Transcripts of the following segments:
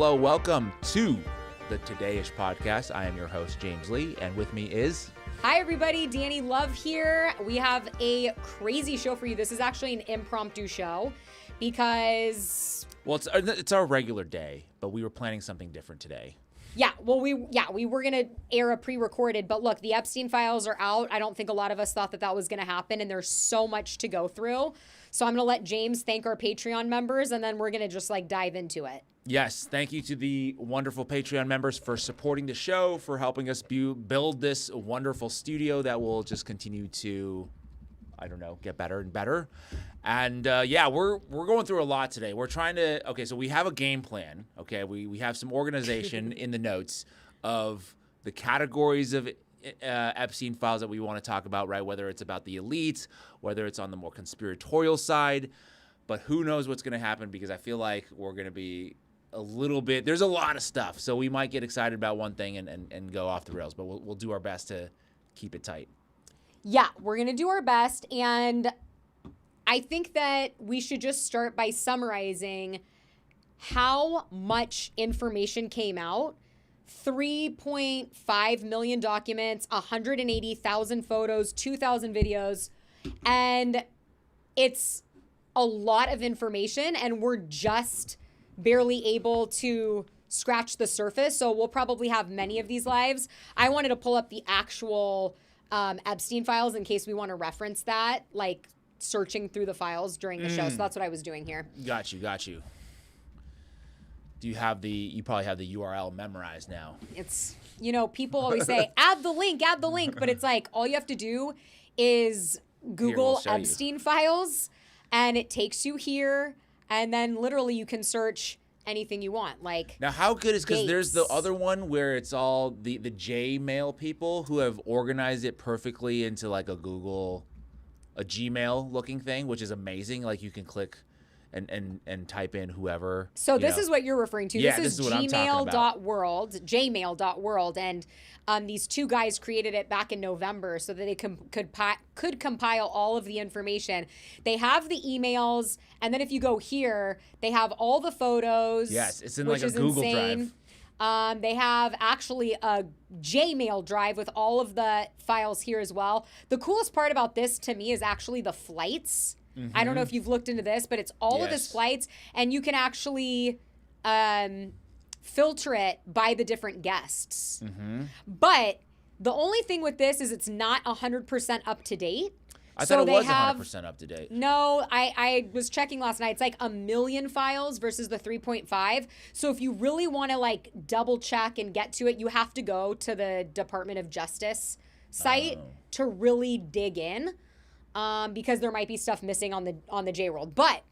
hello. Welcome to the Today-ish podcast. I am your host, James Lee, and with me is... Hi, everybody. Dani Love here. We have a crazy show for you. This is actually an impromptu show because... Well, it's our regular day, but we were planning something different today. Yeah, well, we were going to air a pre-recorded, but look, the Epstein files are out. I don't think a lot of us thought that was going to happen, and there's so much to go through. So I'm going to let James thank our Patreon members, and then we're going to just dive into it. Yes, thank you to the wonderful Patreon members for supporting the show, for helping us build this wonderful studio that will just continue to, get better and better. And we're going through a lot today. We're trying to, so we have a game plan. Okay, we have some organization in the notes of the categories of Epstein files that we want to talk about, right? Whether it's about the elites, whether it's on the more conspiratorial side, but who knows what's going to happen, because I feel like we're going to be there's a lot of stuff. So we might get excited about one thing and go off the rails, but we'll do our best to keep it tight. Yeah, we're going to do our best. And I think that we should just start by summarizing how much information came out. 3.5 million documents, 180,000 photos, 2,000 videos, and it's a lot of information, and we're just barely able to scratch the surface. So we'll probably have many of these lives. I wanted to pull up the actual Epstein files in case we want to reference that, searching through the files during the show. So that's what I was doing here. Got you. Do you probably have the URL memorized now? It's, people always say, add the link, but it's all you have to do is Google Epstein files, and it takes you here, and then literally you can search anything you want. Now, how good is, because there's the other one where it's all the Gmail people who have organized it perfectly into a Gmail looking thing, which is amazing. You can click and type in whoever. So this is what you're referring to. Yeah, this is what I'm talking about. Gmail.world, and these two guys created it back in November so that they could compile all of the information. They have the emails, and then if you go here, they have all the photos. Yes, it's in a Google Drive. They have actually a Gmail drive with all of the files here as well. The coolest part about this to me is actually the flights. Mm-hmm. I don't know if you've looked into this, but it's all of his flights, and you can actually filter it by the different guests. Mm-hmm. But the only thing with this is it's not 100% up to date. I thought it was 100% up to date. No, I was checking last night. It's 1 million files versus the 3.5. So if you really want to double check and get to it, you have to go to the Department of Justice site to really dig in. Because there might be stuff missing on the J-World. But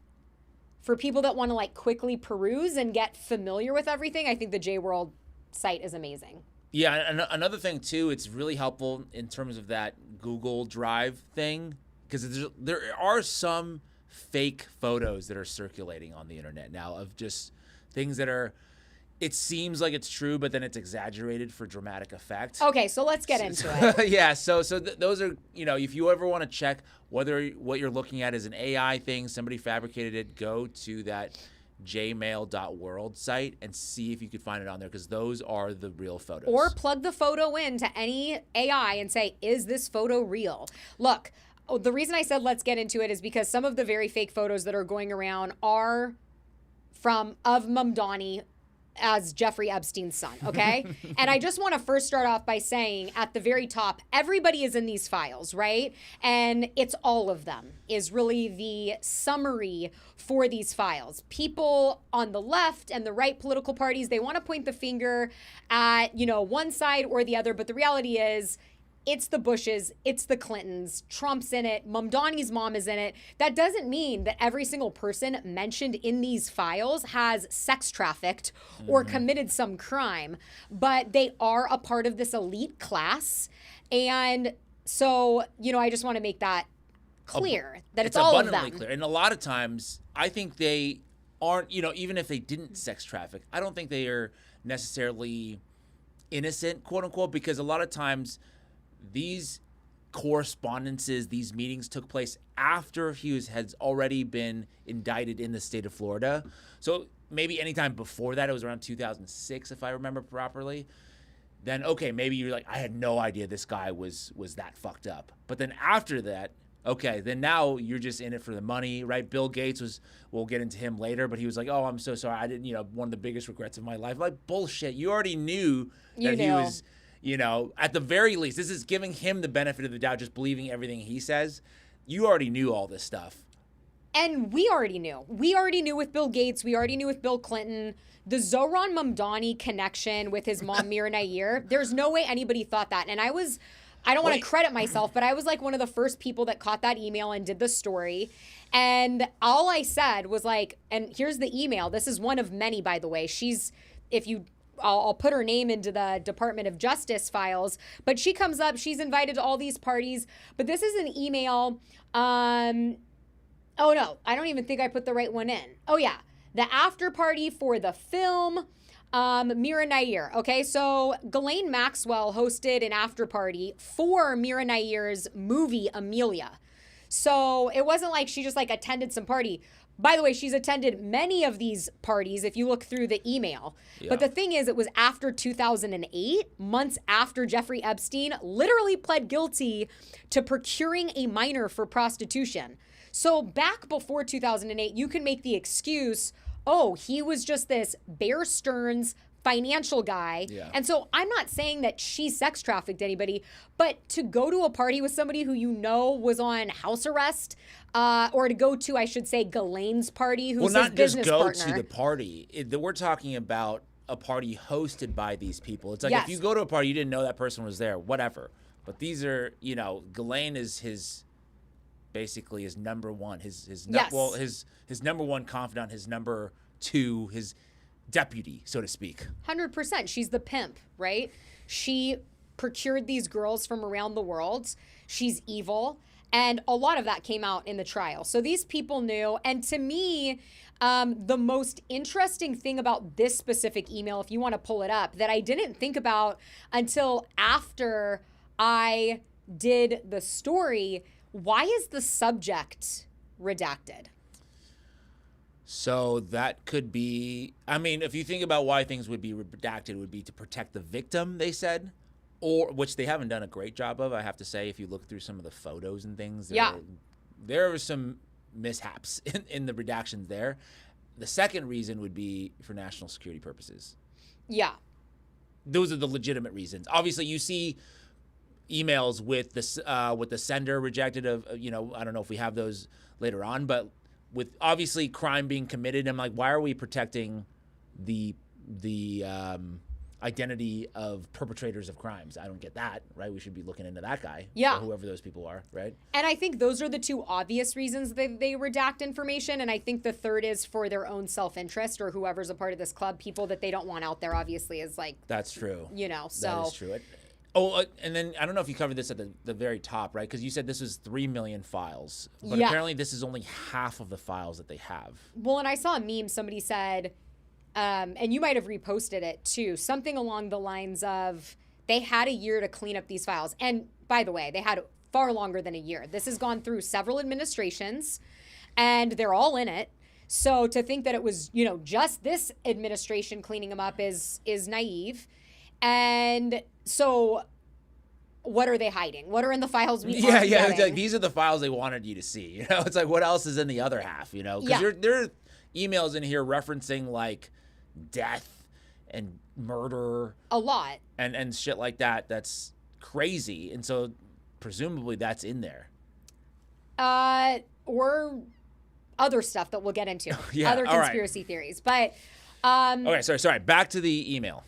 for people that want to quickly peruse and get familiar with everything, I think the J-World site is amazing. Yeah, and another thing too, it's really helpful in terms of that Google Drive thing, because there are some fake photos that are circulating on the internet now of just things that are... It seems like it's true, but then it's exaggerated for dramatic effect. Okay, so let's get into it. Yeah, so those are, if you ever want to check whether what you're looking at is an AI thing, somebody fabricated it, go to that jmail.world site and see if you could find it on there, because those are the real photos. Or plug the photo into any AI and say, is this photo real? Look, the reason I said let's get into it is because some of the very fake photos that are going around are of Mamdani as Jeffrey Epstein's son, okay? And I just want to first start off by saying at the very top, everybody is in these files, right? And it's all of them is really the summary for these files. People on the left and the right political parties, they want to point the finger at, one side or the other, but the reality is it's the Bushes, it's the Clintons, Trump's in it, Mamdani's mom is in it. That doesn't mean that every single person mentioned in these files has sex trafficked or committed some crime, but they are a part of this elite class. And so, I just want to make that clear, that it's all of them. Clear. And a lot of times, I think they aren't, even if they didn't sex traffic, I don't think they are necessarily innocent, quote unquote, because a lot of times these correspondences, these meetings took place after he has already been indicted in the state of Florida. So maybe anytime before that, it was around 2006, if I remember properly, then okay, maybe you're like, I had no idea this guy was that fucked up. But then after that, okay, then now you're just in it for the money, right? Bill Gates we'll get into him later, but he was like, oh, I'm so sorry. I didn't, one of the biggest regrets of my life. Like, bullshit. You already knew that he was, at the very least, this is giving him the benefit of the doubt, just believing everything he says. You already knew all this stuff. And we already knew. We already knew with Bill Gates. We already knew with Bill Clinton. The Zohran Mamdani connection with his mom, Mira Nair, there's no way anybody thought that. And I don't want to credit myself, but I was like one of the first people that caught that email and did the story. And all I said was like, and here's the email. This is one of many, by the way. I'll put her name into the Department of Justice files, but she comes up, she's invited to all these parties, but this is an email. Oh no, I don't even think I put the right one in. Oh yeah, the after party for the film, Mira Nair. Okay, so Ghislaine Maxwell hosted an after party for Mira Nair's movie Amelia. So it wasn't like she just like attended some party. By the way, she's attended many of these parties if you look through the email. Yeah. But the thing is, it was after 2008, months after Jeffrey Epstein literally pled guilty to procuring a minor for prostitution. So back before 2008, you can make the excuse, oh, he was just this Bear Stearns financial guy. Yeah. And so I'm not saying that she sex trafficked anybody, but to go to a party with somebody who was on house arrest, or to go to, I should say, Ghislaine's party, who's his business partner. Well, not just go to the party. We're talking about a party hosted by these people. It's like, yes, if you go to a party, you didn't know that person was there, whatever. But these are, Ghislaine is basically his number one, his number one confidant, his number two, his deputy, so to speak. 100%. She's the pimp, right? She procured these girls from around the world. She's evil. And a lot of that came out in the trial. So these people knew. And to me, the most interesting thing about this specific email, if you want to pull it up, that I didn't think about until after I did the story, why is the subject redacted? So that could be, if you think about why things would be redacted, it would be to protect the victim, they said, or which they haven't done a great job of, I have to say. If you look through some of the photos and things, there are some mishaps in the redactions there. The second reason would be for national security purposes. Yeah. Those are the legitimate reasons. Obviously, you see emails with the sender rejected of, I don't know if we have those later on, but with obviously crime being committed, I'm like, why are we protecting the identity of perpetrators of crimes? I don't get that, right? We should be looking into that guy, or whoever those people are, right? And I think those are the two obvious reasons they redact information, and I think the third is for their own self-interest, or whoever's a part of this club, people that they don't want out there, obviously, is like... That's true. So... That is true. And then I don't know if you covered this at the very top, right? Because you said this was 3 million files. But apparently this is only half of the files that they have. Well, and I saw a meme, somebody said, and you might have reposted it too, something along the lines of they had a year to clean up these files. And by the way, they had far longer than a year. This has gone through several administrations, and they're all in it. So to think that it was, just this administration cleaning them up is naive. And so what are they hiding? What are in the files we aren't getting? It's like, these are the files they wanted you to see. It's like, what else is in the other half, Because there are emails in here referencing like death and murder. A lot. And shit like that. That's crazy. And so presumably that's in there. Or other stuff that we'll get into. Other conspiracy theories. But okay, sorry. Back to the email.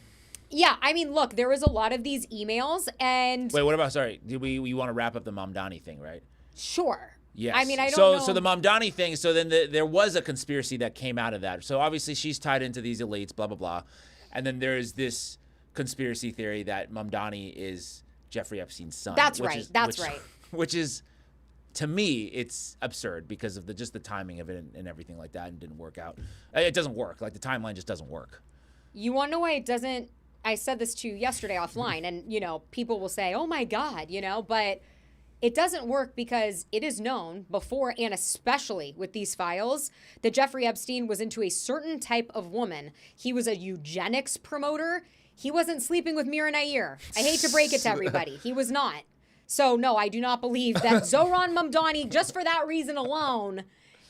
Yeah, look, there was a lot of these emails, and... Wait, what about, we want to wrap up the Mamdani thing, right? Sure. Yes. I don't know. So the Mamdani thing, so then there was a conspiracy that came out of that. So obviously she's tied into these elites, blah, blah, blah. And then there's this conspiracy theory that Mamdani is Jeffrey Epstein's son. That's right. Which is, to me, it's absurd because of just the timing of it and everything like that, and didn't work out. It doesn't work. Like, the timeline just doesn't work. You want to know why it doesn't... I said this to you yesterday offline, and, people will say, oh, my God, but It doesn't work because it is known before and especially with these files that Jeffrey Epstein was into a certain type of woman. He was a eugenics promoter. He wasn't sleeping with Mira Nair. I hate to break it to everybody. He was not. So no, I do not believe that Zohran Mamdani, just for that reason alone,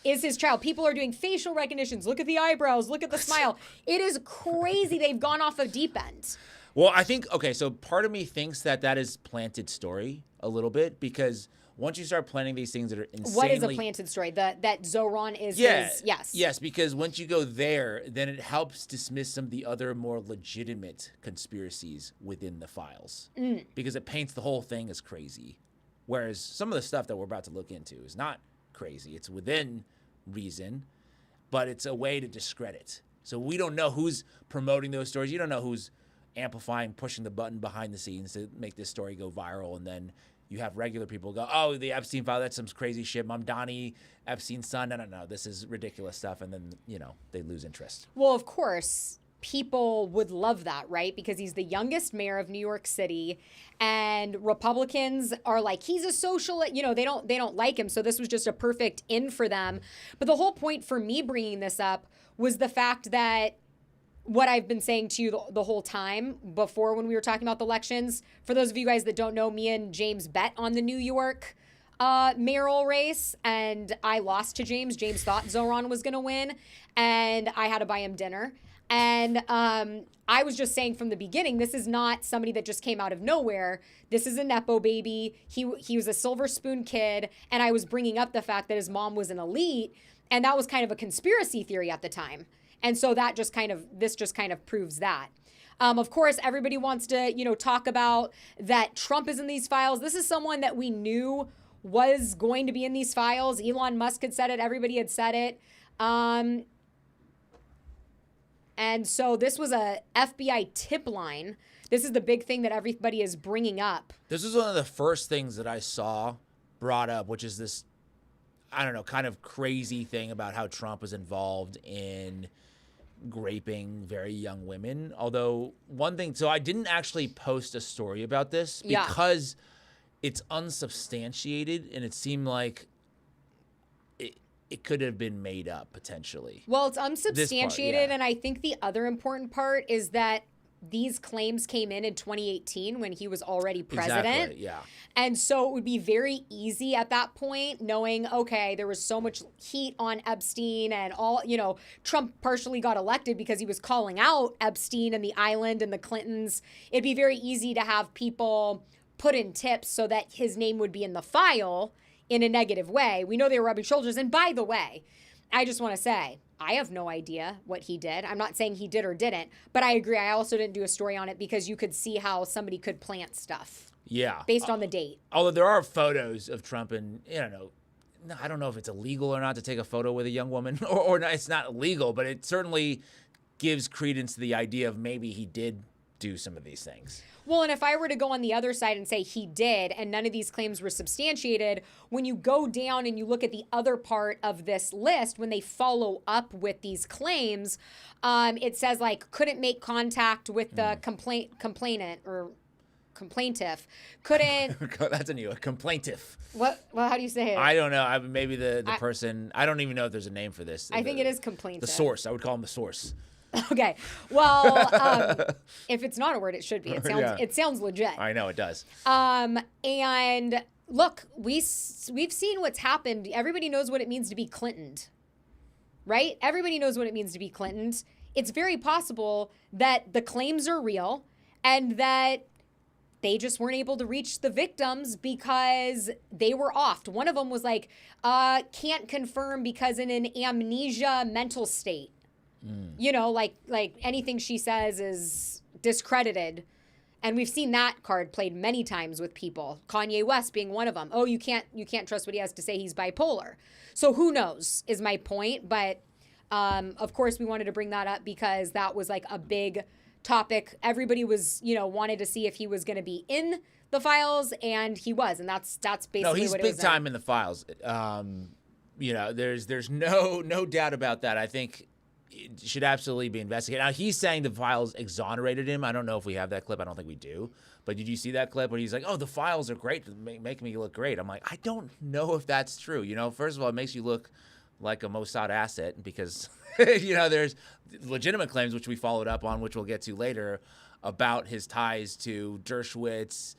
is his child. People are doing facial recognitions. Look at the eyebrows. Look at the smile. It is crazy. They've gone off a deep end. Well, I think, okay, so part of me thinks that is planted story a little bit, because once you start planting these things that are insanely... What is a planted story? That Zohran is... Yes. Yes, because once you go there, then it helps dismiss some of the other more legitimate conspiracies within the files. Because it paints the whole thing as crazy. Whereas some of the stuff that we're about to look into is not crazy. It's within reason, but it's a way to discredit. So we don't know who's promoting those stories. You don't know who's amplifying, pushing the button behind the scenes to make this story go viral, and then you have regular people go, oh, the Epstein file, that's some crazy shit. Mamdani-Epstein's son, no, this is ridiculous stuff, and then, they lose interest. Well, of course, people would love that, right? Because he's the youngest mayor of New York City, and Republicans are like, he's a socialist, they don't like him, so this was just a perfect in for them. But the whole point for me bringing this up was the fact that what I've been saying to you the whole time before when we were talking about the elections. For those of you guys that don't know, me and James bet on the New York mayoral race, and I lost to James. James thought Zohran was going to win, and I had to buy him dinner. And I was just saying from the beginning, this is not somebody that just came out of nowhere. This is a Nepo baby. He was a silver spoon kid, and I was bringing up the fact that his mom was an elite, and that was kind of a conspiracy theory at the time. And so this just kind of proves that. Of course, everybody wants to, talk about that Trump is in these files. This is someone that we knew was going to be in these files. Elon Musk had said it. Everybody had said it. And so this was a FBI tip line. This is the big thing that everybody is bringing up. This is one of the first things that I saw brought up, which is this, I don't know, kind of crazy thing about how Trump was involved in raping very young women. Although one thing, so I didn't actually post a story about this because it's unsubstantiated, and it seemed like it could have been made up potentially. Well, it's unsubstantiated, and I think the other important part is that these claims came in 2018 when he was already president. Exactly, yeah. And so it would be very easy at that point, knowing, okay, there was so much heat on Epstein and all, Trump partially got elected because he was calling out Epstein and the island and the Clintons. It'd be very easy to have people put in tips so that his name would be in the file in a negative way. We know they were rubbing shoulders. And by the way, I just want to say, I have no idea what he did. I'm not saying he did or didn't, but I agree. I also didn't do a story on it because you could see how somebody could plant stuff. Yeah. Based on the date. Although there are photos of Trump, and I don't know if it's illegal or not to take a photo with a young woman, or not, it's not illegal, but it certainly gives credence to the idea of maybe he did do some of these things. Well, and if I were to go on the other side and say he did, and none of these claims were substantiated, when you go down and you look at the other part of this list, when they follow up with these claims, it says couldn't make contact with the complainant or complaintiff. Couldn't. That's a new complaintiff. What? Well, how do you say it? I don't know. Maybe the person. I don't even know if there's a name for this. I think it is complaintiff. The source. I would call him the source. Okay. Well, if it's not a word, it should be. It sounds legit. I know it does. And look, we've seen what's happened. Everybody knows what it means to be Clintoned, right? Everybody knows what it means to be Clintoned. It's very possible that the claims are real and that they just weren't able to reach the victims because they were offed. One of them was can't confirm because in an amnesia mental state. Like anything she says is discredited. And we've seen that card played many times with people. Kanye West being one of them. Oh, you can't trust what he has to say. He's bipolar. So who knows is my point. But of course, we wanted to bring that up because that was a big topic. Everybody was, wanted to see if he was going to be in the files, and he was. And that's basically what it was. No, he's big time in the files. There's no doubt about that. I think it should absolutely be investigated. Now, he's saying the files exonerated him. I don't know if we have that clip. I don't think we do. But did you see that clip where he's like, oh, the files are great, make me look great? I'm like, I don't know if that's true. First of all, it makes you look like a Mossad asset because, there's legitimate claims, which we followed up on, which we'll get to later, about his ties to Dershowitz,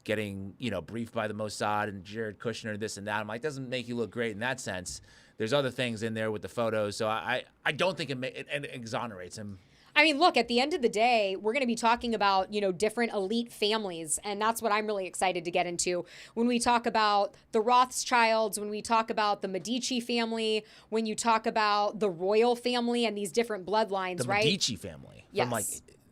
getting, briefed by the Mossad and Jared Kushner, this and that. I'm like, doesn't make you look great in that sense. There's other things in there with the photos. So I don't think it exonerates him. I mean, look, at the end of the day, we're going to be talking about, different elite families. And that's what I'm really excited to get into. When we talk about the Rothschilds, when we talk about the Medici family, when you talk about the royal family and these different bloodlines, right? The Medici family. Yes. From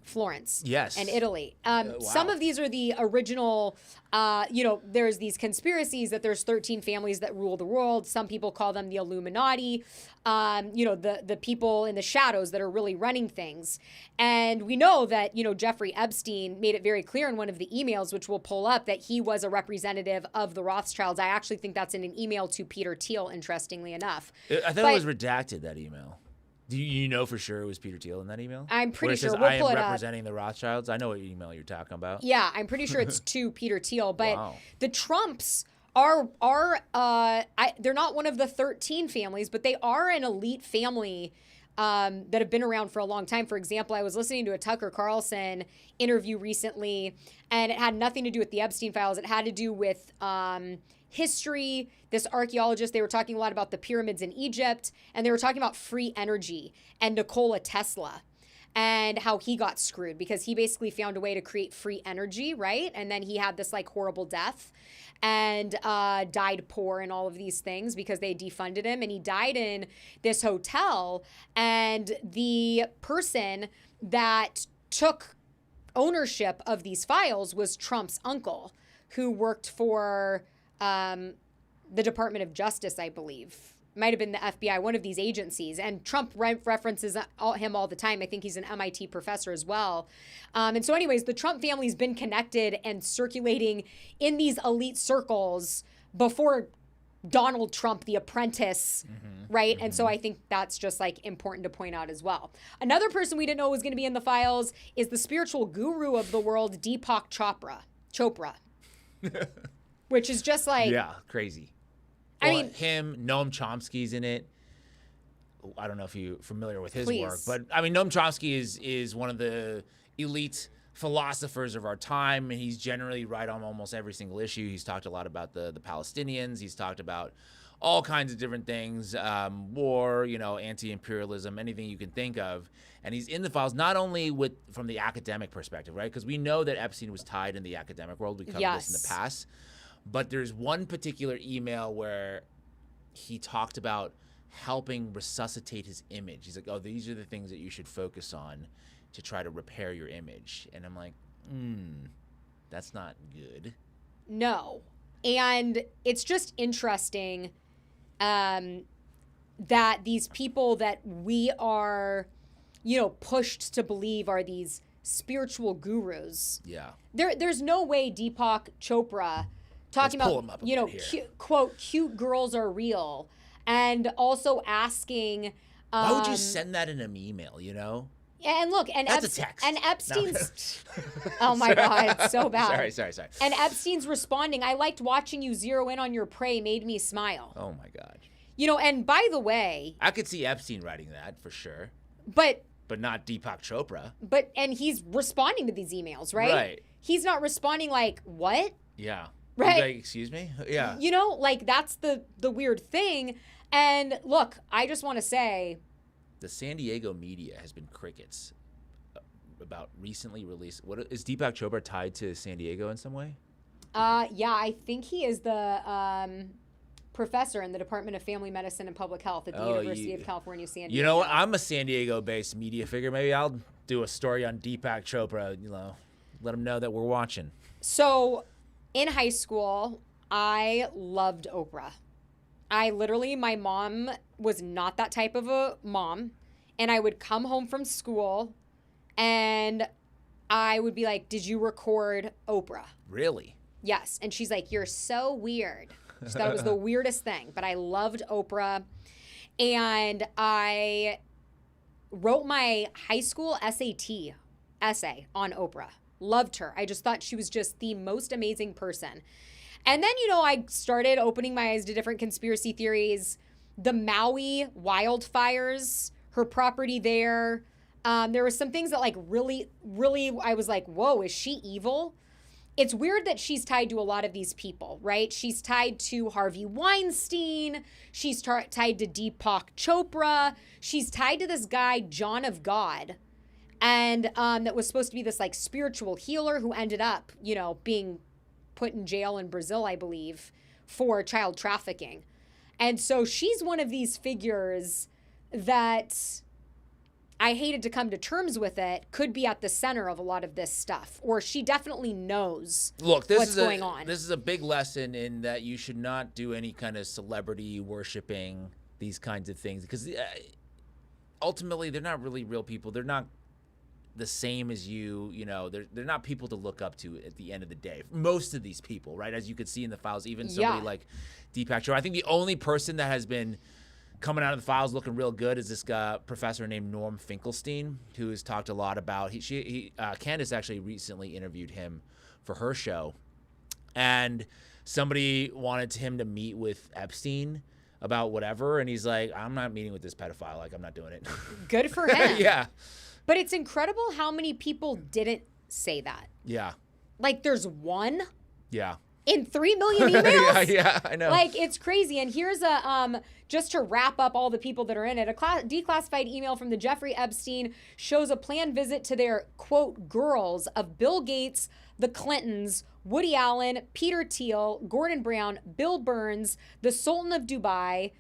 Florence. Yes. And Italy. Wow. Some of these are the original, there's these conspiracies that there's 13 families that rule the world. Some people call them the Illuminati, the people in the shadows that are really running things. And we know that, Jeffrey Epstein made it very clear in one of the emails, which we'll pull up, that he was a representative of the Rothschilds. I actually think that's in an email to Peter Thiel, interestingly enough. I thought it was redacted, that email. Do you know for sure it was Peter Thiel in that email? I'm pretty sure. We'll pull it up. I am representing the Rothschilds. I know what email you're talking about. Yeah, I'm pretty sure it's to Peter Thiel. But wow. The Trumps are they're not one of the 13 families, but they are an elite family that have been around for a long time. For example, I was listening to a Tucker Carlson interview recently, and it had nothing to do with the Epstein files. It had to do with history. This archaeologist, they were talking a lot about the pyramids in Egypt, and they were talking about free energy and Nikola Tesla and how he got screwed because he basically found a way to create free energy, right? And then he had this horrible death and died poor and all of these things because they defunded him, and he died in this hotel. And the person that took ownership of these files was Trump's uncle, who worked for the Department of Justice, I believe. Might have been the FBI, one of these agencies. And Trump references him all the time. I think he's an MIT professor as well. And so anyways, the Trump family's been connected and circulating in these elite circles before Donald Trump, the apprentice, right? And so I think that's just important to point out as well. Another person we didn't know was going to be in the files is the spiritual guru of the world, Deepak Chopra. Which is just yeah, crazy. I mean, him, Noam Chomsky's in it. I don't know if you're familiar with his please. work, but I mean, Noam Chomsky is one of the elite philosophers of our time, and he's generally right on almost every single issue. He's talked a lot about the Palestinians. He's talked about all kinds of different things, war, anti-imperialism, anything you can think of. And he's in the files not only from the academic perspective, right? Because we know that Epstein was tied in the academic world. We covered this in the past. But there's one particular email where he talked about helping resuscitate his image. He's like, oh, these are the things that you should focus on to try to repair your image. And I'm like, that's not good. No. And it's just interesting that these people that we are, pushed to believe are these spiritual gurus. Yeah. There's no way Deepak Chopra talking about, quote, cute girls are real, and also asking. Why would you send that in an email, And look, and that's a text. And Epstein's. Oh my God, it's so bad. Sorry. And Epstein's responding, I liked watching you zero in on your prey, made me smile. Oh my God. And by the way, I could see Epstein writing that for sure. But not Deepak Chopra. And he's responding to these emails, right? Right. He's not responding like, what? Yeah. Right. Excuse me? Yeah. That's the weird thing. And look, I just want to say, the San Diego media has been crickets about recently released. What is Deepak Chopra tied to San Diego in some way? Yeah, I think he is the professor in the Department of Family Medicine and Public Health at the University of California, San Diego. You know what? I'm a San Diego-based media figure. Maybe I'll do a story on Deepak Chopra. Let them know that we're watching. So, in high school, I loved Oprah. My mom was not that type of a mom. And I would come home from school and I would be like, did you record Oprah? Really? Yes. And she's like, you're so weird. She thought it was the weirdest thing. But I loved Oprah. And I wrote my high school SAT essay on Oprah. Loved her. I just thought she was just the most amazing person. And then, I started opening my eyes to different conspiracy theories. The Maui wildfires, her property there. There were some things that really, I was like, whoa, is she evil? It's weird that she's tied to a lot of these people, right? She's tied to Harvey Weinstein. She's tied to Deepak Chopra. She's tied to this guy, John of God. And that was supposed to be this spiritual healer who ended up, being put in jail in Brazil, I believe, for child trafficking. And so she's one of these figures that I hated to come to terms with it, could be at the center of a lot of this stuff, or she definitely knows what's going on. This is a big lesson in that you should not do any kind of celebrity worshiping, these kinds of things, because ultimately they're not really real people. They're not the same as you, they're not people to look up to at the end of the day. Most of these people, right? As you could see in the files, even somebody like Deepak Chopra. I think the only person that has been coming out of the files looking real good is this guy, professor named Norm Finkelstein, who has talked a lot about, Candace actually recently interviewed him for her show. And somebody wanted him to meet with Epstein about whatever. And he's like, I'm not meeting with this pedophile. I'm not doing it. Good for him. Yeah. But it's incredible how many people didn't say that. Yeah. There's one. Yeah. In 3 million emails. Yeah, I know. It's crazy. And here's just to wrap up all the people that are in it, a declassified email from the Jeffrey Epstein shows a planned visit to their, quote, girls of Bill Gates, the Clintons, Woody Allen, Peter Thiel, Gordon Brown, Bill Burns, the Sultan of Dubai,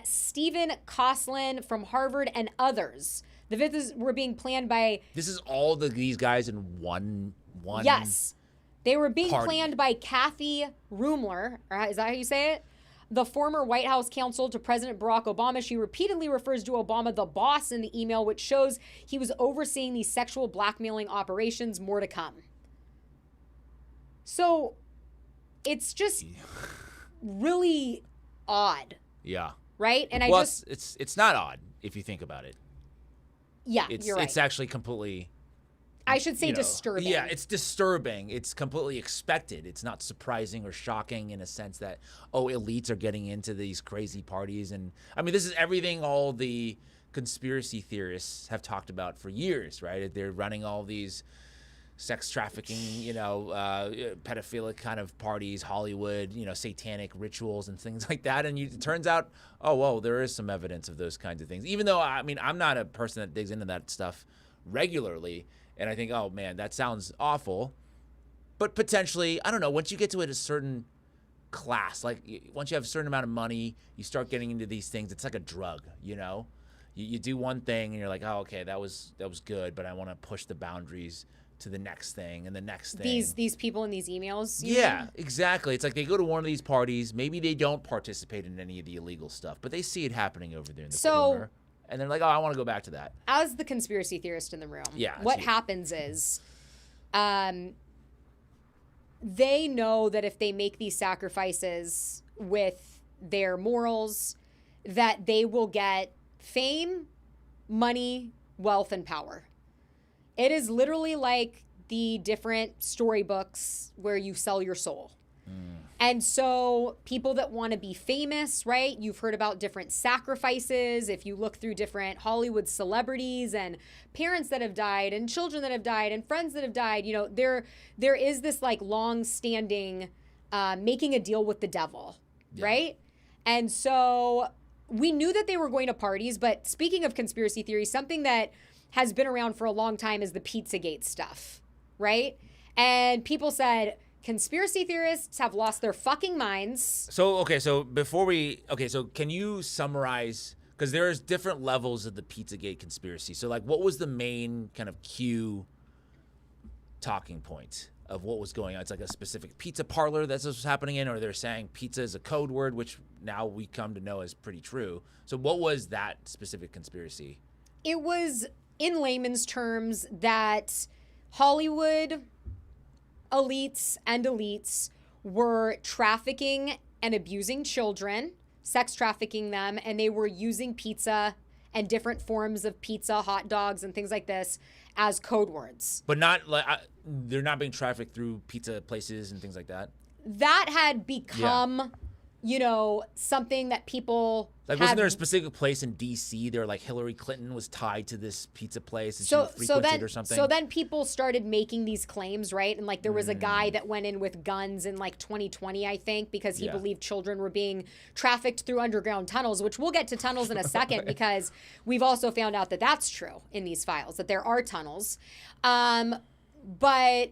Stephen Koslin from Harvard, and others. The visits were being planned by... This is all these guys in one... Yes. They were being party. Planned by Kathy Rumler, is that how you say it? The former White House counsel to President Barack Obama. She repeatedly refers to Obama, the boss, in the email, which shows he was overseeing these sexual blackmailing operations. More to come. So it's just really odd. Yeah. Right? And it's not odd if you think about it. Yeah, you're right. It's actually completely... I should say disturbing. Yeah, it's disturbing. It's completely expected. It's not surprising or shocking in a sense that, elites are getting into these crazy parties. And I mean, this is everything all the conspiracy theorists have talked about for years, right? They're running all these sex trafficking, pedophilic kind of parties, Hollywood, satanic rituals and things like that. And it turns out, there is some evidence of those kinds of things. Even though, I'm not a person that digs into that stuff regularly. And I think, oh, man, that sounds awful. But potentially, I don't know, once you get to a certain class, once you have a certain amount of money, you start getting into these things. It's like a drug, You do one thing and you're like, oh, okay, that was good, but I want to push the boundaries to the next thing and the next thing. These people in these emails? Yeah, exactly. It's like they go to one of these parties. Maybe they don't participate in any of the illegal stuff, but they see it happening over there in the corner. And they're like, oh, I want to go back to that. As the conspiracy theorist in the room, what happens is they know that if they make these sacrifices with their morals, that they will get fame, money, wealth, and power. It is literally like the different storybooks where you sell your soul. And so people that want to be famous, right? You've heard about different sacrifices. If you look through different Hollywood celebrities and parents that have died and children that have died and friends that have died, there is this long-standing making a deal with the devil, right? And so we knew that they were going to parties, but speaking of conspiracy theories, something that has been around for a long time is the Pizzagate stuff, right? And people said... Conspiracy theorists have lost their fucking minds. So can you summarize, because there's different levels of the Pizzagate conspiracy. So what was the main kind of key talking point of what was going on? It's like a specific pizza parlor that's what's happening in, or they're saying pizza is a code word, which now we come to know is pretty true. So what was that specific conspiracy? It was, in layman's terms, that Hollywood... elites were trafficking and abusing children, sex trafficking them, and they were using pizza and different forms of pizza, hot dogs, and things like this as code words. But not like they're not being trafficked through pizza places and things like that. That had become, something that people wasn't there a specific place in D.C. there, like Hillary Clinton was tied to this pizza place and she frequented it or something? So then people started making these claims, right? And like there was a guy that went in with guns in like 2020, I think, because he believed children were being trafficked through underground tunnels, which we'll get to tunnels in a second because we've also found out that that's true in these files, that there are tunnels. But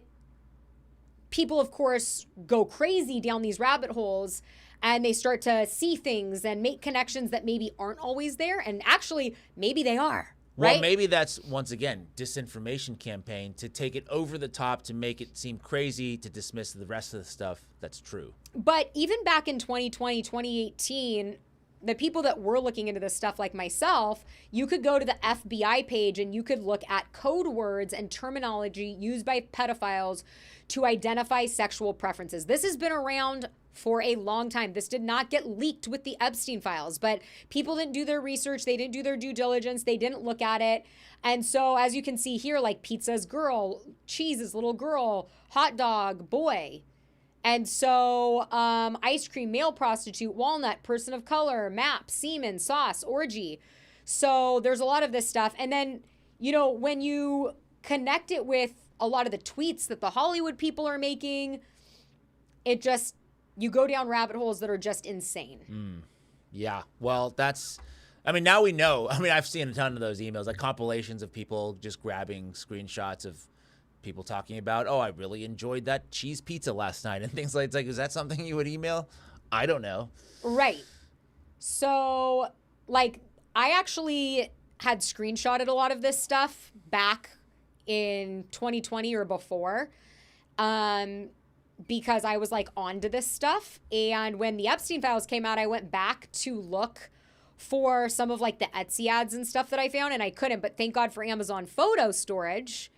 people, of course, go crazy down these rabbit holes and they start to see things and make connections that maybe aren't always there. And actually, maybe they are, right? Well, maybe that's, once again, disinformation campaign to take it over the top, to make it seem crazy, to dismiss the rest of the stuff that's true. But even back in 2020, 2018, the people that were looking into this stuff like myself, you could go to the FBI page and you could look at code words and terminology used by pedophiles to identify sexual preferences. This has been around for a long time. This did not get leaked with the Epstein files, but people didn't do their research. They didn't do their due diligence. They didn't look at it. And so as you can see here, like pizza's girl, cheese is little girl, hot dog, boy. And so ice cream, male prostitute, walnut, person of color, map, semen, sauce, orgy. So there's a lot of this stuff. And then, when you connect it with a lot of the tweets that the Hollywood people are making, it just, you go down rabbit holes that are just insane. Yeah. Well, now we know. I've seen a ton of those emails, like compilations of people just grabbing screenshots of people talking about, I really enjoyed that cheese pizza last night and things like, it's like, is that something you would email? I don't know. Right. So, like, I actually had screenshotted a lot of this stuff back in 2020 or before. Because I was like onto this stuff. And when the Epstein files came out, I went back to look for some of like the Etsy ads and stuff that I found and I couldn't, but thank God for Amazon photo storage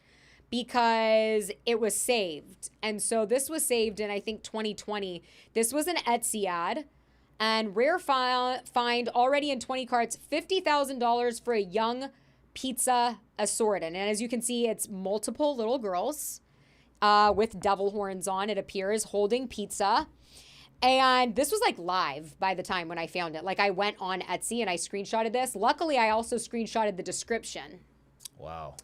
because it was saved. And so this was saved in, I think, 2020. This was an Etsy ad and rare find already in 20 carts, $50,000 for a young pizza assorted. And as you can see, it's multiple little girls. With devil horns on, it appears, holding pizza. And this was like live by the time when I found it. Like I went on Etsy and I screenshotted this. Luckily, I also screenshotted the description. Wow.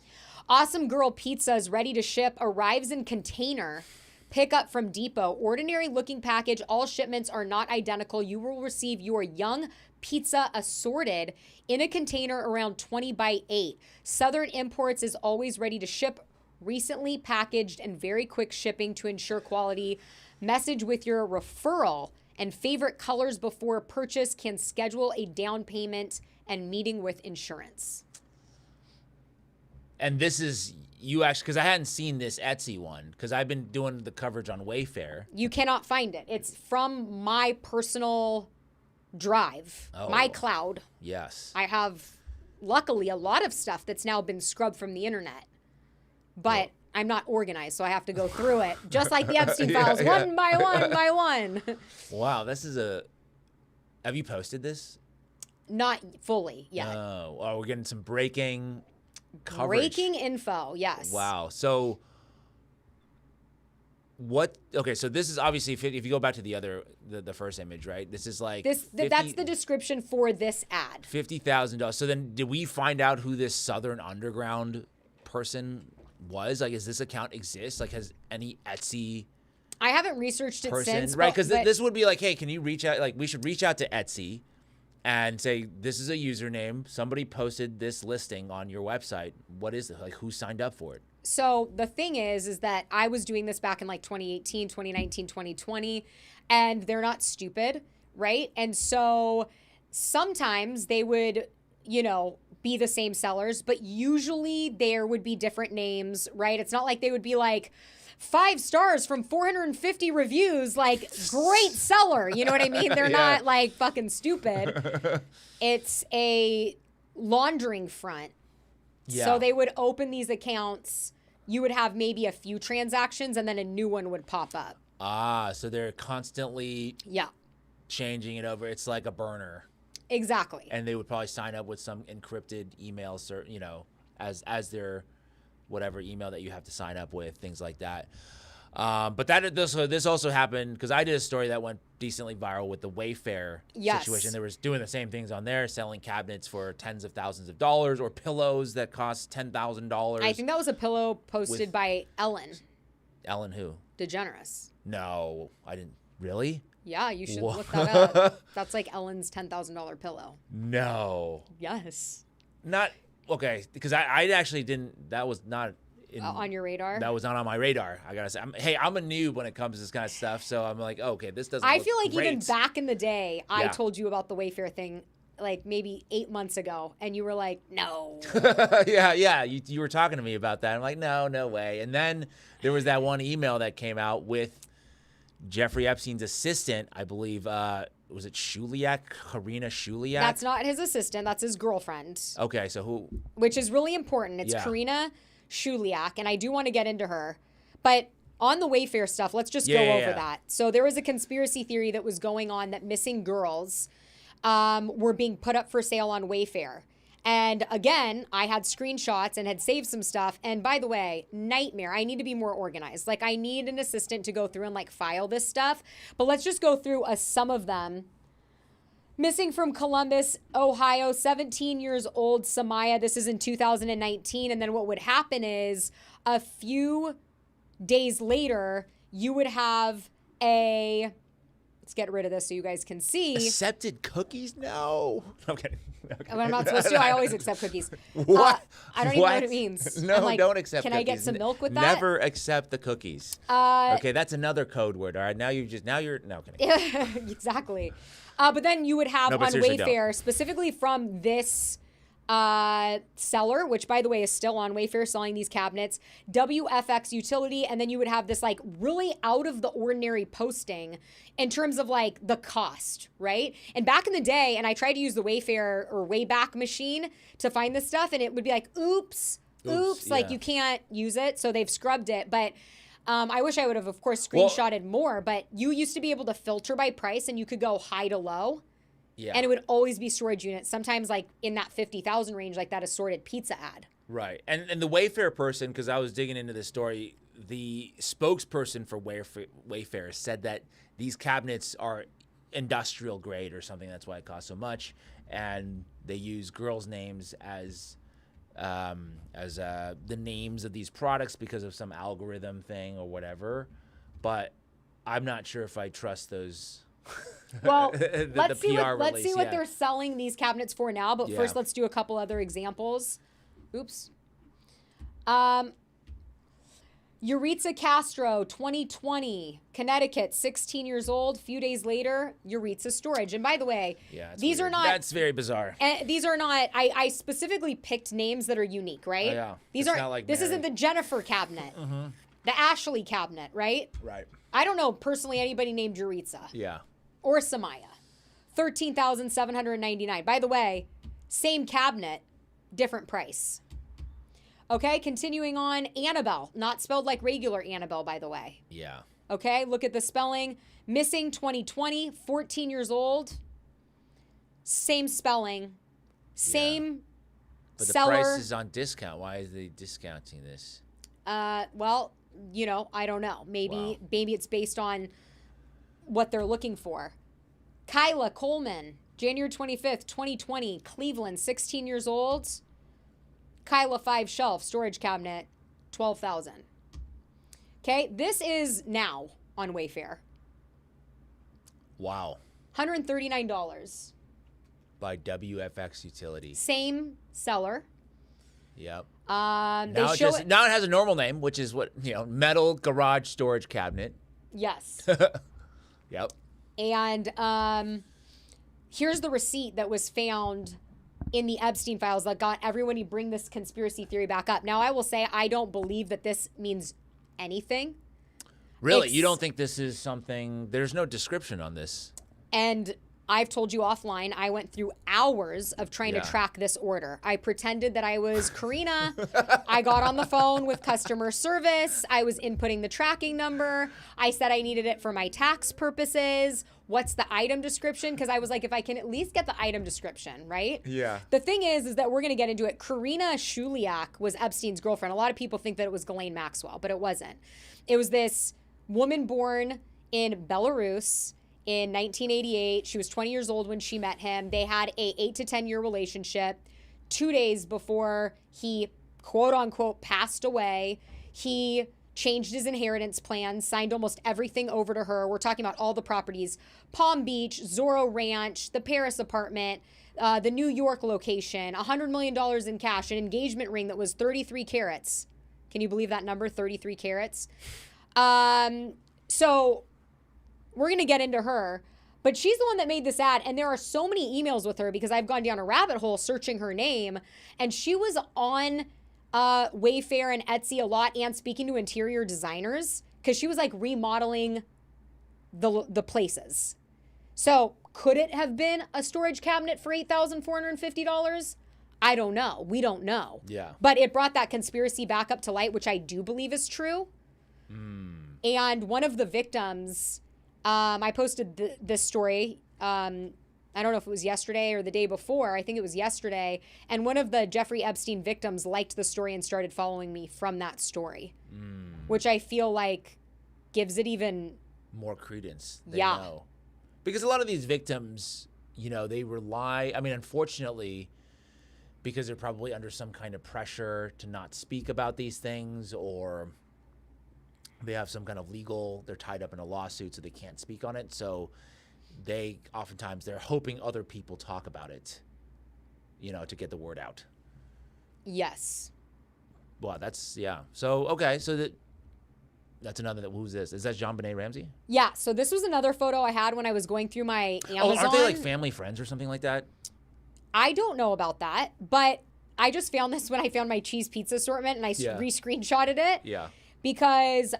Awesome girl pizza is ready to ship, arrives in container. Pick up from depot. Ordinary looking package. All shipments are not identical. You will receive your young pizza assorted in a container around 20 by 8. Southern Imports is always ready to ship. Recently packaged and very quick shipping to ensure quality. Message with your referral and favorite colors before purchase. Can schedule a down payment and meeting with insurance. And this is you actually, because I hadn't seen this Etsy one because I've been doing the coverage on Wayfair. You cannot find it. It's from my personal drive, my cloud. Yes. I have, luckily, a lot of stuff that's now been scrubbed from the internet. But I'm not organized, so I have to go through it, just like the Epstein files, one by one. Wow, this is have you posted this? Not fully yet. Oh, we're getting some breaking coverage. Breaking info, yes. Wow. So so this is obviously, if you go back to the first image, right? This is like that's the description for this ad. $50,000. So then did we find out who this Southern Underground person was? Like, does this account exist? Like, has any Etsy I haven't researched it since. Right, because this would be like, hey, can you reach out? Like, we should reach out to Etsy and say, this is a username. Somebody posted this listing on your website. What is it? Like, who signed up for it? So the thing is that I was doing this back in like 2018, 2019, 2020, and they're not stupid, right? And so sometimes they would, be the same sellers, but usually there would be different names, right? It's not like they would be like 5 stars from 450 reviews, like great seller. You know what I mean? They're not like fucking stupid. It's a laundering front. Yeah. So they would open these accounts. You would have maybe a few transactions and then a new one would pop up. So they're constantly changing it over. It's like a burner. Exactly. And they would probably sign up with some encrypted email, you know, as their whatever email that you have to sign up with, things like that. But this also happened because I did a story that went decently viral with the Wayfair situation. They were doing the same things on there, selling cabinets for tens of thousands of dollars or pillows that cost $10,000. I think that was a pillow posted by Ellen Ellen who? DeGeneres. No, I didn't. Really? Yeah, you should look that up. That's like Ellen's $10,000 pillow. No. Yes. Not okay, because I actually didn't. That was not on your radar. That was not on my radar. I gotta say, I'm a noob when it comes to this kind of stuff. So I'm like, oh, okay, this doesn't. I look feel like great. even back in the day, I told you about the Wayfair thing, like maybe 8 months ago, and you were like, no. yeah. You were talking to me about that. I'm like, no way. And then there was that one email that came out with Jeffrey Epstein's assistant, I believe. Was it Shuliak? Karyna Shuliak? That's not his assistant. That's his girlfriend. Okay, so who? Which is really important. It's Karyna Shuliak, and I do want to get into her. But on the Wayfair stuff, let's just go over that. So there was a conspiracy theory that was going on that missing girls were being put up for sale on Wayfair. And again, I had screenshots and had saved some stuff. And by the way, nightmare. I need to be more organized. Like, I need an assistant to go through and like file this stuff. But let's just go through some of them. Missing from Columbus, Ohio, 17 years old, Samaya. This is in 2019. And then what would happen is a few days later, you would have a... Let's get rid of this so you guys can see. Accepted cookies? No. Okay. When I'm not supposed to, I always accept cookies. What? I don't even know what it means. No, like, don't accept can cookies. Can I get some milk with that? Never accept the cookies. Okay, that's another code word. All right, now you're no kidding. Exactly. But then you would have on Wayfair, specifically from this seller, which by the way is still on Wayfair selling these cabinets, WFX Utility, and then you would have this like really out of the ordinary posting in terms of like the cost, right? And back in the day, and I tried to use the Wayfair or Wayback machine to find this stuff, and it would be like, oops, like you can't use it, so they've scrubbed it. But I wish I would have, of course, screenshotted more, but you used to be able to filter by price, and you could go high to low. Yeah. And it would always be storage units, sometimes like in that 50,000 range, like that assorted pizza ad. Right. And the Wayfair person, because I was digging into this story, the spokesperson for Wayfair said that these cabinets are industrial grade or something. That's why it costs so much. And they use girls' names as the names of these products because of some algorithm thing or whatever. But I'm not sure if I trust those... Well, let's see what they're selling these cabinets for now. But first, let's do a couple other examples. Oops. Yuritsa Castro, 2020, Connecticut, 16 years old. Few days later, Yuritsa Storage. And by the way, these are not... That's very bizarre. These are not... I specifically picked names that are unique, right? Oh, yeah. These aren't... Like this isn't the Jennifer cabinet. Mm-hmm. The Ashley cabinet, right? Right. I don't know personally anybody named Yuritsa. Yeah. Or Samaya. $13,799. By the way, same cabinet, different price. Okay, continuing on. Annabelle, not spelled like regular Annabelle, by the way. Yeah. Okay, look at the spelling. Missing 2020, 14 years old. Same spelling. Same but seller. The price is on discount. Why is they discounting this? Well, you know, I don't know. Maybe it's based on what they're looking for. Kyla Coleman, January 25th, 2020, Cleveland, 16 years old. Kyla 5 shelf, storage cabinet, $12,000. Okay, this is now on Wayfair. Wow. $139. By WFX Utility. Same seller. Yep. Now it has a normal name, which is metal garage storage cabinet. Yes. Yep. And here's the receipt that was found in the Epstein files that got everyone to bring this conspiracy theory back up. Now, I will say I don't believe that this means anything. Really? You don't think this is something... There's no description on this. And I've told you offline, I went through hours of trying to track this order. I pretended that I was Karyna. I got on the phone with customer service. I was inputting the tracking number. I said I needed it for my tax purposes. what's the item description? Because I was like, if I can at least get the item description, right? Yeah. The thing is that we're going to get into it. Karyna Shuliak was Epstein's girlfriend. A lot of people think that it was Ghislaine Maxwell, but it wasn't. It was this woman born in Belarus in 1988. She was 20 years old when she met him. They had a 8 to 10 year relationship. 2 days before he, quote unquote, passed away, he changed his inheritance plan, signed almost everything over to her. We're talking about all the properties: Palm Beach, Zorro Ranch, the Paris apartment, the New York location, $100 million in cash, an engagement ring that was 33 carats. Can you believe that number, 33 carats? So we're going to get into her, but she's the one that made this ad. And there are so many emails with her because I've gone down a rabbit hole searching her name. And she was on Wayfair and Etsy a lot and speaking to interior designers because she was like remodeling the places. So could it have been a storage cabinet for $8,450? I don't know. We don't know. Yeah. But it brought that conspiracy back up to light, which I do believe is true. And one of the victims, I posted this story. I don't know if it was yesterday or the day before. I think it was yesterday. And one of the Jeffrey Epstein victims liked the story and started following me from that story, which I feel like gives it even more credence. They yeah. Know. Because a lot of these victims, you know, they rely, I mean, unfortunately, because they're probably under some kind of pressure to not speak about these things, or they have some kind of legal, they're tied up in a lawsuit so they can't speak on it. So they oftentimes they're hoping other people talk about it, you know, to get the word out. Yes. Well, that's, yeah. So, okay. So that's another, who's this? Is that JonBenet Ramsey? Yeah. So this was another photo I had when I was going through my Amazon. Oh, aren't they like family friends or something like that? I don't know about that, but I just found this when I found my cheese pizza assortment and I re-screenshotted it. Yeah. Because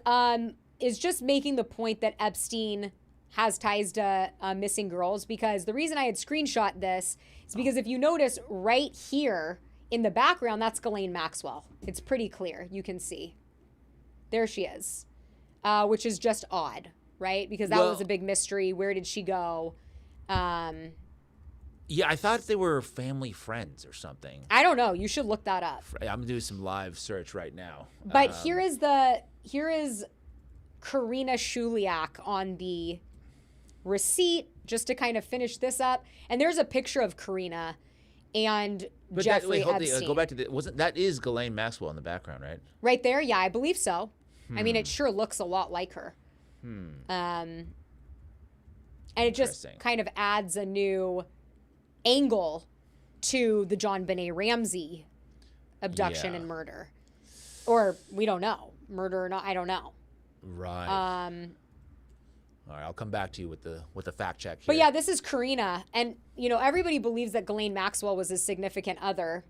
it's just making the point that Epstein has ties to missing girls. Because the reason I had screenshot this is because if you notice right here in the background, that's Ghislaine Maxwell. It's pretty clear. You can see. There she is, which is just odd, right? Because that was a big mystery. Where did she go? Yeah, I thought they were family friends or something. I don't know. You should look that up. I'm gonna do some live search right now. But here is Karyna Shuliak on the receipt, just to kind of finish this up. And there's a picture of Karyna and Jeffrey Epstein. Go back to that is Ghislaine Maxwell in the background, right? Right there, yeah, I believe so. I mean, it sure looks a lot like her. And it just kind of adds a new angle to the JonBenet Ramsey abduction and murder. Or we don't know. Murder or not, I don't know. Right. All right, I'll come back to you with the fact check here. But yeah, this is Karyna, and you know, everybody believes that Ghislaine Maxwell was his significant other.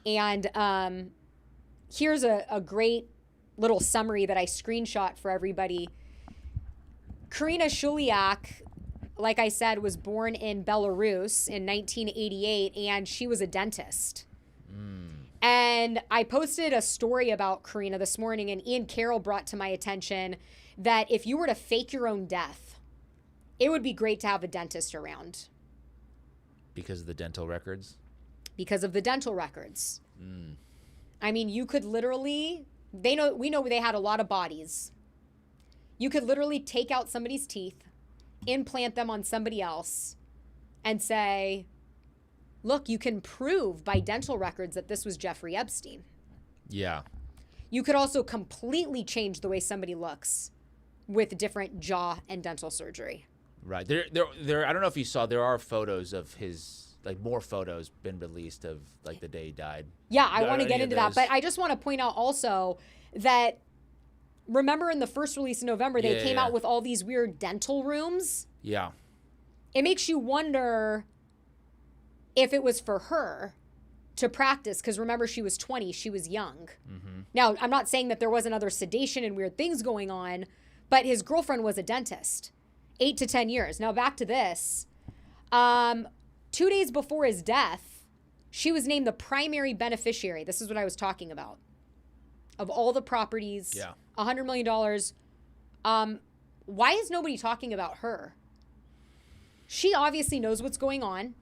And here's a great little summary that I screenshot for everybody. Karyna Shuliak, like I said, was born in Belarus in 1988, and she was a dentist. And I posted a story about Karyna this morning, and Ian Carroll brought to my attention that if you were to fake your own death, it would be great to have a dentist around. Because of the dental records? Because of the dental records. I mean, you could literally, we know they had a lot of bodies. You could literally take out somebody's teeth, implant them on somebody else, and say, look, you can prove by dental records that this was Jeffrey Epstein. Yeah. You could also completely change the way somebody looks with different jaw and dental surgery. Right. There. I don't know if you saw, there are photos of his, like more photos been released of like the day he died. Yeah, I want to get into that. But I just want to point out also that, remember in the first release in November, they came out with all these weird dental rooms? Yeah. It makes you wonder if it was for her to practice, because remember, she was 20, she was young. Now, I'm not saying that there wasn't other sedation and weird things going on, but his girlfriend was a dentist, 8 to 10 years. Now, back to this. 2 days before his death, she was named the primary beneficiary. This is what I was talking about. Of all the properties, $100 million. Why is nobody talking about her? She obviously knows what's going on.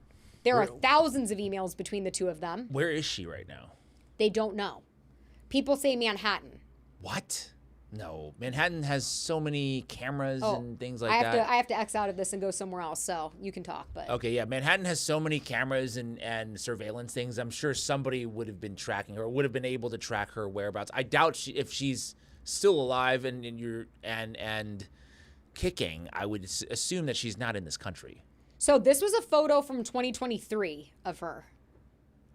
There are thousands of emails between the two of them. Where is she right now? They don't know. People say Manhattan. What? No. Manhattan has so many cameras and things like that. I have to X out of this and go somewhere else, so you can talk. But okay, yeah. Manhattan has so many cameras and surveillance things. I'm sure somebody would have been tracking her, or would have been able to track her whereabouts. I doubt if she's still alive and kicking, I would assume that she's not in this country. So this was a photo from 2023 of her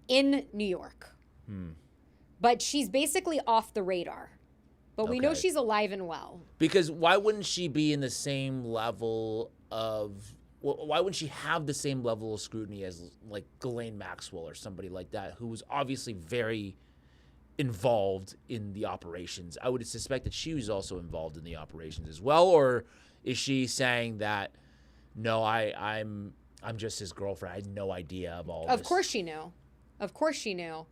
in New York. But she's basically off the radar. But we know she's alive and well. Because why wouldn't she be in the same level of... why wouldn't she have the same level of scrutiny as, like, Ghislaine Maxwell or somebody like that, who was obviously very involved in the operations? I would suspect that she was also involved in the operations as well. Or is she saying that, no, I'm just his girlfriend. I had no idea of all this. Of course she knew. Of course she knew.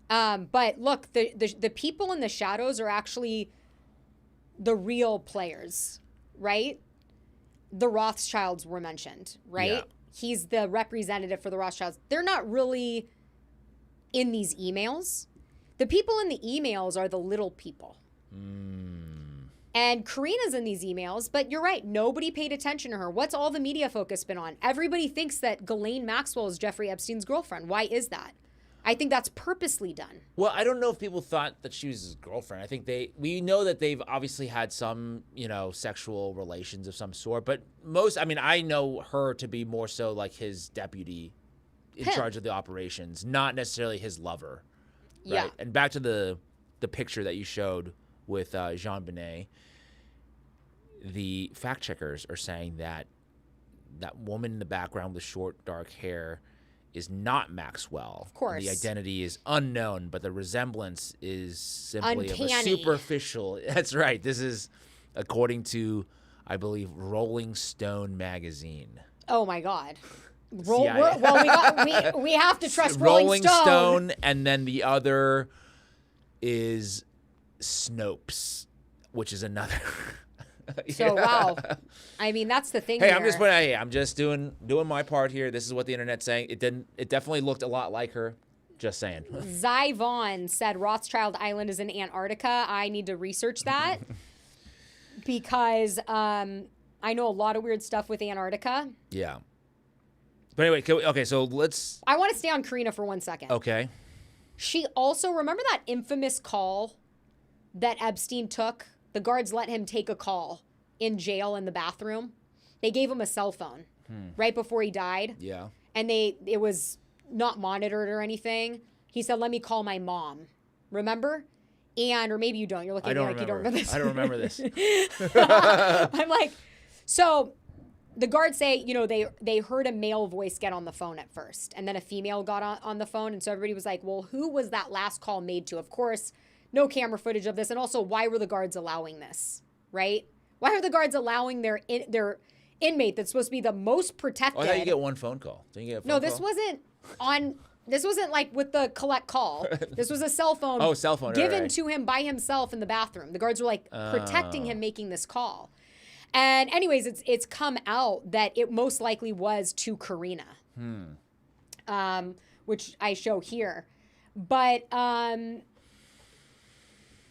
But look, the people in the shadows are actually the real players, right? The Rothschilds were mentioned, right? Yeah. He's the representative for the Rothschilds. They're not really in these emails. The people in the emails are the little people. And Karyna's in these emails, but you're right. Nobody paid attention to her. What's all the media focus been on? Everybody thinks that Ghislaine Maxwell is Jeffrey Epstein's girlfriend. Why is that? I think that's purposely done. Well, I don't know if people thought that she was his girlfriend. I think we know that they've obviously had some, sexual relations of some sort, but I know her to be more so like his deputy in charge of the operations, not necessarily his lover. Right? Yeah. And back to the picture that you showed with Jean Benet, the fact checkers are saying that that woman in the background with short, dark hair is not Maxwell. Of course. The identity is unknown, but the resemblance is simply of a Uncanny. superficial. That's right. This is according to, I believe, Rolling Stone magazine. Oh my God. CIA. We have to trust Rolling Stone, and then the other is Snopes, which is another. So wow, I mean that's the thing. Hey, here. I'm just doing my part here. This is what the internet's saying. It definitely looked a lot like her. Just saying. Zy Vaughn said Rothschild Island is in Antarctica. I need to research that because I know a lot of weird stuff with Antarctica. Yeah. But anyway, so let's. I want to stay on Karyna for 1 second. Okay. She also, remember that infamous call that Epstein took? The guards let him take a call in jail in the bathroom. They gave him a cell phone right before he died. Yeah. And it was not monitored or anything. He said, "Let me call my mom." Remember? Or maybe you don't. You're looking at me like you don't remember this. I don't remember this. I'm like, so the guards say, they heard a male voice get on the phone at first, and then a female got on the phone, and so everybody was like, well, who was that last call made to? Of course, no camera footage of this, and also, why were the guards allowing this, right? Why are the guards allowing their inmate that's supposed to be the most protected? Oh, I thought you get one phone call. Didn't you get a phone call? No, this wasn't on. This wasn't like with the collect call. This was a cell phone. Oh, cell phone. Given to him by himself in the bathroom. The guards were like protecting him making this call. And anyways, it's come out that it most likely was to Karyna, which I show here. But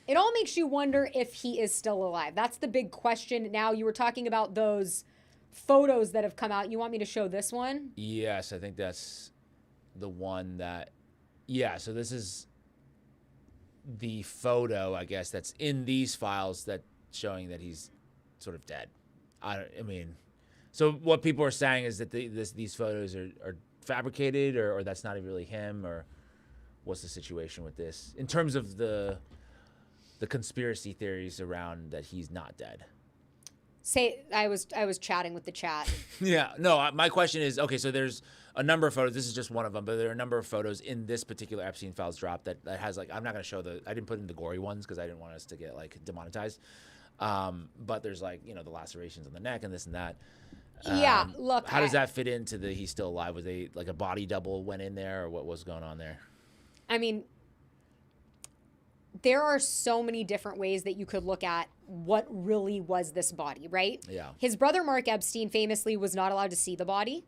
it all makes you wonder if he is still alive. That's the big question. Now, you were talking about those photos that have come out. You want me to show this one? Yes, I think that's the one that. Yeah, so this is the photo, I guess, that's in these files that showing that he's sort of dead. I mean, so what people are saying is that these photos are fabricated, or that's not really him, or what's the situation with this in terms of the conspiracy theories around that he's not dead? I was chatting with the chat. Yeah, no, my question is, okay, so there's a number of photos. This is just one of them, but there are a number of photos in this particular Epstein Files drop that has, like, I'm not going to show I didn't put in the gory ones because I didn't want us to get, like, demonetized. But there's, like, the lacerations on the neck and this and that. Yeah, look. How does that fit into the he's still alive? Was they, like, a body double went in there, or what was going on there? I mean, there are so many different ways that you could look at what really was this body, right? Yeah. His brother, Mark Epstein, famously was not allowed to see the body.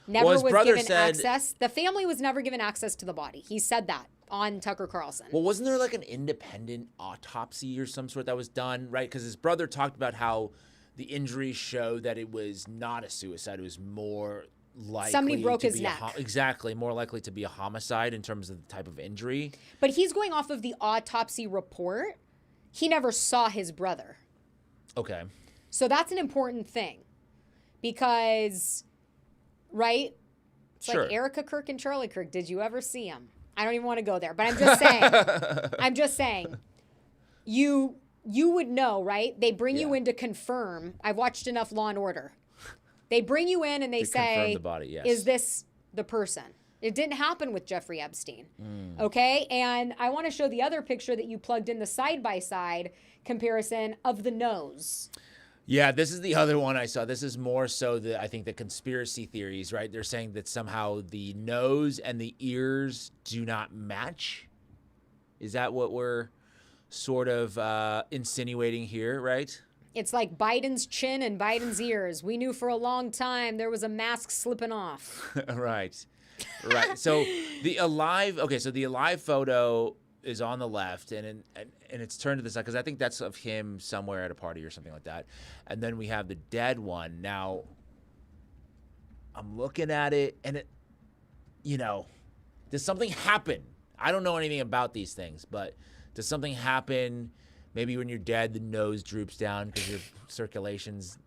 Never Well, his was brother given said- access. The family was never given access to the body. He said that on Tucker Carlson. Well, wasn't there like an independent autopsy or some sort that was done, right? Because his brother talked about how the injuries show that it was not a suicide. It was more likely Somebody broke to his be neck. Exactly, more likely to be a homicide in terms of the type of injury. But he's going off of the autopsy report. He never saw his brother. Okay. So that's an important thing because, right? It's Sure. like Erica Kirk and Charlie Kirk. Did you ever see him? I don't even want to go there, but I'm just saying. You would know, right? They bring you Yeah. in to confirm. I've watched enough Law and Order. They bring you in and they To confirm say, the body, yes. is this the person? It didn't happen with Jeffrey Epstein. Okay? And I want to show the other picture that you plugged in, the side-by-side comparison of the nose. Yeah, this is the other one I saw. This is more so I think the conspiracy theories, right? They're saying that somehow the nose and the ears do not match. Is that what we're sort of insinuating here, right? It's like Biden's chin and Biden's ears. We knew for a long time there was a mask slipping off. Right. Right. So the alive photo is on the left and it's turned to the side because I think that's of him somewhere at a party or something like that. And then we have the dead one. Now I'm looking at it and it, does something happen? I don't know anything about these things, but does something happen? Maybe when you're dead, the nose droops down because your circulation's,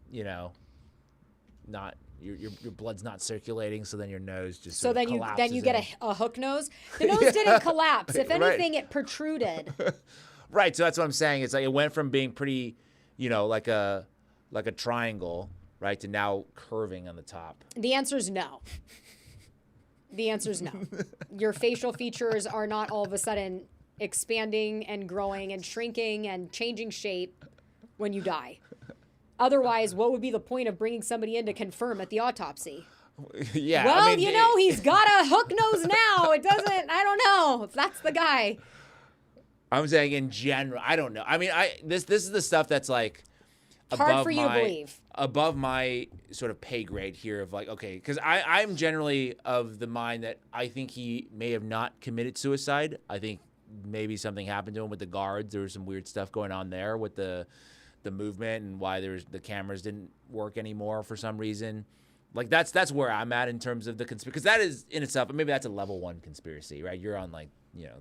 not your blood's not circulating, so then your nose just So sort of then collapses you get in. a hook nose. The nose didn't collapse. If Right. anything, it protruded. Right, so that's what I'm saying. It's like it went from being pretty, like a triangle, right, to now curving on the top. The answer is no. The answer is no. Your facial features are not all of a sudden expanding and growing and shrinking and changing shape when you die. Otherwise, what would be the point of bringing somebody in to confirm at the autopsy? Yeah. Well, I mean, he's got a hook nose now. It doesn't, I don't know if that's the guy. I'm saying in general, I don't know. I mean, this is the stuff that's like Hard for you to believe. above my sort of pay grade here of like, okay, because I'm generally of the mind that I think he may have not committed suicide. I think maybe something happened to him with the guards. There was some weird stuff going on there with the movement and why the cameras didn't work anymore for some reason. Like that's where I'm at in terms of the conspiracy, because that is in itself, maybe that's a level 1 conspiracy, right? You're on like,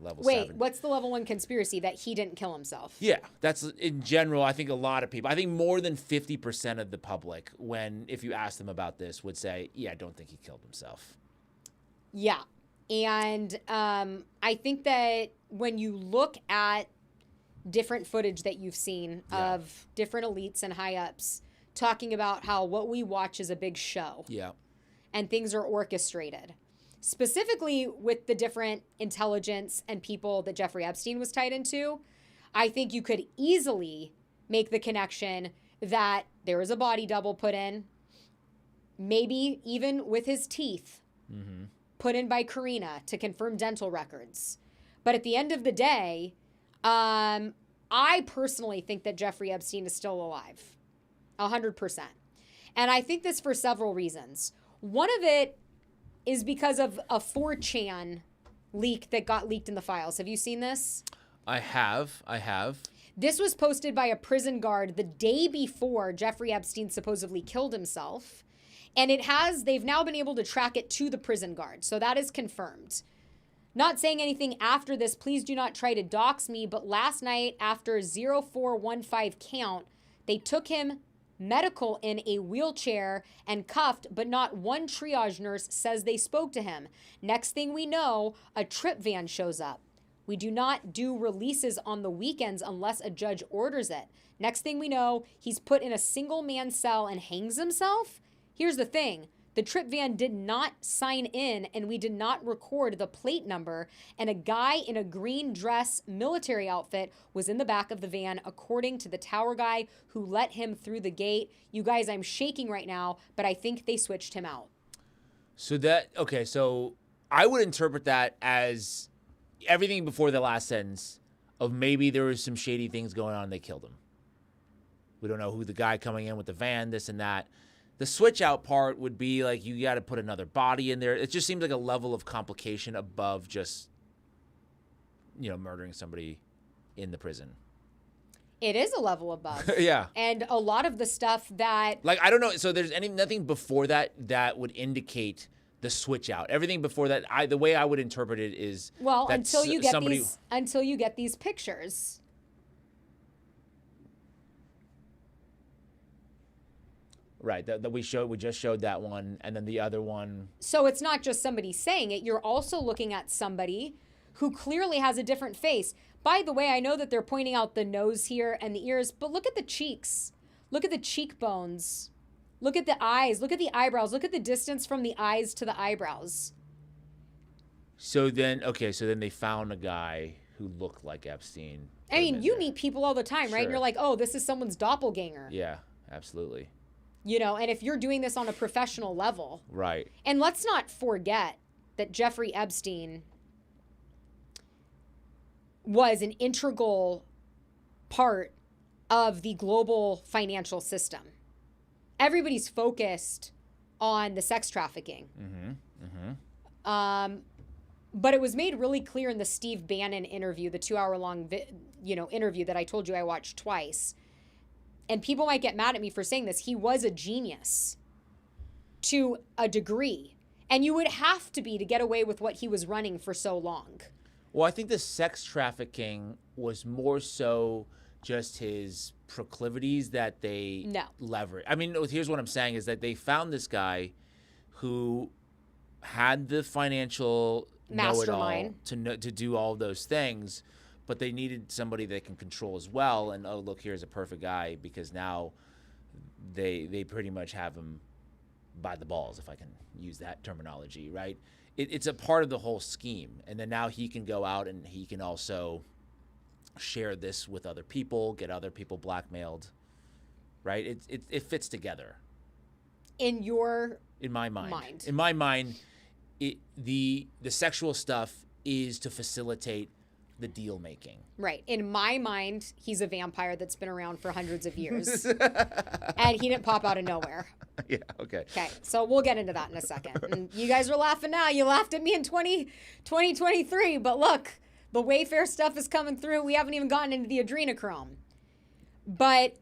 level 7. Wait, what's the level 1 conspiracy that he didn't kill himself? Yeah, that's in general. I think a lot of people, I think more than 50% of the public, if you ask them about this, would say, yeah, I don't think he killed himself. Yeah. And I think that when you look at different footage that you've seen of different elites and high ups talking about how what we watch is a big show. Yeah. And things are orchestrated. Specifically with the different intelligence and people that Jeffrey Epstein was tied into, I think you could easily make the connection that there was a body double put in, maybe even with his teeth put in by Karyna to confirm dental records. But at the end of the day, I personally think that Jeffrey Epstein is still alive, 100%. And I think this for several reasons. One of it is because of a 4chan leak that got leaked in the files. Have you seen this? I have. This was posted by a prison guard the day before Jeffrey Epstein supposedly killed himself. And they've now been able to track it to the prison guard. So that is confirmed. Not saying anything after this, please do not try to dox me, but last night after 0415 count, they took him medical in a wheelchair and cuffed, but not one triage nurse says they spoke to him. Next thing we know, a trip van shows up. We do not do releases on the weekends unless a judge orders it. Next thing we know, he's put in a single man cell and hangs himself. Here's the thing. The trip van did not sign in and we did not record the plate number, and a guy in a green dress military outfit was in the back of the van according to the tower guy who let him through the gate. You guys, I'm shaking right now, but I think they switched him out. So I would interpret that as everything before the last sentence. of maybe there was some shady things going on and they killed him. We don't know who the guy coming in with the van, this and that. The switch out part would be like you got to put another body in there. It just seems like a level of complication above just, murdering somebody in the prison. It is a level above. Yeah. And a lot of the stuff that... I don't know. So there's nothing before that would indicate the switch out. Everything before that, the way I would interpret it is... Well, until you get these pictures. Right. That we just showed that one, and then the other one... So it's not just somebody saying it. You're also looking at somebody who clearly has a different face. By the way, I know that they're pointing out the nose here and the ears, but look at the cheeks. Look at the cheekbones. Look at the eyes. Look at the eyebrows. Look at the distance from the eyes to the eyebrows. So then they found a guy who looked like Epstein. I mean, you meet people all the time, right? And you're like, oh, this is someone's doppelganger. Yeah, absolutely. And if you're doing this on a professional level. Right. And let's not forget that Jeffrey Epstein was an integral part of the global financial system. Everybody's focused on the sex trafficking. But it was made really clear in the Steve Bannon interview, the 2-hour-long interview that I told you I watched twice. And people might get mad at me for saying this. He was a genius to a degree. And you would have to be to get away with what he was running for so long. Well, I think the sex trafficking was more so just his proclivities that they leverage. I mean, here's what I'm saying is that they found this guy who had the financial mastermind know-it-all to do all those things, but they needed somebody they can control as well. And, oh, look, here's a perfect guy because now they pretty much have him by the balls, if I can use that terminology, right? It's a part of the whole scheme. And then now he can go out and he can also share this with other people, get other people blackmailed, right? It fits together. In my mind. In my mind, the sexual stuff is to facilitate the deal making. Right. In my mind, he's a vampire that's been around for hundreds of years. And he didn't pop out of nowhere. Yeah, okay. Okay, so we'll get into that in a second. And you guys are laughing now. You laughed at me in 2023. But look, the Wayfair stuff is coming through. We haven't even gotten into the Adrenochrome. But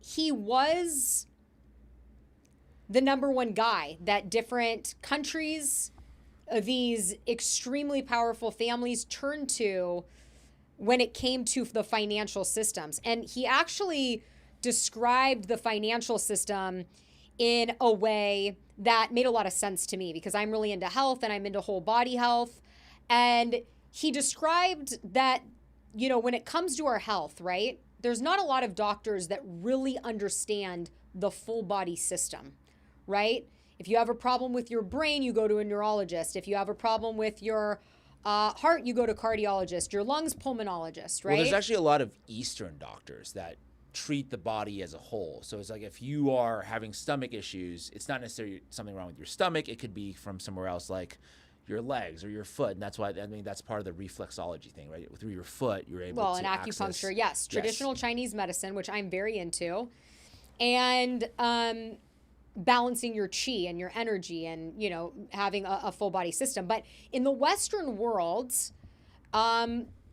he was the number one guy that different countries, these extremely powerful families turned to when it came to the financial systems. And he actually described the financial system in a way that made a lot of sense to me because I'm really into health and I'm into whole body health. And he described that, when it comes to our health, right, there's not a lot of doctors that really understand the full body system, right? If you have a problem with your brain, you go to a neurologist. If you have a problem with your heart, you go to cardiologist. Your lungs, pulmonologist, right? Well, there's actually a lot of Eastern doctors that treat the body as a whole. So it's like if you are having stomach issues, it's not necessarily something wrong with your stomach. It could be from somewhere else like your legs or your foot. And that's why, that's part of the reflexology thing, right? Through your foot, you're able to Well, and acupuncture, yes. Traditional Chinese medicine, which I'm very into. And balancing your chi and your energy and, having a full body system. But in the Western world,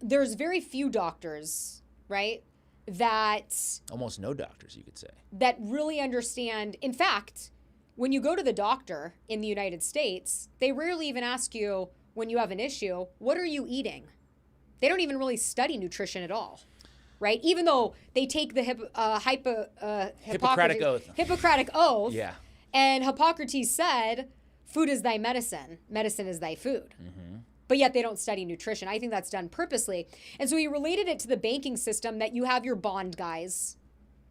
there's very few doctors, right? That almost no doctors, you could say, that really understand. In fact, when you go to the doctor in the United States, they rarely even ask you when you have an issue, what are you eating? They don't even really study nutrition at all, right? Even though they take the Hippocratic Oath. Hippocratic Oath. Yeah. And Hippocrates said, food is thy medicine. Medicine is thy food. Mm-hmm. But yet they don't study nutrition. I think that's done purposely. And so he related it to the banking system that you have your bond guys,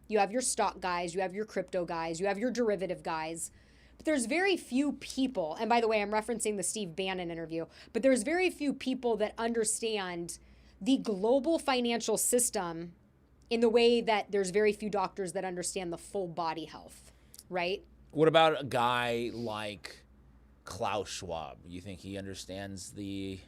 you have your stock guys, you have your crypto guys, you have your derivative guys. But there's very few people, and by the way, I'm referencing the Steve Bannon interview, but there's very few people that understand the global financial system in the way that there's very few doctors that understand the full body health, right? What about a guy like Klaus Schwab? You think he understands the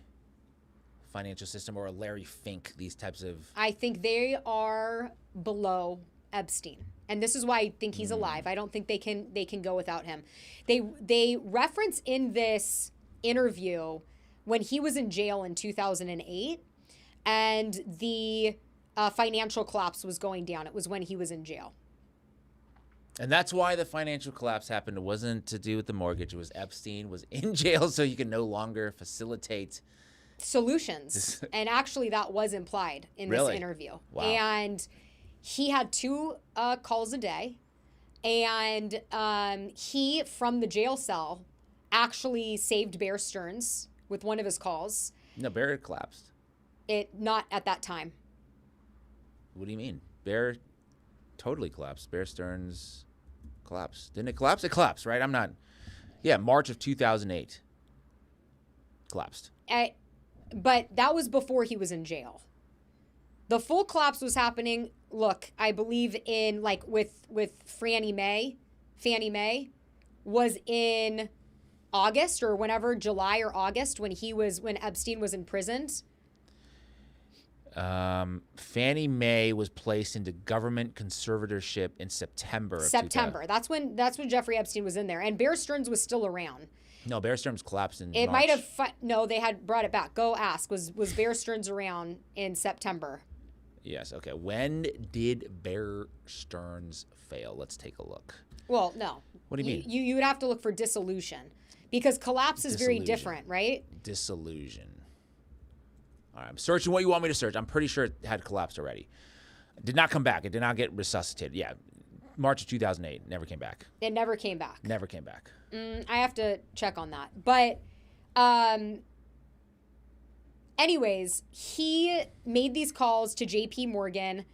financial system, or a Larry Fink, these types of... I think they are below Epstein. And this is why I think he's alive. I don't think they can go without him. They reference in this interview when he was in jail in 2008 and the financial collapse was going down. It was when he was in jail. And that's why the financial collapse happened. It wasn't to do with the mortgage. It was Epstein was in jail so he could no longer facilitate solutions. And actually that was implied in this interview. Wow. And he had 2 calls a day. And he, from the jail cell, actually saved Bear Stearns with one of his calls. No, Bear collapsed. Not at that time. What do you mean? Bear totally collapsed. Bear Stearns collapsed. Didn't it collapse? It collapsed, right? I'm not... Yeah, March of 2008. Collapsed. But that was before he was in jail. The full collapse was happening, look, I believe in, like, with Fannie Mae was in August or whenever, July or August, when Epstein was imprisoned. Fannie Mae was placed into government conservatorship in September. That's when Jeffrey Epstein was in there, and Bear Stearns was still around. No, Bear Stearns collapsed in It March. might have. No, they had brought it back. Go ask. Was Bear Stearns around in September? Yes. Okay. When did Bear Stearns fail? Let's take a look. Well, no. What do you mean? You would have to look for dissolution, because collapse is very different, right? Dissolution. All right, I'm searching what you want me to search. I'm pretty sure it had collapsed already. It did not come back. It did not get resuscitated. Yeah, March of 2008. Never came back. It never came back. Never came back. I have to check on that. But anyways, he made these calls to JP Morgan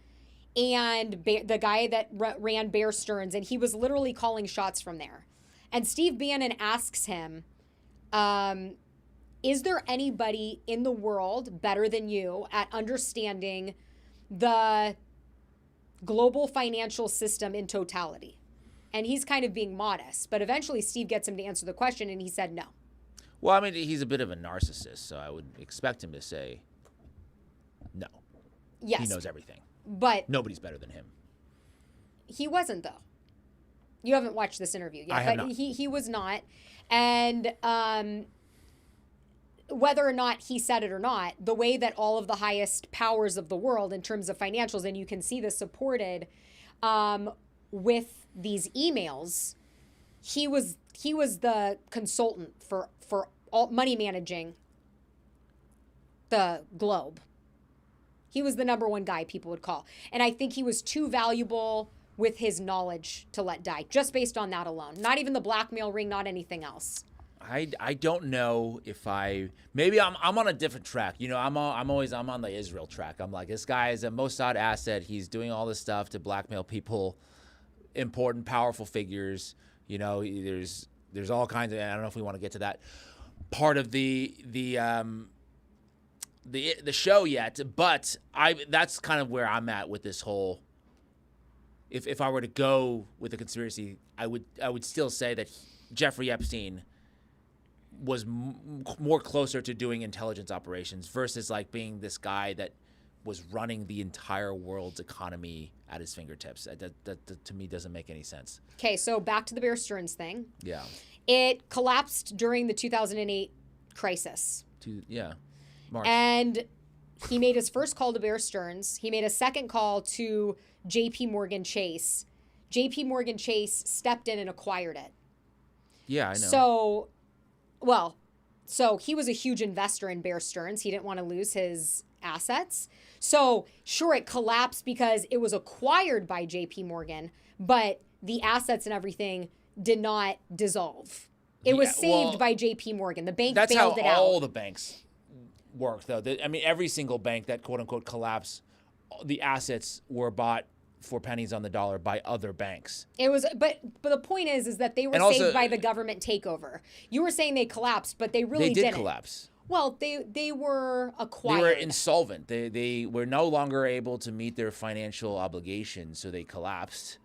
and the guy that ran Bear Stearns, and he was literally calling shots from there. And Steve Bannon asks him, is there anybody in the world better than you at understanding the global financial system in totality? And he's kind of being modest, but eventually Steve gets him to answer the question, and he said no. Well, I mean, he's a bit of a narcissist, so I would expect him to say no. Yes. He knows everything. But nobody's better than him. He wasn't, though. You haven't watched this interview yet. I have but not. He was not. And whether or not he said it or not, the way that all of the highest powers of the world in terms of financials, and you can see this supported with these emails, he was the consultant for all money managing the globe. He was the number one guy people would call. And I think he was too valuable with his knowledge to let die, just based on that alone. Not even the blackmail ring, not anything else. I don't know if maybe I'm on a different track. You know, I'm on the Israel track. I'm like, this guy is a Mossad asset. He's doing all this stuff to blackmail people, important, powerful figures. You know, there's all kinds of, I don't know if we want to get to that part of the show yet, but that's kind of where I'm at with this whole. If I were to go with the conspiracy, I would still say that Jeffrey Epstein was more closer to doing intelligence operations versus like being this guy that was running the entire world's economy at his fingertips. That to me doesn't make any sense. Okay, so back to the Bear Stearns thing. Yeah. It collapsed during the 2008 crisis. March. And he made his first call to Bear Stearns. He made a second call to JP Morgan Chase. JP Morgan Chase stepped in and acquired it. Yeah, I know. So he was a huge investor in Bear Stearns. He didn't want to lose his assets. So sure, it collapsed because it was acquired by JP Morgan, but the assets and everything did not dissolve. It was saved by JP Morgan. The bank bailed it out. That's how all the banks work, though. I mean, every single bank that quote unquote collapsed, the assets were bought for pennies on the dollar by other banks. It was, but the point is that they were saved by the government takeover. You were saying they collapsed, but they really didn't. They did collapse. Well, they were acquired. They were insolvent. They were no longer able to meet their financial obligations, so they collapsed.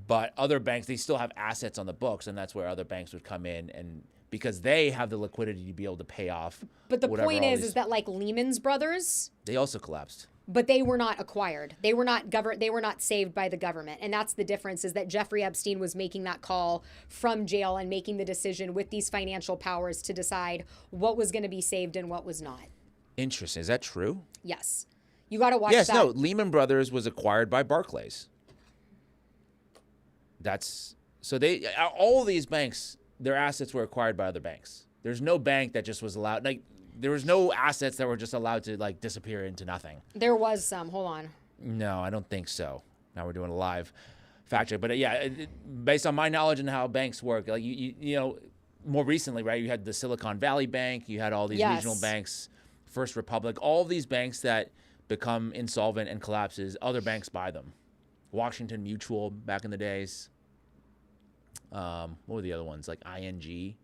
But other banks, they still have assets on the books, and that's where other banks would come in and because they have the liquidity to be able to pay off. But the whatever point all is these- that like Lehman's Brothers, they also collapsed. but they were not acquired. They were not they were not saved by the government. And that's the difference, is that Jeffrey Epstein was making that call from jail and making the decision with these financial powers to decide what was going to be saved and what was not. Interesting. Is that true? Yes. You got to watch Yes. that. No. Lehman Brothers was acquired by Barclays. That's so they all these banks, their assets were acquired by other banks. There's no bank that just was allowed, like there was no assets that were just allowed to like disappear into nothing. There was some. Hold on. No, I don't think so. Now we're doing a live fact check, but yeah, based on my knowledge and how banks work, like you know, more recently, right? You had the Silicon Valley Bank, you had all these Yes. regional banks, First Republic, all of these banks that become insolvent and collapses, other banks buy them. Washington Mutual back in the days. What were the other ones? Like ING.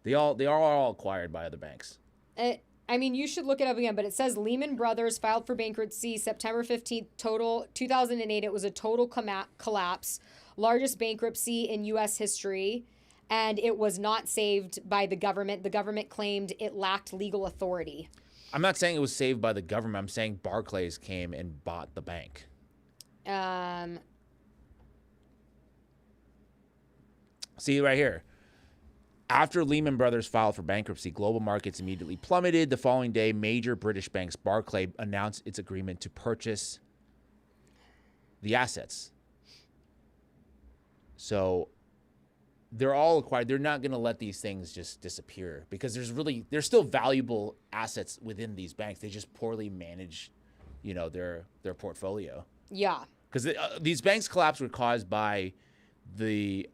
They are all acquired by other banks. I mean, you should look it up again, but it says Lehman Brothers filed for bankruptcy September 15th, total 2008. It was a total collapse, largest bankruptcy in U.S. history, and it was not saved by the government. The government claimed it lacked legal authority. I'm not saying it was saved by the government. I'm saying Barclays came and bought the bank. See right here. After Lehman Brothers filed for bankruptcy, global markets immediately plummeted. The following day, major British banks, Barclays, announced its agreement to purchase the assets. So they're all acquired. They're not going to let these things just disappear because there's still valuable assets within these banks. They just poorly manage, you know, their portfolio. Yeah. Because these banks collapse were caused by the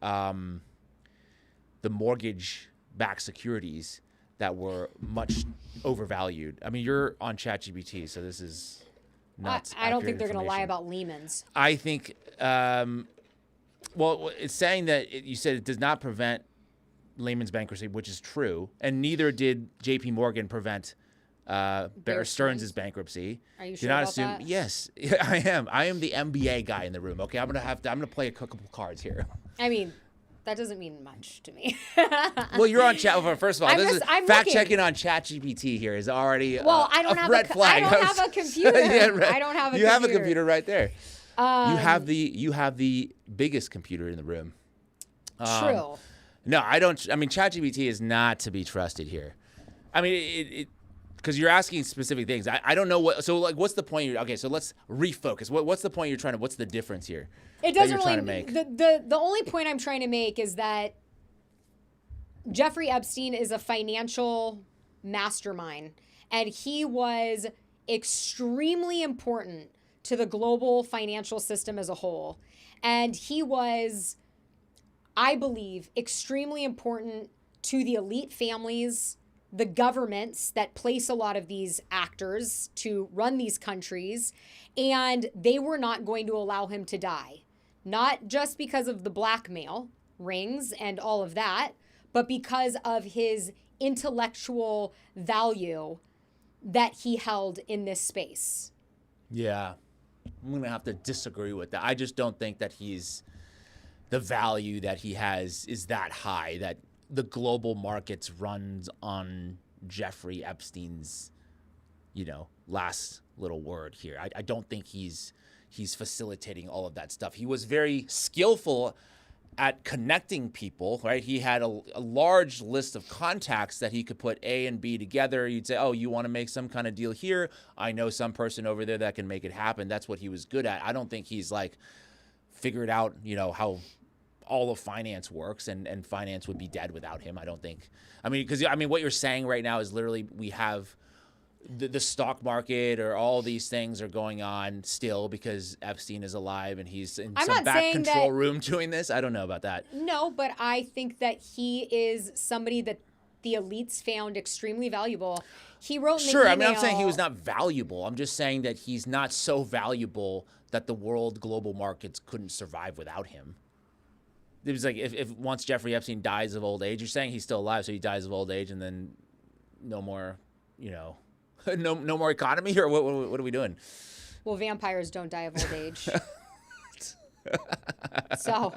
mortgage-backed securities that were much overvalued. I mean, you're on ChatGPT, so this is not. I don't think they're going to lie about Lehman's. I think. Well, it's saying that you said it does not prevent Lehman's bankruptcy, which is true, and neither did J.P. Morgan prevent Bear Stearns' bankruptcy. Are you Do sure not about assume. that? Yes, I am. I am the MBA guy in the room. Okay, I'm gonna play a couple cards here. I mean, that doesn't mean much to me. Well, you're on chat. First of all, I'm fact looking. checking on ChatGPT here is already I don't a have red flag. I don't have a computer. Yeah, right. I don't have a You computer. have a computer right there. You have the biggest computer in the room. True. No, I don't. I mean, ChatGPT is not to be trusted here. I mean, because you're asking specific things. I don't know what. So, like, what's the point? Okay, so let's refocus. What's the point you're trying to? What's the difference here? It doesn't you're really. trying to make? The only point I'm trying to make is that Jeffrey Epstein is a financial mastermind, and he was extremely important to the global financial system as a whole, and he was, I believe, extremely important to the elite families, the governments that place a lot of these actors to run these countries, and they were not going to allow him to die. Not just because of the blackmail rings and all of that, but because of his intellectual value that he held in this space. Yeah, I'm gonna have to disagree with that. I just don't think that the value that he has is that high that the global markets runs on Jeffrey Epstein's, last little word here. I don't think he's facilitating all of that stuff. He was very skillful at connecting people, right? He had a large list of contacts that he could put A and B together. You'd say, oh, you want to make some kind of deal here? I know some person over there that can make it happen. That's what he was good at. I don't think he's figured out, how all of finance works, and finance would be dead without him. I don't think. Because what you're saying right now is literally we have the stock market or all these things are going on still because Epstein is alive and he's in some back control room doing this. I don't know about that. No, but I think that he is somebody that the elites found extremely valuable. He wrote in the Sure, email, I'm saying he was not valuable. I'm just saying that he's not so valuable that the world global markets couldn't survive without him. It was if once Jeffrey Epstein dies of old age, you're saying he's still alive, so he dies of old age and then no more, no more economy, or what are we doing? Well, vampires don't die of old age. So,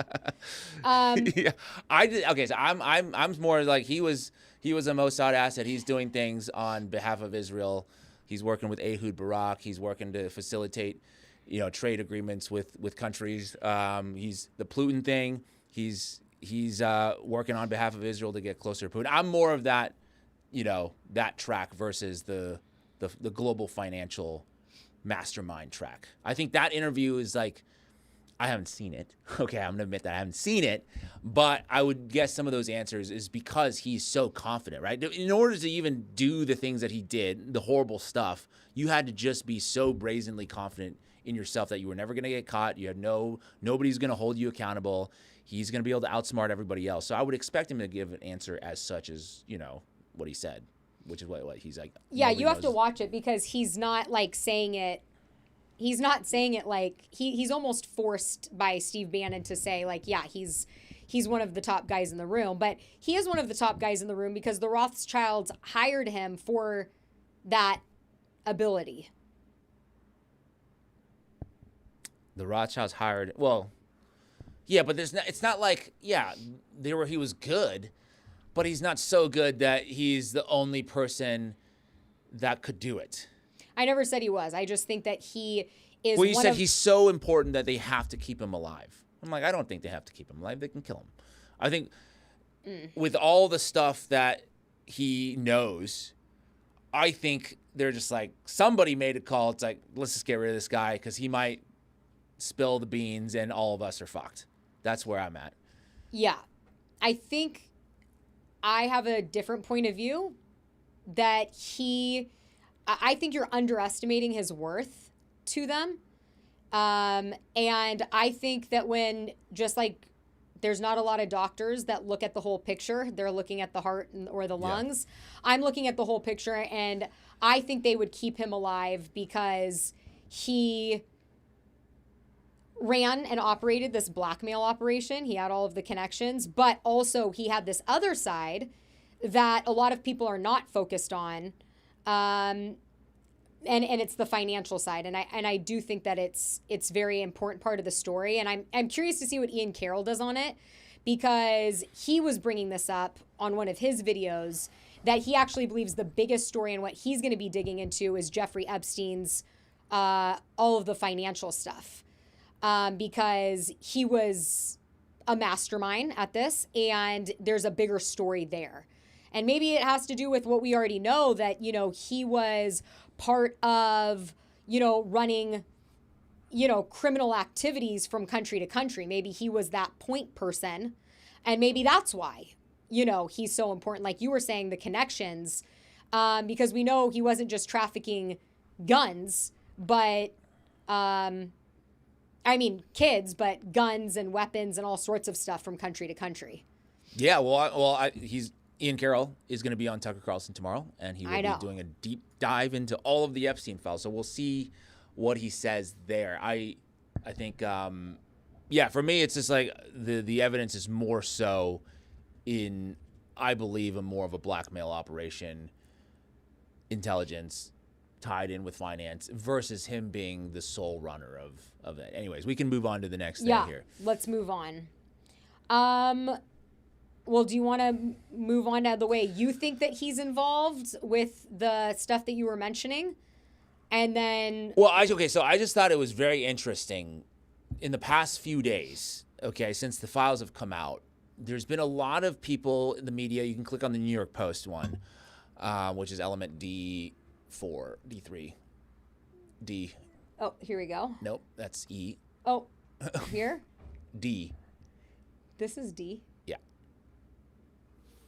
yeah, I did. Okay, so I'm more like he was a Mossad asset. He's doing things on behalf of Israel. He's working with Ehud Barak. He's working to facilitate, trade agreements with countries. He's the Putin thing. He's working on behalf of Israel to get closer to Putin. I'm more of that, that track versus the global financial mastermind track. I think that interview is like, I haven't seen it. Okay, I'm gonna admit that I haven't seen it, but I would guess some of those answers is because he's so confident, right? In order to even do the things that he did, the horrible stuff, you had to just be so brazenly confident in yourself that you were never gonna get caught. You had nobody's gonna hold you accountable. He's gonna be able to outsmart everybody else. So I would expect him to give an answer as such as, what he said, which is what he's like. Yeah, you have to watch it because he's not like saying it. He's not saying it like he's almost forced by Steve Bannon to say like, yeah, he's one of the top guys in the room, but he is one of the top guys in the room because the Rothschilds hired him for that ability. The Rothschilds hired, well, yeah, but it's not like, yeah, he was good, but he's not so good that he's the only person that could do it. I never said he was. I just think that he is. Well, you said he's so important that they have to keep him alive. I'm like, I don't think they have to keep him alive. They can kill him. I think with all the stuff that he knows, I think they're just like, somebody made a call. It's like, let's just get rid of this guy because he might spill the beans and all of us are fucked. That's where I'm at. Yeah. I think I have a different point of view that I think you're underestimating his worth to them. And I think that when just like there's not a lot of doctors that look at the whole picture, they're looking at the heart or the lungs. Yeah. I'm looking at the whole picture, and I think they would keep him alive because he ran and operated this blackmail operation. He had all of the connections, but also he had this other side that a lot of people are not focused on. And it's the financial side, and I do think that it's very important part of the story, and I'm curious to see what Ian Carroll does on it, because he was bringing this up on one of his videos that he actually believes the biggest story and what he's going to be digging into is Jeffrey Epstein's all of the financial stuff, because he was a mastermind at this, and there's a bigger story there. And maybe it has to do with what we already know, that, he was part of, running, criminal activities from country to country. Maybe he was that point person. And maybe that's why, he's so important. Like you were saying, the connections, because we know he wasn't just trafficking guns, but, kids, but guns and weapons and all sorts of stuff from country to country. Yeah, Ian Carroll is going to be on Tucker Carlson tomorrow, and he will be doing a deep dive into all of the Epstein files. So we'll see what he says there. I think, for me, it's just like the evidence is more so in, I believe, more of a blackmail operation, intelligence tied in with finance versus him being the sole runner of that. Anyways, we can move on to the next thing here. Let's move on. Well, do you want to move on to the way you think that he's involved with the stuff that you were mentioning? And then... Well, so I just thought it was very interesting. In the past few days, since the files have come out, there's been a lot of people in the media. You can click on the New York Post one, which is element D4, D3, D. Oh, here we go. Nope, that's E. Oh, here? D. This is D? Yeah.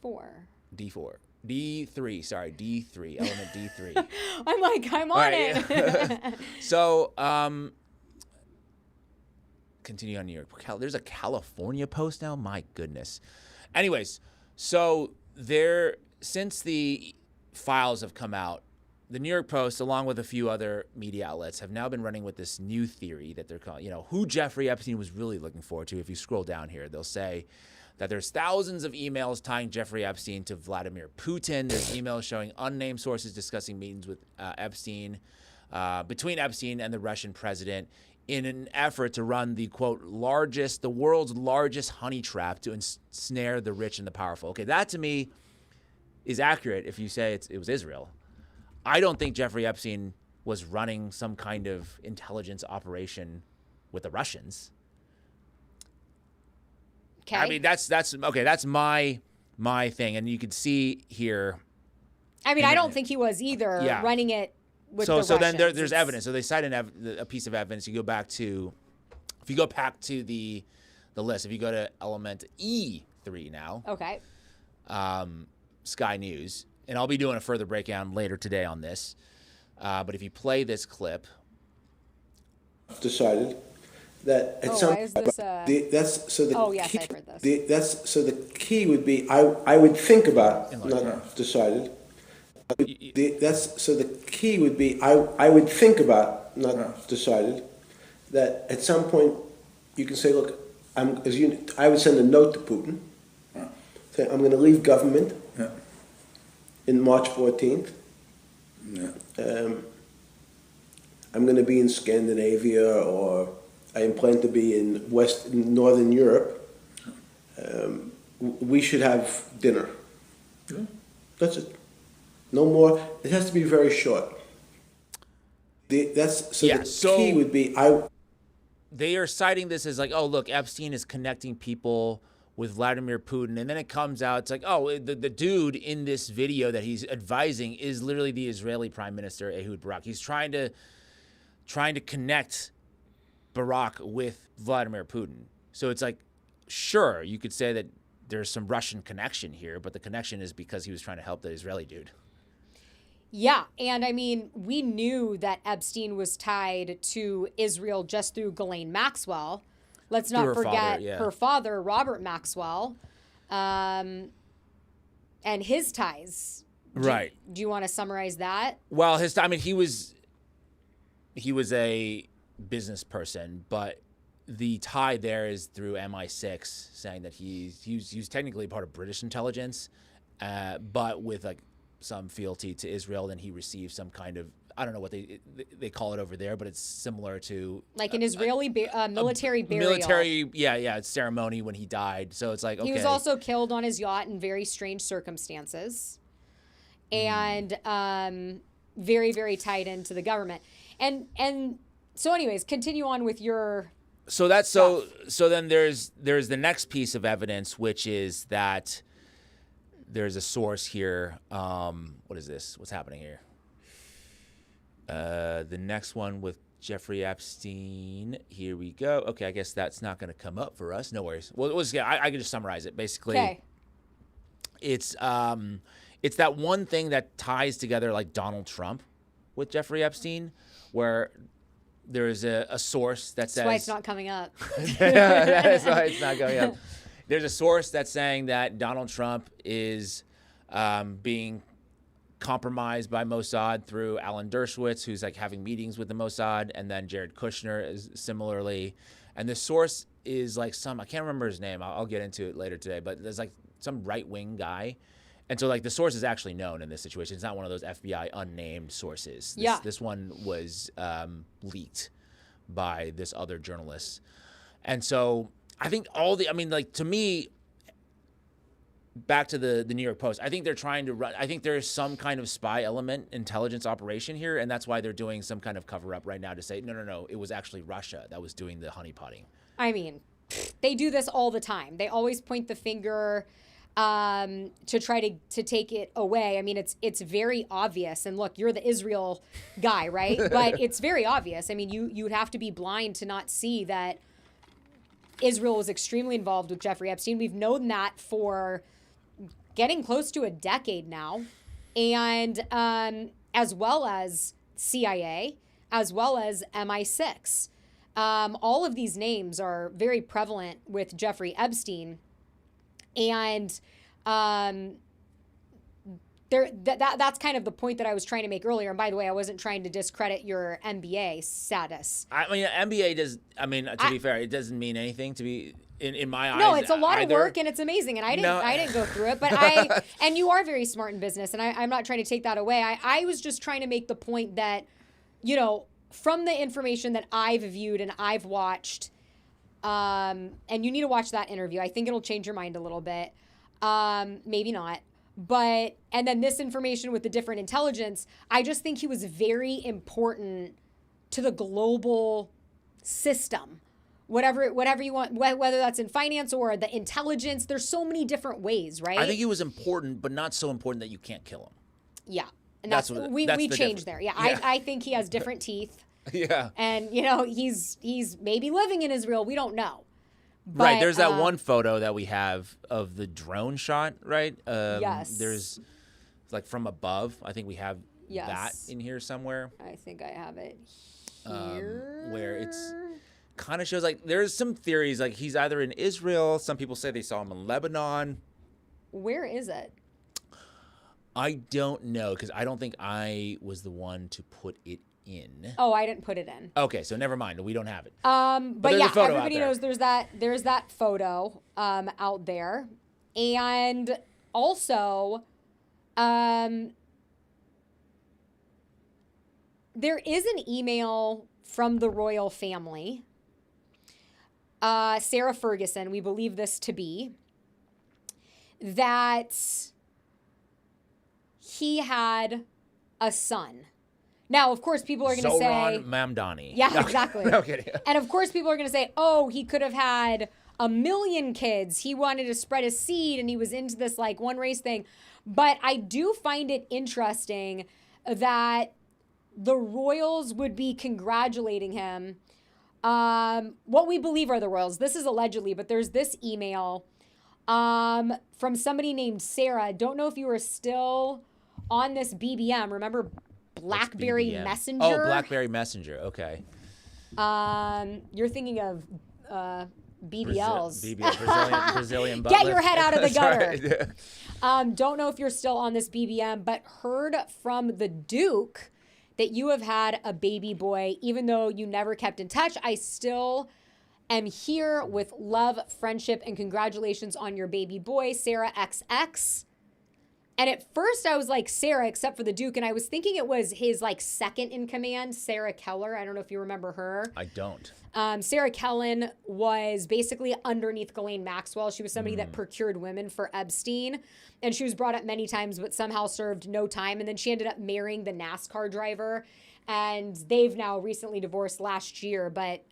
4. D4. D3, sorry, D3, element D3. I'm like, I'm on it. So, continue on New York. There's a California Post now? My goodness. Anyways, so since the files have come out, the New York Post, along with a few other media outlets, have now been running with this new theory that they're calling, who Jeffrey Epstein was really looking forward to. If you scroll down here, they'll say that there's thousands of emails tying Jeffrey Epstein to Vladimir Putin. There's emails showing unnamed sources discussing meetings with Epstein, between Epstein and the Russian president in an effort to run the, quote, the world's largest honey trap to ensnare the rich and the powerful. Okay, that to me is accurate if you say it was Israel. I don't think Jeffrey Epstein was running some kind of intelligence operation with the Russians. Okay. I mean, that's okay. That's my thing, and you can see here. I mean, I don't think he was either running it with the Russians. So then there's evidence. So they cite a piece of evidence. You go back to, if you go back to the list, if you go to element E3 now. Okay. Sky News, and I'll be doing a further breakdown later today on this. But if you play this clip, decided that at some why is this, that's so the yes, key, I've heard this. That's so the key would be I would think about not decided. That's so the key would be I would think about not decided that at some point you can say, look, I would send a note to Putin saying I'm going to leave government in March 14th. I'm going to be in Scandinavia, or I plan to be in Northern Europe. We should have dinner. That's it. No more. It has to be very short. The key would be they are citing this as like, oh, look, Epstein is connecting people with Vladimir Putin, and then it comes out, it's like, oh, the dude in this video that he's advising is literally the Israeli Prime Minister Ehud Barak. He's trying to connect Barak with Vladimir Putin. So it's like, sure, you could say that there's some Russian connection here, but the connection is because he was trying to help the Israeli dude. Yeah, and I mean, we knew that Epstein was tied to Israel just through Ghislaine Maxwell. Let's not forget her father, Robert Maxwell, and his ties. Right. Do you want to summarize that? Well, he was a business person, but the tie there is through MI6, saying that he's technically part of British intelligence, but with like some fealty to Israel. Then he received some kind of, I don't know what they call it over there, but it's similar to like an Israeli military burial. Ceremony when he died. So it's like, okay. He was also killed on his yacht in very strange circumstances, and very, very tied into the government. And so, anyways, continue on with your. So that's stuff. so then there's the next piece of evidence, which is that there's a source here. What is this? What's happening here? The next one with Jeffrey Epstein. Here we go. Okay, I guess that's not going to come up for us. No worries. Well, I can just summarize it. Basically, okay. It's that one thing that ties together like Donald Trump with Jeffrey Epstein, where there's a source that says... That's why it's not coming up. That's why it's not coming up. There's a source that's saying that Donald Trump is being compromised by Mossad through Alan Dershowitz, who's like having meetings with the Mossad, and then Jared Kushner is similarly. And the source is like I can't remember his name. I'll get into it later today, but there's like some right-wing guy. And so like the source is actually known in this situation. It's not one of those FBI unnamed sources. This one was leaked by this other journalist. And so I think to me, back to the New York Post, I think they're trying to run, I think there's some kind of spy element, intelligence operation here, and that's why they're doing some kind of cover-up right now to say, no, it was actually Russia that was doing the honeypotting. I mean, they do this all the time. They always point the finger to try to take it away. I mean, it's very obvious. And look, you're the Israel guy, right? But it's very obvious. I mean, you'd have to be blind to not see that Israel was extremely involved with Jeffrey Epstein. We've known that for getting close to a decade now. And as well as CIA, as well as MI6. All of these names are very prevalent with Jeffrey Epstein. And that's kind of the point that I was trying to make earlier. And by the way, I wasn't trying to discredit your MBA status. I mean, MBA does, to be fair, it doesn't mean anything to be in my eyes. No, it's a lot of work and it's amazing. And I didn't go through it, but and you are very smart in business. And I'm not trying to take that away. I was just trying to make the point that, from the information that I've viewed and I've watched, and you need to watch that interview. I think it'll change your mind a little bit. Maybe not. But, and then this information with the different intelligence, I just think he was very important to the global system. Whatever you want, whether that's in finance or the intelligence, there's so many different ways, right? I think he was important, but not so important that you can't kill him. Yeah. And we the changed there. Yeah. I think he has different teeth. Yeah. And, he's maybe living in Israel. We don't know. But, right. There's that one photo that we have of the drone shot, right? Yes. There's like from above. I think we have Yes. that in here somewhere. I think I have it here. Where it's kind of shows like there's some theories like he's either in Israel. Some people say they saw him in Lebanon. Where is it? I don't know because I don't think I was the one to put it in. Oh, I didn't put it in. Okay, so never mind. We don't have it. But yeah, everybody knows there's that photo out there. And also there is an email from the royal family. Sarah Ferguson, we believe this to be, that he had a son. Now, of course, people are going to say... Mamdani. Yeah, No, exactly. No kidding. And of course, people are going to say, oh, he could have had 1 million kids. He wanted to spread his seed and he was into this like one race thing. But I do find it interesting that the royals would be congratulating him. What we believe are the royals. This is allegedly, but there's this email from somebody named Sarah. Don't know if you were still on this BBM. Remember BlackBerry Messenger? Oh, BlackBerry Messenger. Okay. You're thinking of BBLs. Brazilian Get your head out of the gutter. Right. Don't know if you're still on this BBM, but heard from the Duke that you have had a baby boy, even though you never kept in touch. I still am here with love, friendship, and congratulations on your baby boy, Sarah XX. And at first I was like, Sarah, except for the Duke. And I was thinking it was his like second in command, Sarah Keller. I don't know if you remember her. I don't. Sarah Kellen was basically underneath Ghislaine Maxwell. She was somebody that procured women for Epstein. And she was brought up many times, but somehow served no time. And then she ended up marrying the NASCAR driver. And they've now recently divorced last year. But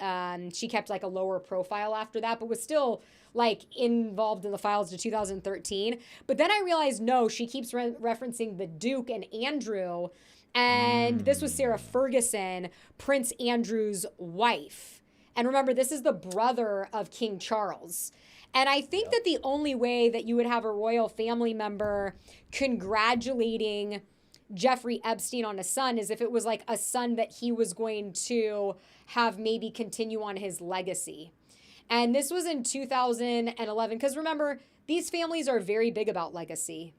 she kept like a lower profile after that, but was still like involved in the files to 2013. But then I realized, no, she keeps referencing the Duke and Andrew. And this was Sarah Ferguson, Prince Andrew's wife. And remember, this is the brother of King Charles. And I think that the only way that you would have a royal family member congratulating Jeffrey Epstein on a son is if it was like a son that he was going to have maybe continue on his legacy. And this was in 2011, because remember, these families are very big about legacy.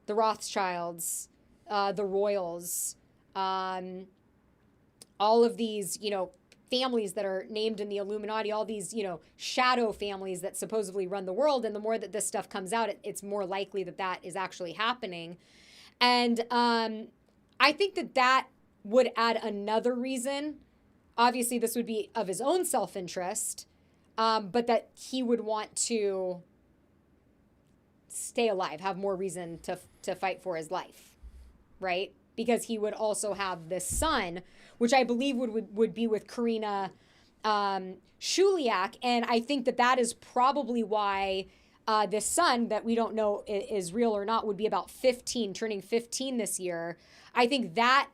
The Rothschilds, the royals, all of these, families that are named in the Illuminati, all these, shadow families that supposedly run the world. And the more that this stuff comes out, it's more likely that that is actually happening. And I think that would add another reason. Obviously, this would be of his own self-interest, but that he would want to stay alive, have more reason to fight for his life, right? Because he would also have this son, which I believe would be with Karyna Shuliak. And I think that is probably why this son that we don't know is real or not would be about 15, turning 15 this year. I think that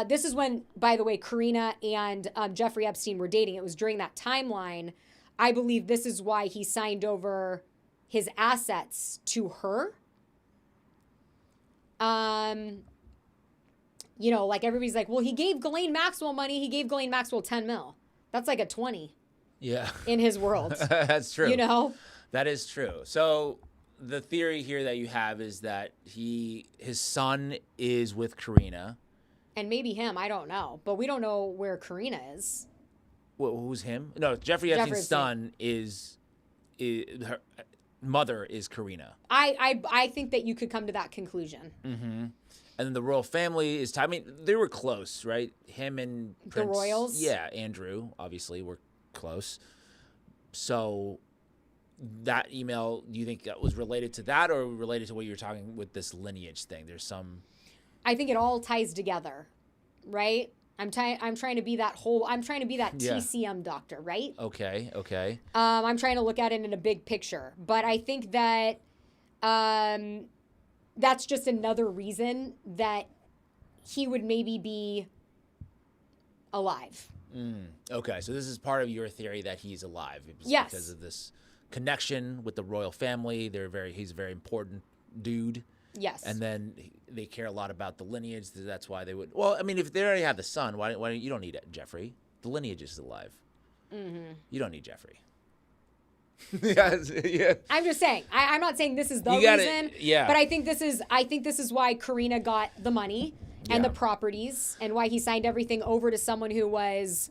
this is when, by the way, Karyna and Jeffrey Epstein were dating. It was during that timeline. I believe this is why he signed over his assets to her. Like everybody's like, well, he gave Ghislaine Maxwell money. He gave Ghislaine Maxwell 10 mil. That's like a 20. Yeah. In his world. That's true. That is true. So the theory here that you have is that his son is with Karyna. And maybe him. I don't know. But we don't know where Karyna is. Well, who's him? No, Jeffrey Epstein's son is her mother is Karyna. I think that you could come to that conclusion. Mm-hmm. And then the royal family is. I mean, they were close, right? Him and Prince, the royals. Yeah, Andrew obviously were close. So that email, do you think that was related to that, or related to what you're talking with this lineage thing? There's some. I think it all ties together, right? I'm trying to be that whole. I'm trying to be that TCM doctor, right? Okay. I'm trying to look at it in a big picture, but I think that that's just another reason that he would maybe be alive. Okay, so this is part of your theory that he's alive. Yes. Because of this connection with the royal family. He's a very important dude. Yes. And then they care a lot about the lineage. That's why they would. Well, I mean, if they already have the son, why you don't need Jeffrey? The lineage is alive. Mm-hmm. You don't need Jeffrey. Yeah. I'm just saying. I'm not saying this is the reason. Yeah. But I think this is why Karyna got the money and the properties, and why he signed everything over to someone who was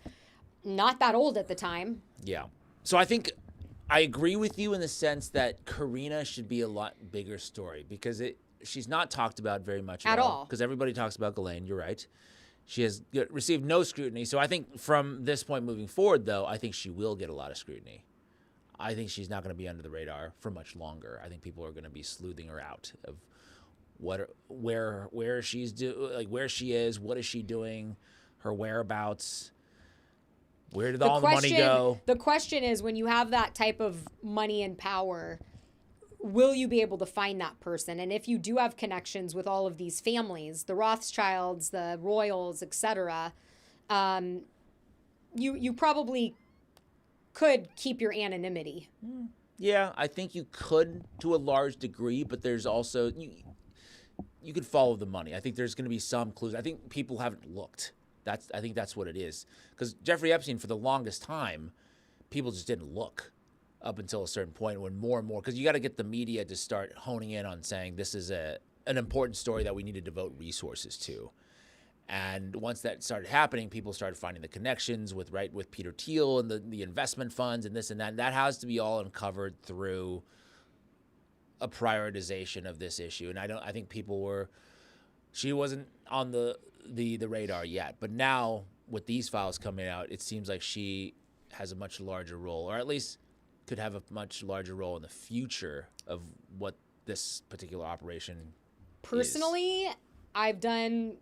not that old at the time. Yeah. So I think I agree with you in the sense that Karyna should be a lot bigger story, because she's not talked about very much at all. Because everybody talks about Ghislaine. You're right. She has received no scrutiny. So I think from this point moving forward, though, I think she will get a lot of scrutiny. I think she's not going to be under the radar for much longer. I think people are going to be sleuthing her out of where she is, what is she doing, her whereabouts, where did all the money go? The question is, when you have that type of money and power, will you be able to find that person? And if you do have connections with all of these families, the Rothschilds, the Royals, etc., you probably could keep your anonymity. Yeah, I think you could to a large degree, but there's also you could follow the money. I think there's going to be some clues. I think people haven't looked. I think that's what it is. Because Jeffrey Epstein, for the longest time, people just didn't look up until a certain point when more and more, because you got to get the media to start honing in on saying this is an important story that we need to devote resources to. And once that started happening, people started finding the connections with Peter Thiel and the investment funds and this and that. And that has to be all uncovered through a prioritization of this issue. And I think she wasn't on the radar yet. But now with these files coming out, it seems like she has a much larger role, or at least could have a much larger role in the future of what this particular operation Personally, I've done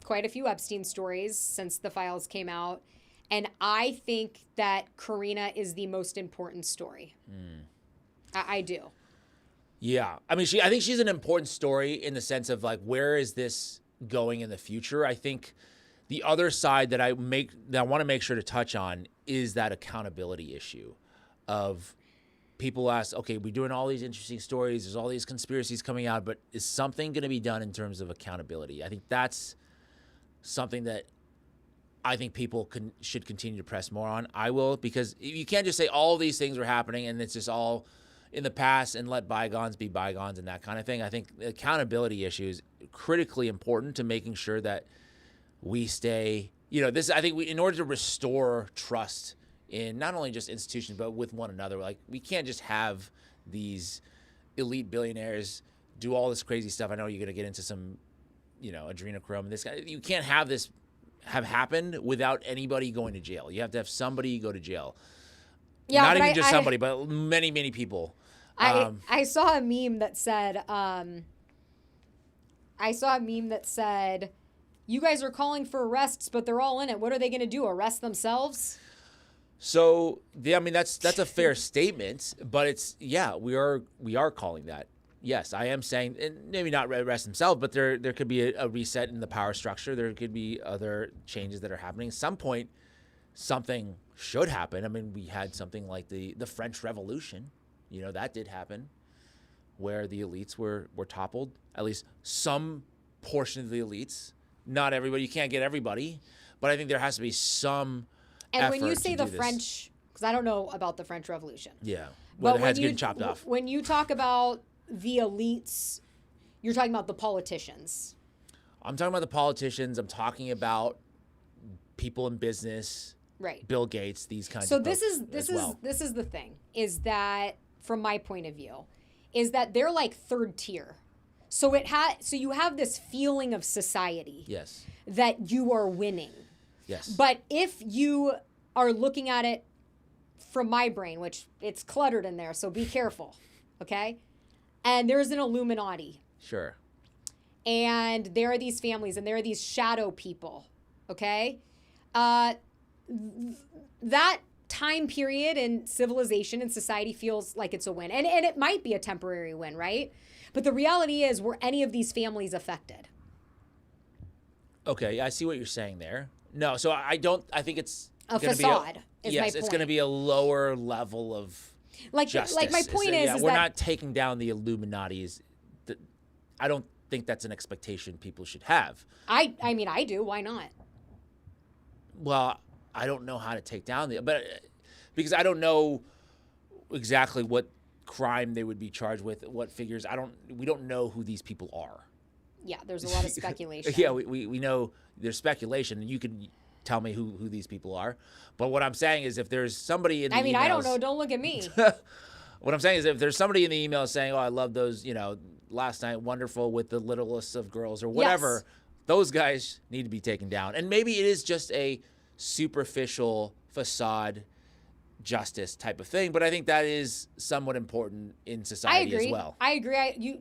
quite a few Epstein stories since the files came out, and I think that Karyna is the most important story. I do. Yeah. I mean, I think she's an important story in the sense of, like, where is this going in the future? I think the other side that I want to make sure to touch on is that accountability issue of people ask, okay, we're doing all these interesting stories, there's all these conspiracies coming out, but is something going to be done in terms of accountability? I think that's something that I think people should continue to press more on. I will, because you can't just say all these things were happening and it's just all in the past and let bygones be bygones and that kind of thing. I think the accountability issue is critically important to making sure that we stay, I think in order to restore trust in not only just institutions, but with one another, like, we can't just have these elite billionaires do all this crazy stuff. I know you're going to get into some, Adrenochrome and this guy. You can't have this have happened without anybody going to jail. You have to have somebody go to jail. Yeah, not even just somebody, but many, many people. I saw a meme that said, you guys are calling for arrests, but they're all in it. What are they going to do? Arrest themselves? So, yeah, I mean, that's a fair statement, but we are calling that. Yes, I am saying, and maybe not arrest themselves, but there could be a reset in the power structure. There could be other changes that are happening. At some point, something should happen. I mean, we had something like the French Revolution. That did happen, where the elites were toppled. At least some portion of the elites. Not everybody. You can't get everybody, but I think there has to be some. And when you say the French, because I don't know about the French Revolution. Yeah, well, their heads getting chopped off. When you talk about the elites, you're talking about the politicians. I'm talking about the politicians. I'm talking about people in business. Right. Bill Gates, these kinds of people. So this is the thing, is that from my point of view, is that they're like third tier. So you have this feeling of society. Yes. That you are winning. Yes. But if you are looking at it from my brain, which it's cluttered in there, so be careful, okay? And there's an Illuminati. Sure. And there are these families and there are these shadow people, okay? That time period in civilization and society feels like it's a win. And it might be a temporary win, right? But the reality is, were any of these families affected? Okay, I see what you're saying there. No, so I think it's a facade. Yes, it's going to be a lower level of justice. Like my point is we're that not taking down the Illuminati. I don't think that's an expectation people should have. I mean, I do. Why not? Well, I don't know how to take down because I don't know exactly what crime they would be charged with, what figures. We don't know who these people are. Yeah, there's a lot of speculation. Yeah, we know there's speculation, and you can tell me who these people are. But what I'm saying is, if there's somebody in the emails, I don't know. Don't look at me. What I'm saying is, if there's somebody in the email saying, "Oh, I love those," last night, wonderful with the littlest of girls or whatever, yes. Those guys need to be taken down. And maybe it is just a superficial facade justice type of thing, but I think that is somewhat important in society as well. I agree. You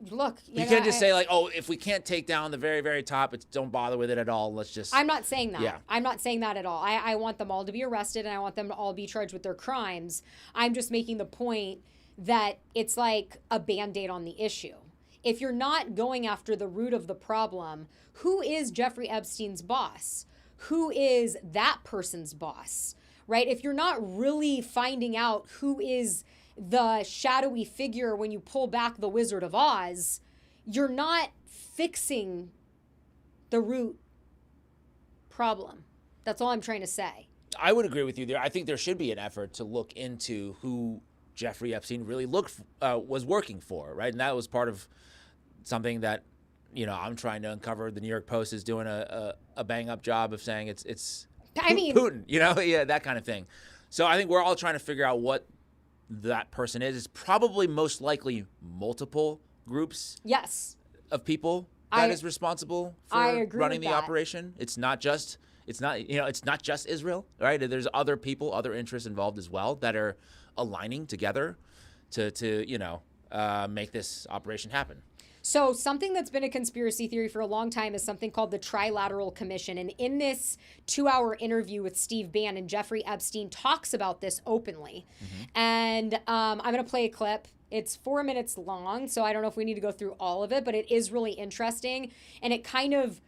can't just say like, oh, if we can't take down the very, very top, don't bother with it at all. Let's just. I'm not saying that. Yeah. I'm not saying that at all. I want them all to be arrested and I want them to all be charged with their crimes. I'm just making the point that it's like a Band-Aid on the issue. If you're not going after the root of the problem, who is Jeffrey Epstein's boss? Who is that person's boss? Right? If you're not really finding out who is the shadowy figure when you pull back the Wizard of Oz, you're not fixing the root problem. That's all I'm trying to say. I would agree with you there. I think there should be an effort to look into who Jeffrey Epstein really was working for, right? And that was part of something that, I'm trying to uncover. The New York Post is doing a bang-up job of saying it's Putin, that kind of thing. So I think we're all trying to figure out what that person is. It's probably most likely multiple groups of people that is responsible for running the operation. It's not just Israel, right? There's other people, other interests involved as well that are aligning together to make this operation happen. So something that's been a conspiracy theory for a long time is something called the Trilateral Commission. And in this 2-hour interview with Steve Bannon, Jeffrey Epstein talks about this openly. Mm-hmm. And I'm going to play a clip. It's 4 minutes long, so I don't know if we need to go through all of it, but it is really interesting. And it kind of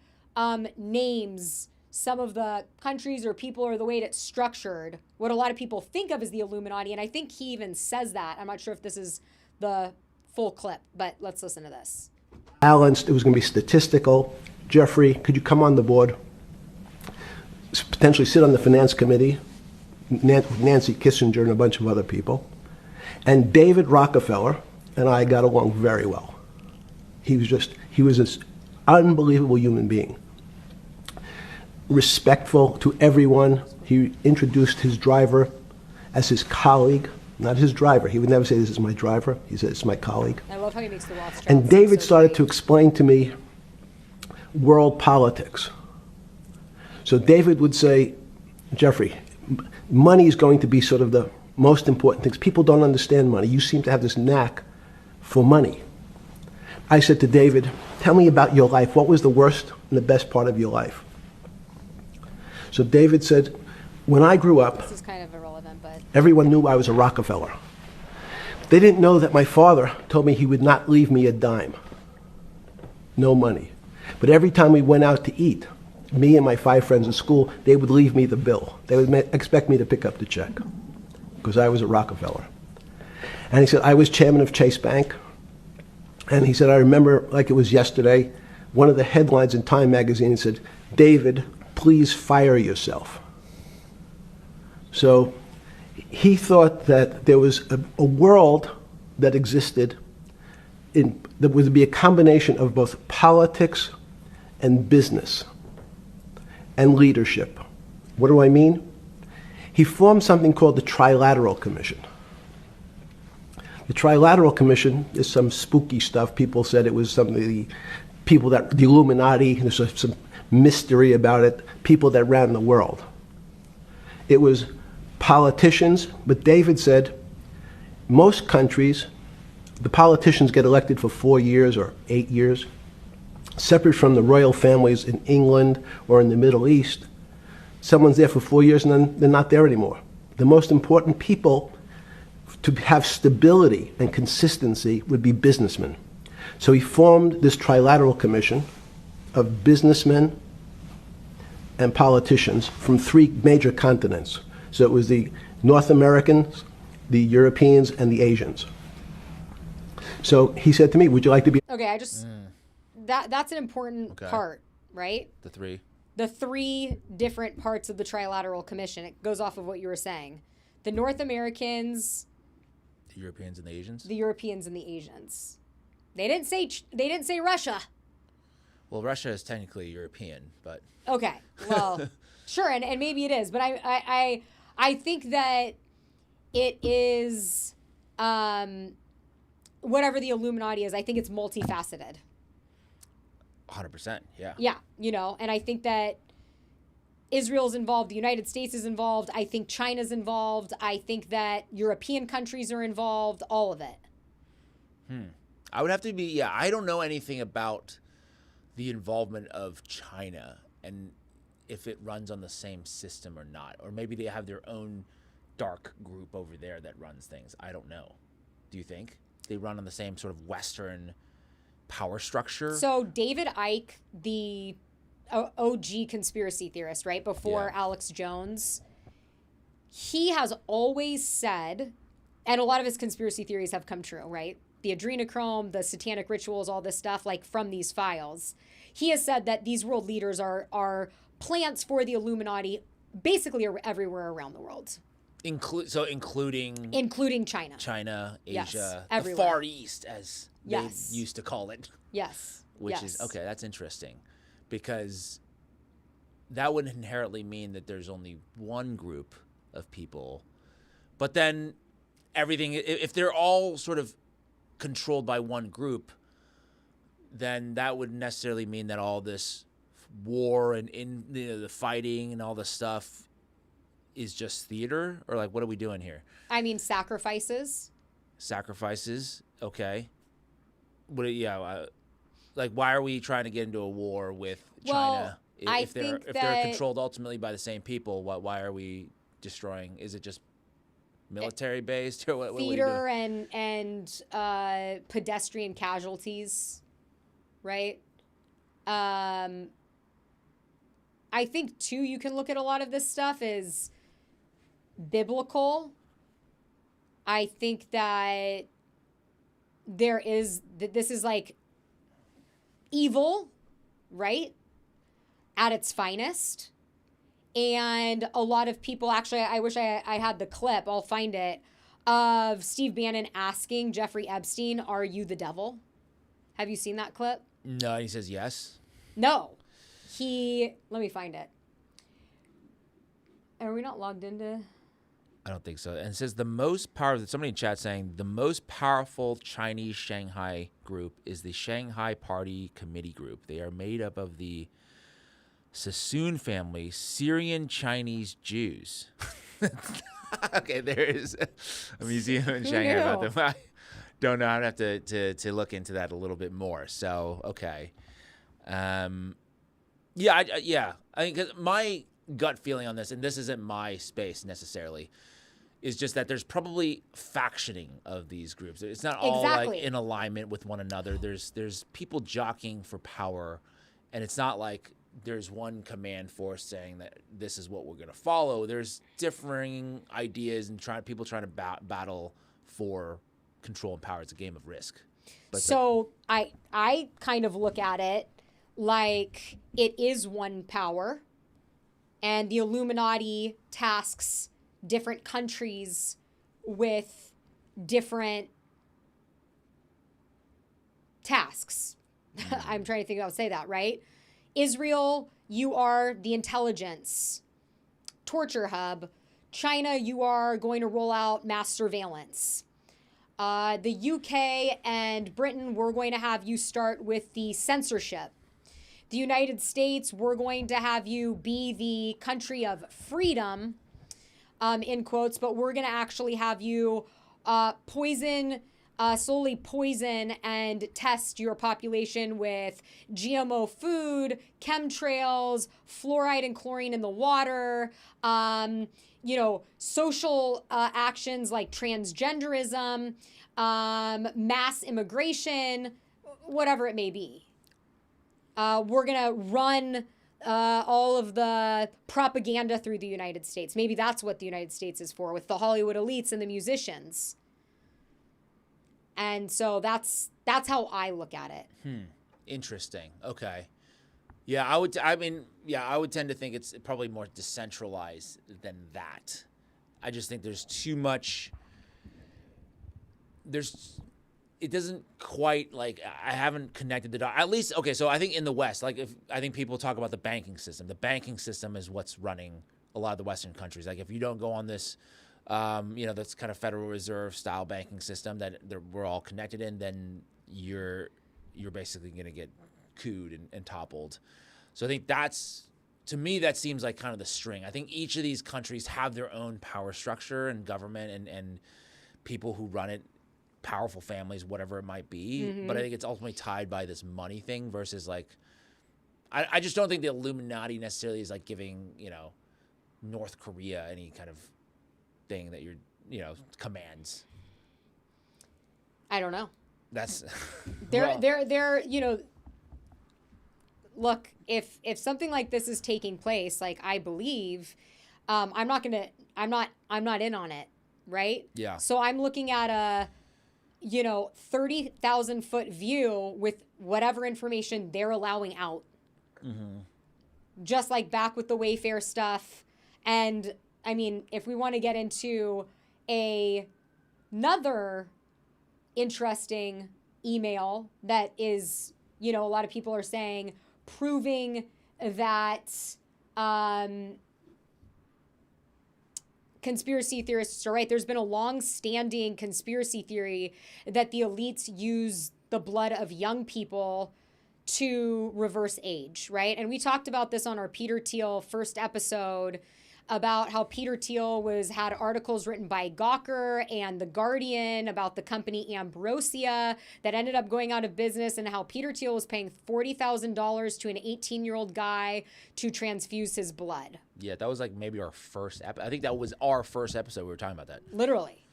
names some of the countries or people or the way it's structured, what a lot of people think of as the Illuminati. And I think he even says that. I'm not sure if this is the full clip, but let's listen to this. Balanced, it was going to be statistical. Jeffrey, could you come on the board? Potentially sit on the finance committee, Nancy Kissinger and a bunch of other people. And David Rockefeller and I got along very well. He was an unbelievable human being. Respectful to everyone. He introduced his driver as his colleague. Not his driver. He would never say, this is my driver. He said, it's my colleague. I love how he makes the Rothschilds. And David started to explain to me world politics. So David would say, Jeffrey, money is going to be sort of the most important things. People don't understand money. You seem to have this knack for money. I said to David, tell me about your life. What was the worst and the best part of your life? So David said, when I grew up, this is kind of irrelevant, but everyone knew I was a Rockefeller. They didn't know that my father told me he would not leave me a dime. No money. But every time we went out to eat, me and my 5 friends in school, they would leave me the bill. They would expect me to pick up the check because I was a Rockefeller. And he said, I was chairman of Chase Bank. And he said, I remember like it was yesterday, one of the headlines in Time magazine said, David, please fire yourself. So he thought that there was a world that existed that would be a combination of both politics and business and leadership. What do I mean? He formed something called the Trilateral Commission. The Trilateral Commission is some spooky stuff. People said it was some of the people that, the Illuminati, there's some mystery about it, people that ran the world. It was politicians, but David said most countries, the politicians get elected for 4 years or 8 years, separate from the royal families in England or in the Middle East. Someone's there for 4 years and then they're not there anymore. The most important people to have stability and consistency would be businessmen. So he formed this Trilateral Commission of businessmen and politicians from 3 major continents. So it was the North Americans, the Europeans, and the Asians. So he said to me, would you like to be... Okay, I just... That's an important part, right? The 3 different parts of the Trilateral Commission. It goes off of what you were saying. The North Americans... The Europeans and the Asians? The Europeans and the Asians. They didn't say Russia. Well, Russia is technically European, but... Okay, well, sure, and maybe it is. But I think that it is... whatever the Illuminati is, I think it's multifaceted. 100%, yeah. Yeah, and I think that Israel's involved, the United States is involved, I think China's involved, I think that European countries are involved, all of it. I would have to be, I don't know anything about the involvement of China and if it runs on the same system or not. Or maybe they have their own dark group over there that runs things. I don't know. Do you think? They run on the same sort of Western power structure? So David Icke, the OG conspiracy theorist, right, before Alex Jones, he has always said, and a lot of his conspiracy theories have come true, right? The Adrenochrome, the satanic rituals, all this stuff, like from these files. He has said that these world leaders are plants for the Illuminati basically everywhere around the world. Including China. China, Asia, yes, the Far East, as they used to call it. Yes. Which is, okay, that's interesting. Because that would inherently mean that there's only one group of people. But then everything, if they're all sort of controlled by one group, then that would necessarily mean that all this war and the fighting and all this stuff is just theater? Or like, what are we doing here? I mean, sacrifices. Sacrifices, okay. Like, why are we trying to get into a war with China? If they're controlled ultimately by the same people, why are we destroying? Is it just military based or what? Theater and pedestrian casualties, right? I think too, you can look at a lot of this stuff as biblical. I think that this is like evil, right? At its finest. And a lot of people, actually, I wish I had the clip, I'll find it, of Steve Bannon asking Jeffrey Epstein, "Are you the devil?" Have you seen that clip? No, he says yes. No. Let me find it. Are we not logged into? I don't think so. And it says somebody in chat saying the most powerful Chinese Shanghai group is the Shanghai Party Committee Group. They are made up of the Sassoon family, Syrian Chinese Jews. Okay, there is a museum in Shanghai about them. I don't know. I'd have to look into that a little bit more. So, okay. I think my gut feeling on this, and this isn't my space necessarily, is just that there's probably factioning of these groups. It's not all like in alignment with one another. There's people jockeying for power, and it's not like there's one command force saying that this is what we're going to follow. There's differing ideas and people trying to battle for control and power. It's a game of risk. But so I kind of look at it like it is one power, and the Illuminati tasks different countries with different tasks. I'm trying to think how to say that, right? Israel, you are the intelligence torture hub. China, you are going to roll out mass surveillance. The UK and Britain, we're going to have you start with the censorship. The United States, we're going to have you be the country of freedom, in quotes, but we're going to actually have you slowly poison and test your population with GMO food, chemtrails, fluoride and chlorine in the water, social actions like transgenderism, mass immigration, whatever it may be. We're going to run all of the propaganda through the United States. Maybe that's what the United States is for, with the Hollywood elites and the musicians. And so that's how I look at it. Interesting. Okay. Yeah, I would tend to think it's probably more decentralized than that. I just think there's too much. It doesn't quite, like, I haven't connected the dots. At least, okay, so I think in the West, like, I think people talk about the banking system. The banking system is what's running a lot of the Western countries. Like, if you don't go on this, that's kind of Federal Reserve style banking system that we're all connected in, then you're basically going to get cooed and toppled. So I think to me, that seems like kind of the string. I think each of these countries have their own power structure and government and people who run it, powerful families, whatever it might be. Mm-hmm. But I think it's ultimately tied by this money thing versus, like, I just don't think the Illuminati necessarily is like giving, North Korea any kind of thing that commands. I don't know. That's they're look, if something like this is taking place, like, I believe, I'm not in on it, right? Yeah. So I'm looking at a 30,000 foot view with whatever information they're allowing out. Mm-hmm. Just like back with the Wayfair stuff. And I mean, if we want to get into another interesting email that is, a lot of people are saying, proving that conspiracy theorists are right. There's been a long-standing conspiracy theory that the elites use the blood of young people to reverse age, right? And we talked about this on our Peter Thiel first episode about how Peter Thiel had articles written by Gawker and The Guardian about the company Ambrosia that ended up going out of business, and how Peter Thiel was paying $40,000 to an 18-year-old guy to transfuse his blood. Yeah, that was like maybe our first I think that was our first episode we were talking about that. Literally.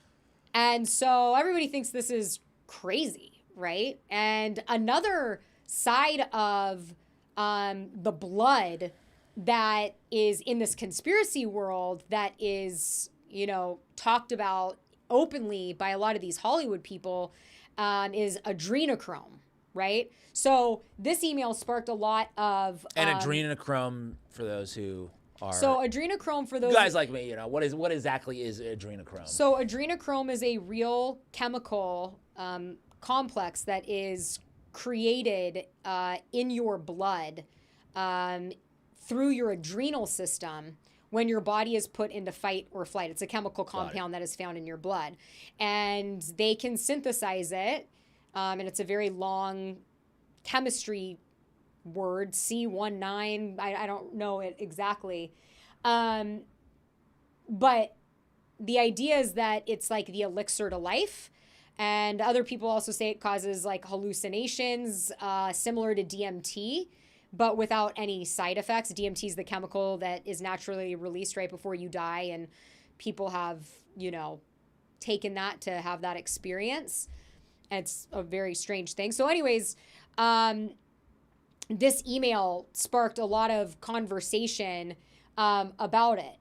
And so everybody thinks this is crazy, right? And another side of the blood that is in this conspiracy world that is, talked about openly by a lot of these Hollywood people is adrenochrome, right? So this email sparked a lot of... And adrenochrome, for those who are... So adrenochrome, for those... guys like me, what exactly is adrenochrome? So adrenochrome is a real chemical complex that is created in your blood through your adrenal system when your body is put into fight or flight. It's a chemical compound that is found in your blood. And they can synthesize it, and it's a very long chemistry word, C19, I don't know it exactly. But the idea is that it's like the elixir to life. And other people also say it causes like hallucinations, similar to DMT, but without any side effects. DMT is the chemical that is naturally released right before you die, and people have, taken that to have that experience. And it's a very strange thing. So anyways, this email sparked a lot of conversation about it.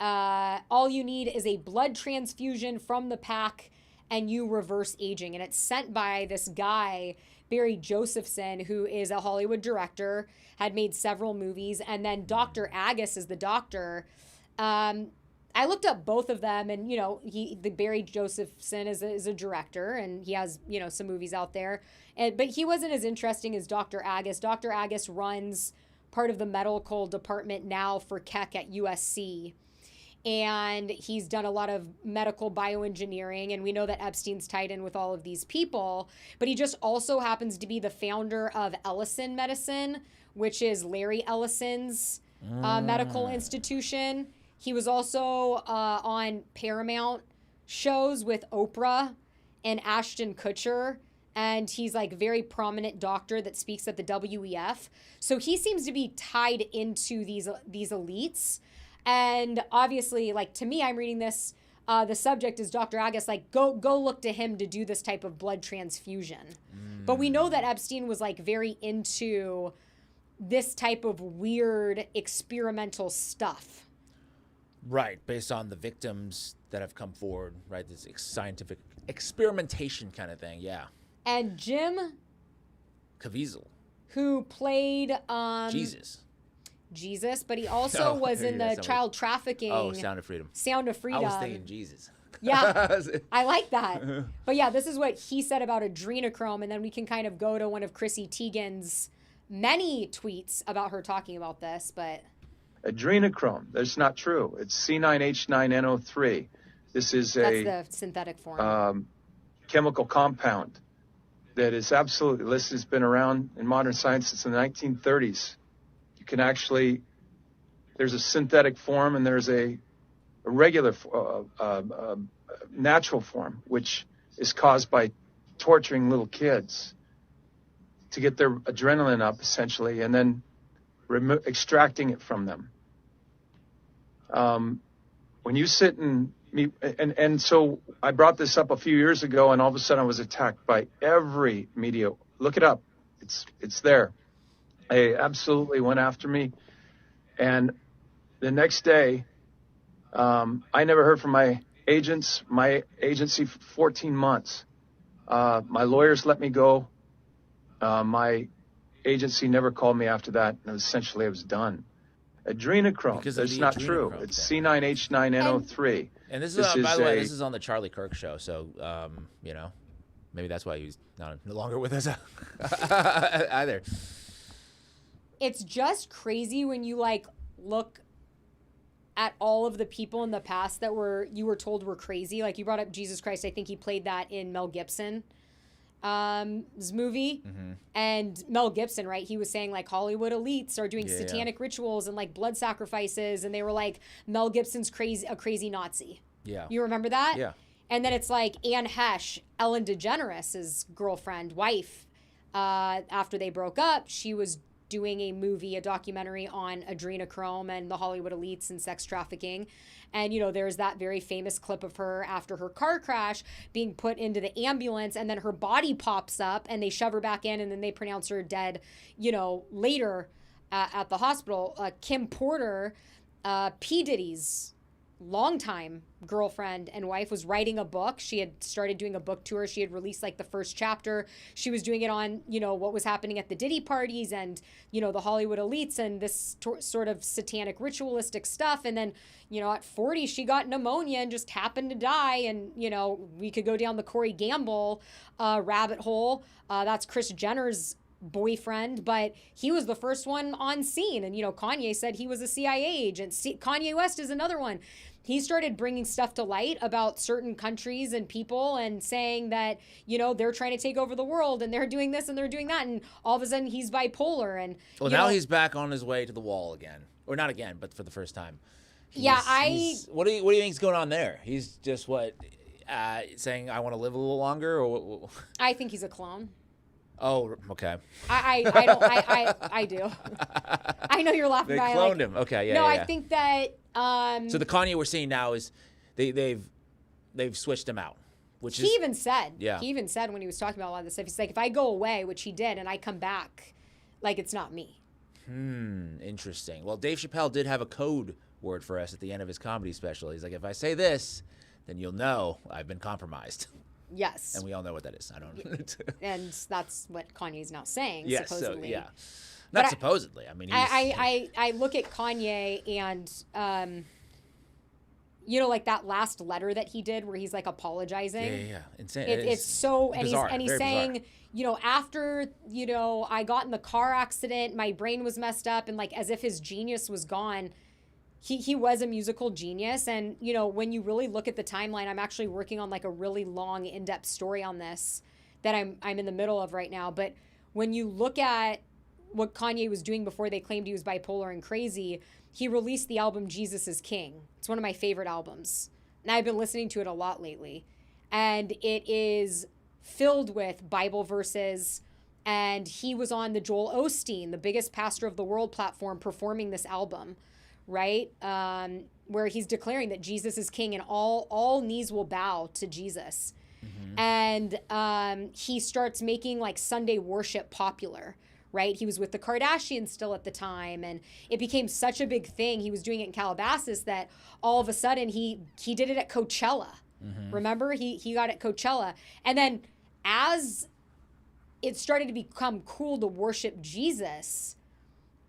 All you need is a blood transfusion from the pack and you reverse aging. And it's sent by this guy, Barry Josephson, who is a Hollywood director, had made several movies. And then Dr. Agus is the doctor. I looked up both of them, and, the Barry Josephson is a director, and he has, some movies out there. But he wasn't as interesting as Dr. Agus. Dr. Agus runs part of the medical department now for Keck at USC. and he's done a lot of medical bioengineering, and we know that Epstein's tied in with all of these people, but he just also happens to be the founder of Ellison Medicine, which is Larry Ellison's medical institution. He was also on Paramount shows with Oprah and Ashton Kutcher, and he's like a very prominent doctor that speaks at the WEF. So he seems to be tied into these elites. And obviously, like, to me, I'm reading this, the subject is Dr. Agus, like, go look to him to do this type of blood transfusion. But we know that Epstein was like very into this type of weird experimental stuff. Right, based on the victims that have come forward, right? This scientific experimentation kind of thing, yeah. And Jim Caviezel, who played Jesus, but he also was in the child trafficking. Oh, Sound of Freedom. Sound of Freedom. I was thinking Jesus. Yeah, I like that. But yeah, this is what he said about adrenochrome, and then we can kind of go to one of Chrissy Teigen's many tweets about her talking about this, but... Adrenochrome, that's not true. It's C9H9NO3. This is that's the synthetic form. Chemical compound that is absolutely, this has been around in modern science since the 1930s. You can actually, there's a synthetic form and there's a regular, natural form, which is caused by torturing little kids to get their adrenaline up, essentially, and then extracting it from them. When you sit and meet, and so I brought this up a few years ago, and all of a sudden I was attacked by every media. Look it up. It's there. They absolutely went after me. And the next day, I never heard from my agency for 14 months. My lawyers let me go. My agency never called me after that, and essentially I was done. Adrenochrome, that's not true. It's C9H9NO3. And this is, by the way, this is on the Charlie Kirk show, so, you know, maybe that's why he's no longer with us either. It's just crazy when you, like, look at all of the people in the past that you were told were crazy. Like, you brought up Jesus Christ. I think he played that in Mel Gibson. This movie, and Mel Gibson, right? He was saying like Hollywood elites are doing satanic rituals and like blood sacrifices, and they were like, Mel Gibson's a crazy Nazi. Yeah, you remember that? Yeah. And then it's like Anne Hesh, Ellen DeGeneres' wife. After they broke up, she was doing a documentary on adrenochrome and the Hollywood elites and sex trafficking. And, you know, there's that very famous clip of her after her car crash being put into the ambulance, and then her body pops up and they shove her back in, and then they pronounce her dead, you know, later at the hospital. Kim Porter, P. Diddy's longtime girlfriend and wife, was writing a book. She had started doing a book tour. She had released like the first chapter. She was doing it on, you know, what was happening at the Diddy parties and, you know, the Hollywood elites and this sort of satanic ritualistic stuff. And then, you know, at 40, she got pneumonia and just happened to die. And, you know, we could go down the Corey Gamble rabbit hole. That's Kris Jenner's boyfriend, but he was the first one on scene. And, you know, Kanye said he was a CIA agent. Kanye West is another one. He started bringing stuff to light about certain countries and people and saying that, you know, they're trying to take over the world and they're doing this and they're doing that. And all of a sudden he's bipolar. And well, now he's back on his way to the wall again, or not again, but for the first time. What do you think is going on there? He's just saying I want to live a little longer, or what? I think he's a clone. Oh, okay. I do. I know you're laughing. They cloned him. Okay, yeah. No, yeah. I think that. So the Kanye we're seeing now is they've switched him out, he even said. Yeah. He even said when he was talking about a lot of this stuff, he's like, if I go away, which he did, and I come back, like it's not me. Interesting. Well, Dave Chappelle did have a code word for us at the end of his comedy special. He's like, if I say this, then you'll know I've been compromised. Yes. And we all know what that is. I don't. And that's what Kanye's now saying, yes, supposedly. So, yeah. Not supposedly. I mean, I look at Kanye and, you know, like that last letter that he did where he's like apologizing. Yeah. Insane. It's so, bizarre, and he's saying, bizarre. You know, after, you know, I got in the car accident, my brain was messed up, and like as if his genius was gone. he was a musical genius. And, you know, when you really look at the timeline, I'm actually working on like a really long, in-depth story on this that I'm in the middle of right now. But when you look at what Kanye was doing before they claimed he was bipolar and crazy, he released the album Jesus is King. It's one of my favorite albums. And I've been listening to it a lot lately. And it is filled with Bible verses. And he was on the Joel Osteen, the biggest pastor of the world platform, performing this album, right? Where he's declaring that Jesus is king and all knees will bow to Jesus. And he starts making like Sunday worship popular, right? He was with the Kardashians still at the time, and it became such a big thing. He was doing it in Calabasas that all of a sudden he did it at Coachella. Remember? He got it at Coachella. And then as it started to become cool to worship Jesus,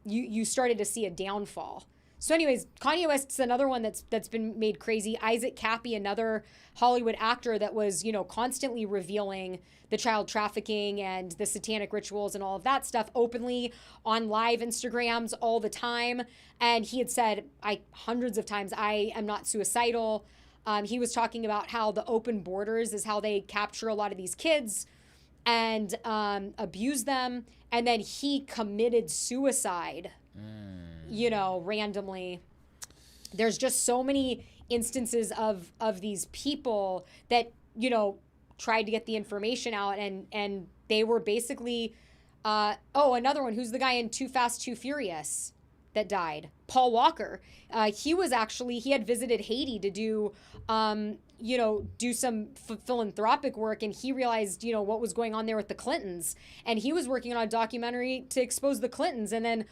you started to see a downfall. So anyways, Kanye West's another one that's been made crazy. Isaac Cappy, another Hollywood actor that was, you know, constantly revealing the child trafficking and the satanic rituals and all of that stuff openly on live Instagrams all the time. And he had said, hundreds of times, I am not suicidal. He was talking about how the open borders is how they capture a lot of these kids and abuse them. And then he committed suicide. You know, randomly. There's just so many instances of these people that, you know, tried to get the information out and they were basically, another one, who's the guy in Too Fast, Too Furious that died? Paul Walker. He had visited Haiti to do, do some philanthropic work, and he realized, you know, what was going on there with the Clintons, and he was working on a documentary to expose the Clintons, and then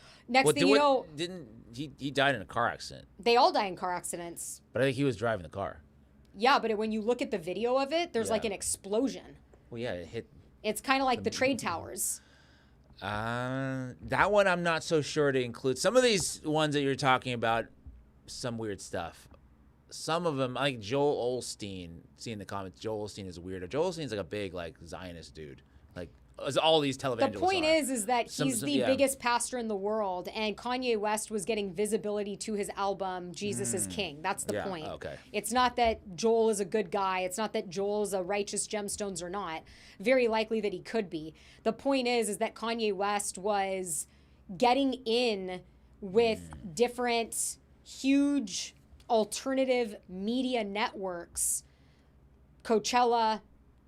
didn't he died in a car accident? They all die in car accidents. But I think he was driving the car. Yeah, but when you look at the video of it, there's like an explosion. Well, yeah, it hit. It's kind of like the trade towers. That one I'm not so sure to include. Some of these ones that you're talking about, some weird stuff. Some of them, like Joel Osteen, see in the comments, Joel Osteen is weird. Joel Osteen's like a big, like, Zionist dude. Like, as all these televangelists The point are. is that he's the biggest pastor in the world, and Kanye West was getting visibility to his album, Jesus is King. That's the point. Okay. It's not that Joel is a good guy. It's not that Joel is a righteous gemstones or not. Very likely that he could be. The point is that Kanye West was getting in with different huge alternative media networks, Coachella,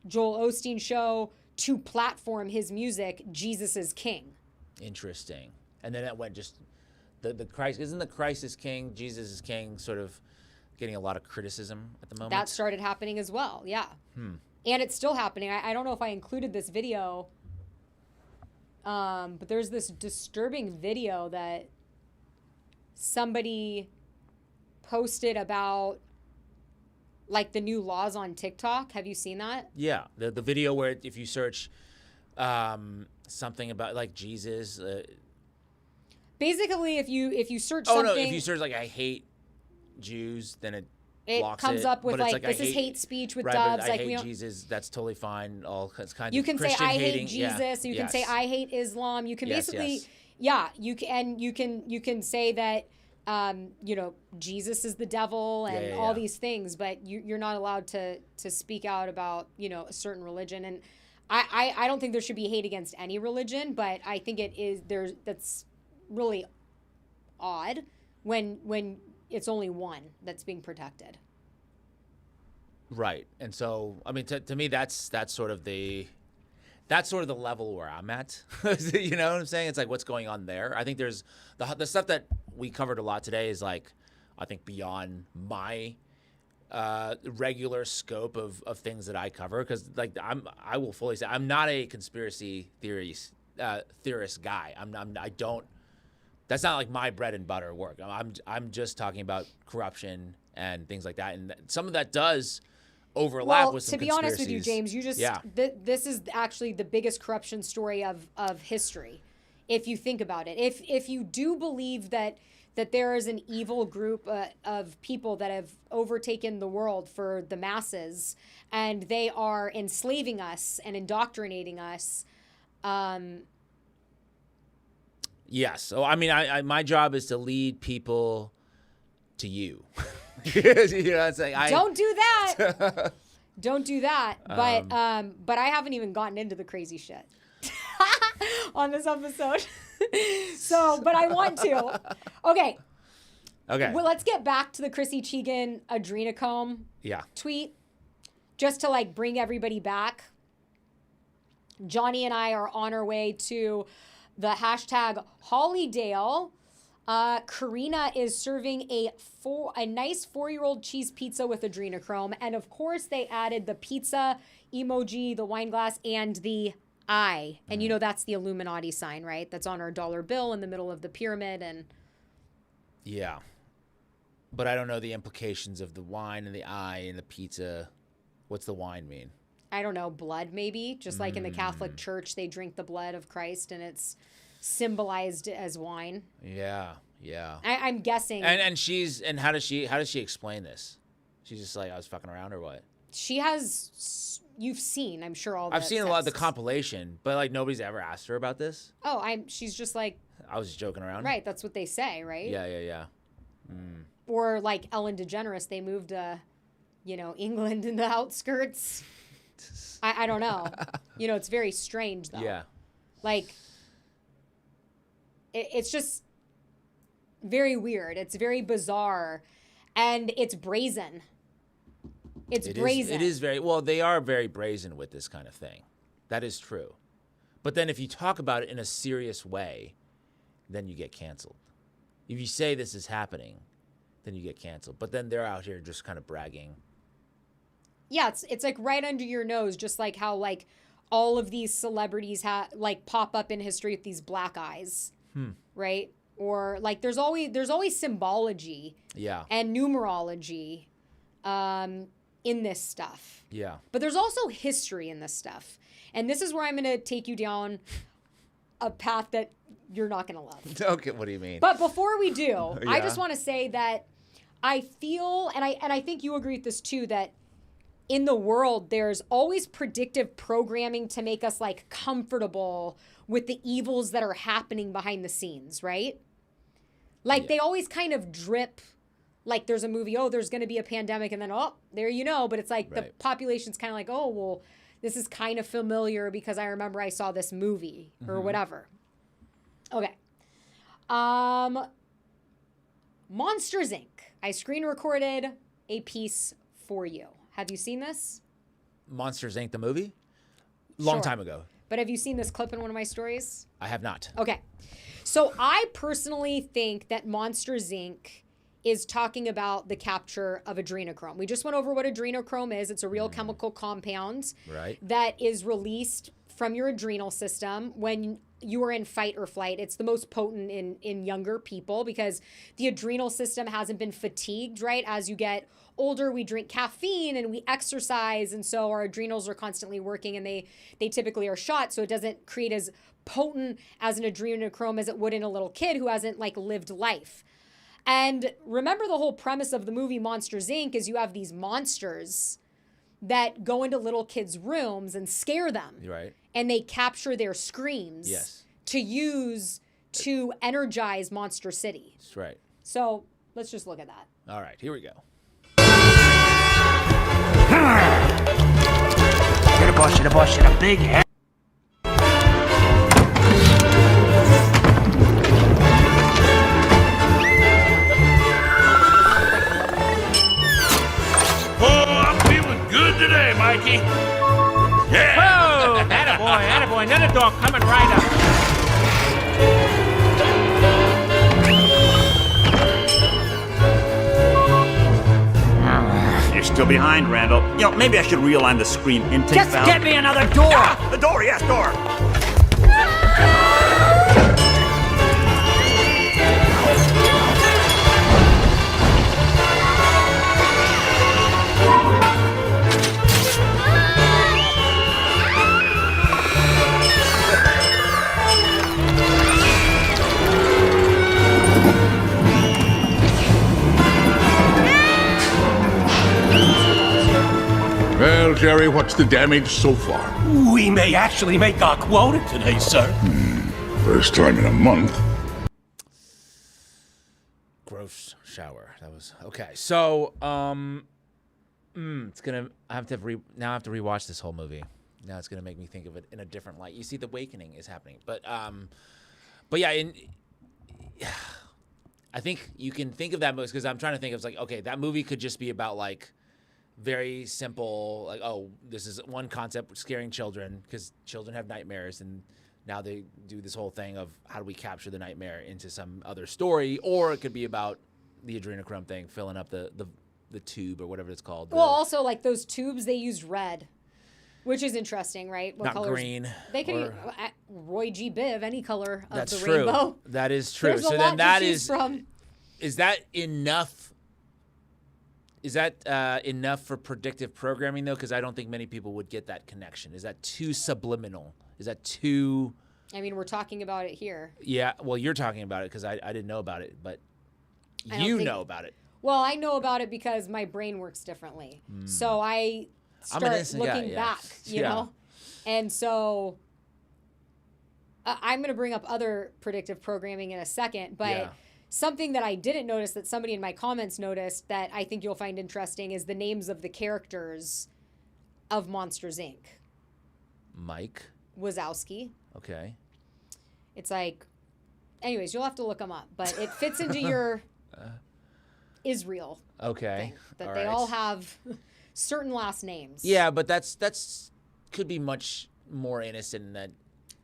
Joel Osteen show, to platform his music, Jesus is King. Interesting. And then it went just the Christ. Isn't the Christ is King, Jesus is King sort of getting a lot of criticism at the moment? That started happening as well, yeah. And it's still happening. I don't know if I included this video, but there's this disturbing video that somebody posted about, like, the new laws on TikTok. Have you seen that? Yeah, the video where if you search something about, like, Jesus. Basically, if you search something. Oh no, if you search, like, I hate Jews, then it blocks comes up with, like, this is hate speech with right, doves. I like, hate Jesus. That's totally fine. All kinds you of can Christian say I hating. hate Jesus. You can say I hate Islam. You can basically, you can say that. Jesus is the devil and all these things, but you're not allowed to speak out about, a certain religion. And I don't think there should be hate against any religion, but I think that's really odd when it's only one that's being protected. Right. And so, I mean, to me, that's sort of the level where I'm at. You know what I'm saying? It's like, what's going on there? I think there's the stuff that we covered a lot today is, like, I think beyond my regular scope of things that I cover. Cause, like, I will fully say I'm not a conspiracy theorist guy. I don't, that's not like my bread and butter work. I'm just talking about corruption and things like that. And some of that does overlap with some conspiracies. To be honest with you, James, you just this is actually the biggest corruption story of history, if you think about it. If you do believe that there is an evil group of people that have overtaken the world for the masses, and they are enslaving us and indoctrinating us. Yes. So I mean, my job is to lead people to you. You know, it's like don't do that. Don't do that. But I haven't even gotten into the crazy shit on this episode. But I want to. Okay. Well, let's get back to the Chrissy Teigen Adrenochrome tweet. Just to like bring everybody back. Johnny and I are on our way to the hashtag Hollydale. Karyna is serving a nice 4-year-old cheese pizza with adrenochrome. And of course, they added the pizza emoji, the wine glass, and the eye. And you know, that's the Illuminati sign, right? That's on our dollar bill in the middle of the pyramid. And yeah. But I don't know the implications of the wine and the eye and the pizza. What's the wine mean? I don't know, blood maybe. Just like in the Catholic Church, they drink the blood of Christ and it's symbolized as wine. Yeah. I'm guessing. And how does she explain this? She's just like, I was fucking around or what? She has, you've seen, I'm sure I've seen a lot of the compilation, but like nobody's ever asked her about this. Oh, she's just like, I was just joking around. Right, that's what they say, right? Yeah. Or like Ellen DeGeneres, they moved to, England in the outskirts. I don't know. It's very strange though. Yeah. Like, it's just very weird. It's very bizarre. And it's brazen. It's brazen. It is very, well, they are very brazen with this kind of thing. That is true. But then if you talk about it in a serious way, then you get canceled. If you say this is happening, then you get canceled. But then they're out here just kind of bragging. Yeah, it's like right under your nose, just like how like all of these celebrities like pop up in history with these black eyes, right? Or like there's always symbology, and numerology, in this stuff. Yeah. But there's also history in this stuff, and this is where I'm going to take you down a path that you're not going to love. Okay, what do you mean? But before we do, I just want to say that I feel, and I think you agree with this too, that in the world, there's always predictive programming to make us like comfortable with the evils that are happening behind the scenes, right? Like they always kind of drip, like there's a movie, oh, there's going to be a pandemic, and then, oh, there you know. But it's like the population's kind of like, oh, well, this is kind of familiar because I remember I saw this movie or whatever. Okay. Monsters, Inc. I screen recorded a piece for you. Have you seen this? Monsters, Inc. the movie? Long time ago. But have you seen this clip in one of my stories? I have not. Okay. So I personally think that Monsters, Inc. is talking about the capture of adrenochrome. We just went over what adrenochrome is. It's a real chemical compound that is released from your adrenal system when you are in fight or flight. It's the most potent in younger people because the adrenal system hasn't been fatigued, right? As you get older, we drink caffeine and we exercise, and so our adrenals are constantly working, and they typically are shot, so it doesn't create as potent as an adrenochrome as it would in a little kid who hasn't like lived life. And remember, the whole premise of the movie Monsters, Inc. is you have these monsters that go into little kids' rooms and scare them. Right. And they capture their screams to use to energize Monster City. That's right. So let's just look at that. All right, here we go. Get a boss, a big head. Today, Mikey. Yeah. Whoa! Attaboy. Another dog coming right up. You're still behind, Randall. Maybe I should realign the screen intake valve. Just get me another door. The door, yes, door. Well, Jerry, what's the damage so far? We may actually make our quota today, sir. First time in a month. gross shower. That was okay. So, it's gonna. I have to rewatch this whole movie. Now it's gonna make me think of it in a different light. You see, the awakening is happening. But yeah, I think you can think of that movie because I'm trying to think of like, okay, that movie could just be about like very simple, like, oh, this is one concept scaring children because children have nightmares, and now they do this whole thing of how do we capture the nightmare into some other story, or it could be about the adrenochrome thing, filling up the tube or whatever it's called. Well, also like those tubes, they used red, which is interesting, right? What not colors? Green. They could Roy G. Biv, any color of That's the true. rainbow. That is true. There's So a then lot that to choose is from. Is that enough? Is that enough for predictive programming, though? Because I don't think many people would get that connection. Is that too subliminal? Is that too... I mean, we're talking about it here. Yeah, well, you're talking about it because I didn't know about it, but you know about it. Well, I know about it because my brain works differently. So I start looking back, you know? And so I'm going to bring up other predictive programming in a second, but... Something that I didn't notice that somebody in my comments noticed that I think you'll find interesting is the names of the characters of Monsters, Inc. Mike Wazowski. Okay. It's like, anyways, you'll have to look them up, but it fits into your Israel okay. thing, that they all have certain last names. Yeah, but that's could be much more innocent than that.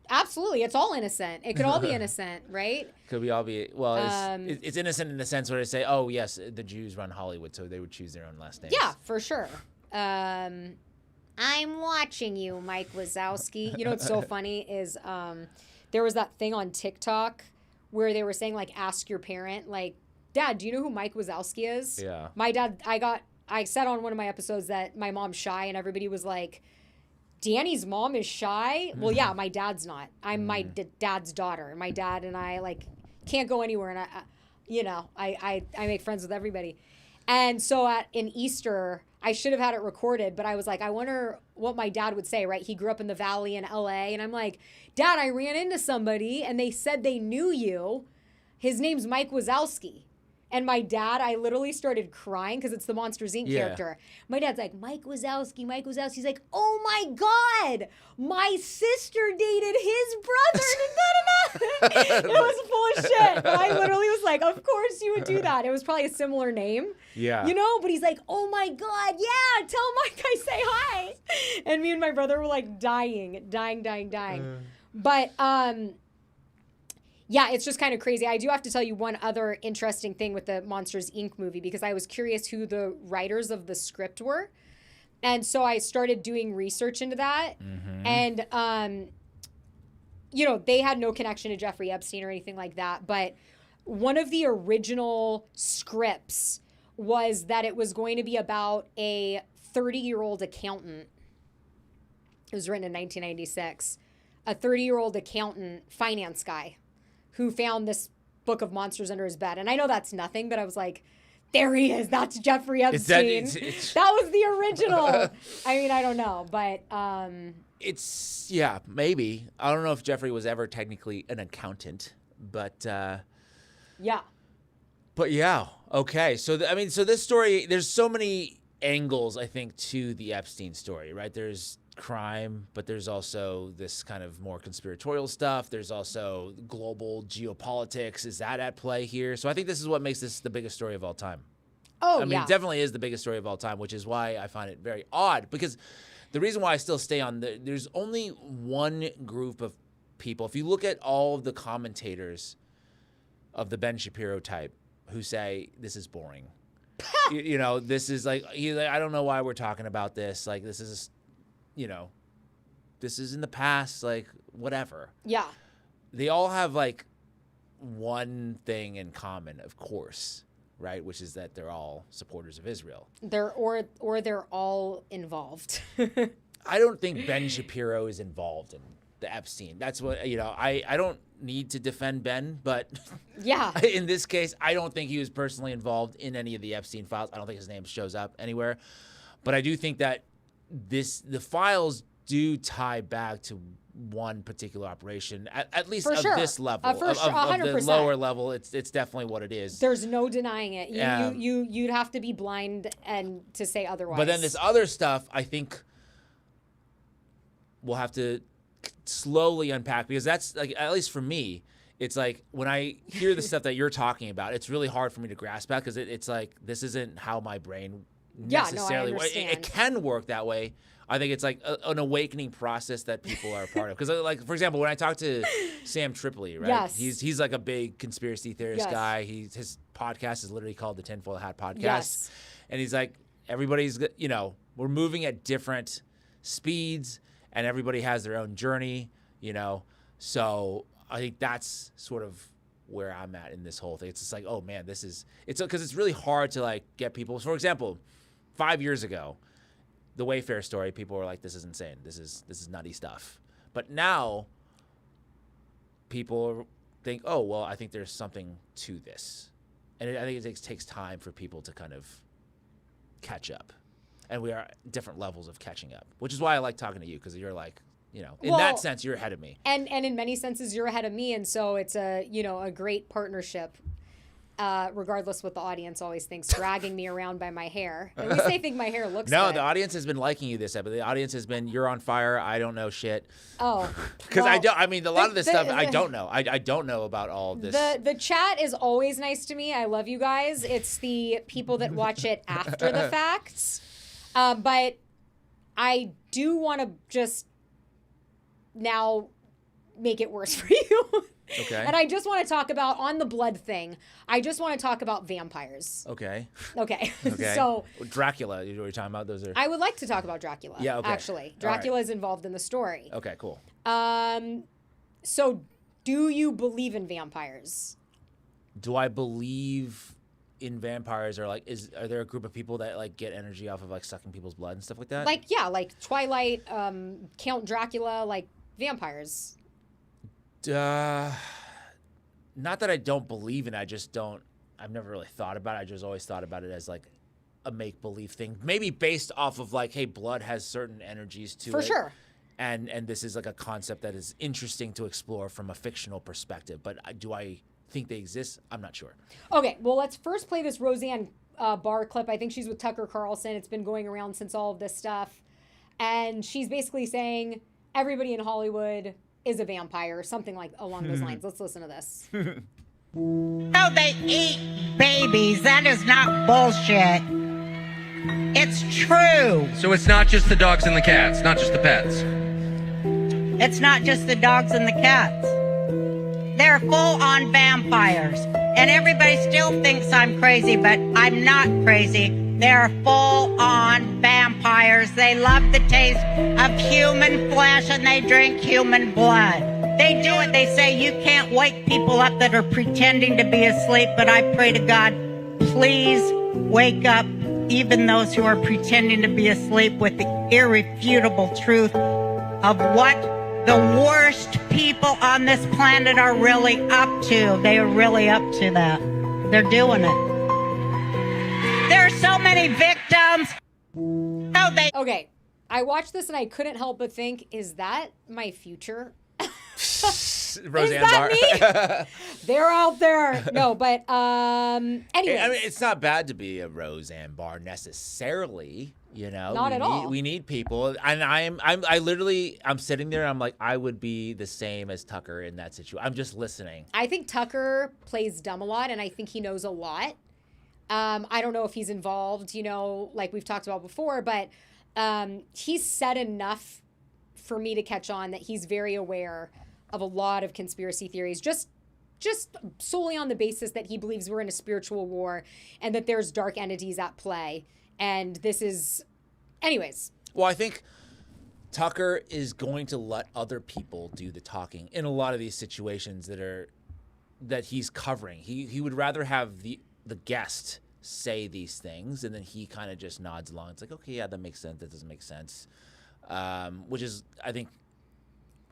Absolutely. It's all innocent. It could all be innocent, right? Could we all be... Well, it's innocent in the sense where they say, oh, yes, the Jews run Hollywood, so they would choose their own last names. Yeah, for sure. I'm watching you, Mike Wazowski. You know what's so funny is there was that thing on TikTok where they were saying, like, ask your parent, like, Dad, do you know who Mike Wazowski is? Yeah. My dad, I said on one of my episodes that my mom's shy, and everybody was like, Danny's mom is shy? Well, yeah, my dad's not. I'm my dad's daughter. My dad and I, like, can't go anywhere. And I make friends with everybody. And so in Easter, I should have had it recorded, but I was like, I wonder what my dad would say, right? He grew up in the Valley in LA. And I'm like, Dad, I ran into somebody and they said they knew you. His name's Mike Wazowski. And my dad, I literally started crying because it's the Monsters, Inc. character. My dad's like, Mike Wazowski. He's like, oh my God, my sister dated his brother. It was full of shit. But I literally was like, of course you would do that. It was probably a similar name. Yeah. You know, but he's like, oh my God, yeah, tell Mike I say hi. And me and my brother were like dying. But, yeah, it's just kind of crazy. I do have to tell you one other interesting thing with the Monsters, Inc. movie, because I was curious who the writers of the script were. And so I started doing research into that. And, they had no connection to Jeffrey Epstein or anything like that. But one of the original scripts was that it was going to be about a 30-year-old accountant. It was written in 1996. A 30-year-old accountant finance guy who found this book of monsters under his bed. And I know that's nothing, but I was like, there he is. That's Jeffrey Epstein. That was the original. I mean, I don't know, but... yeah, maybe. I don't know if Jeffrey was ever technically an accountant, but... yeah. But yeah, okay. So, so this story, there's so many angles, I think, to the Epstein story, right? There's crime, but there's also this kind of more conspiratorial stuff. There's also global geopolitics. Is that at play here? So I think this is what makes this the biggest story of all time. Oh, I mean, it definitely is the biggest story of all time, which is why I find it very odd, because the reason why I still stay on there's only one group of people. If you look at all of the commentators of the Ben Shapiro type who say this is boring, this is like, I don't know why we're talking about this. Like, this is, this is in the past, like, whatever. Yeah. They all have, like, one thing in common, of course, right? Which is that they're all supporters of Israel. They're all involved. I don't think Ben Shapiro is involved in the Epstein. That's what, I don't need to defend Ben, but yeah, in this case, I don't think he was personally involved in any of the Epstein files. I don't think his name shows up anywhere. But I do think that the files do tie back to one particular operation, at least For of sure. this level, For sure, of the 100%. lower level. It's definitely what it is. There's no denying it. You'd have to be blind and to say otherwise. But then this other stuff, I think we'll have to slowly unpack, because that's like, at least for me, it's like when I hear the stuff that you're talking about, it's really hard for me to grasp that, because it's like, this isn't how my brain necessarily works. It can work that way. I think it's like an awakening process that people are a part of. Because, like, for example, when I talk to Sam Tripoli, right? Yes. He's like a big conspiracy theorist guy. His podcast is literally called the Tinfoil Hat Podcast. Yes. And he's like, everybody's, we're moving at different speeds, and everybody has their own journey, So I think that's sort of where I'm at in this whole thing. It's just like, oh man, it's because it's really hard to like get people. For example, 5 years ago, the Wayfair story, people were like, this is insane. This is nutty stuff. But now people think, oh, well, I think there's something to this. And I think it takes time for people to kind of catch up. And we are at different levels of catching up, which is why I like talking to you, because you're like, in that sense, you're ahead of me. And in many senses, you're ahead of me. And so it's a great partnership. Regardless what the audience always thinks, dragging me around by my hair. At least they think my hair looks good. The audience has been liking you this episode. The audience has been, you're on fire. I don't know shit. Oh. Because a lot of this stuff, I don't know. I don't know about all this. The chat is always nice to me. I love you guys. It's the people that watch it after the fact. But I do want to just now make it worse for you. Okay. And I just want to talk about, on the blood thing, I just want to talk about vampires. Okay. So Dracula, you know what you're talking about? Those are. I would like to talk about Dracula. Yeah, okay. Actually. Dracula is involved in the story. Okay, cool. So do you believe in vampires? Do I believe in vampires, or are there a group of people that like get energy off of like sucking people's blood and stuff like that? Like Twilight, Count Dracula, like vampires. Not that I don't believe in it, I've never really thought about it. I just always thought about it as like a make-believe thing. Maybe based off of like, hey, blood has certain energies to it. For sure. And this is like a concept that is interesting to explore from a fictional perspective. But do I think they exist? I'm not sure. Okay, well, let's first play this Roseanne Barr clip. I think she's with Tucker Carlson. It's been going around since all of this stuff. And she's basically saying everybody in Hollywood is a vampire, something like along those lines. Let's listen to this. No, they eat babies. That is not bullshit. It's true. So it's not just the dogs and the cats, not just the pets. It's not just the dogs and the cats. They're full-on vampires. And everybody still thinks I'm crazy, but I'm not crazy. They're full-on vampires. They love the taste of human flesh and they drink human blood. They do it. They say you can't wake people up that are pretending to be asleep, but I pray to God, please wake up even those who are pretending to be asleep with the irrefutable truth of what the worst people on this planet are really up to. They are really up to that. They're doing it. There are so many victims. Okay, I watched this and I couldn't help but think, is that my future? Roseanne Barr. Me? They're out there. No, but anyways. I mean, it's not bad to be a Roseanne Barr necessarily. Not at all. We need people, and I'm sitting there. I'm like, I would be the same as Tucker in that situation. I'm just listening. I think Tucker plays dumb a lot, and I think he knows a lot. I don't know if he's involved, like we've talked about before, but he's said enough for me to catch on that he's very aware of a lot of conspiracy theories, just solely on the basis that he believes we're in a spiritual war and that there's dark entities at play. And this is, anyways. Well, I think Tucker is going to let other people do the talking in a lot of these situations that he's covering. He would rather have the guest say these things, and then he kind of just nods along. It's like, okay, yeah, that makes sense. That doesn't make sense. Which is, I think,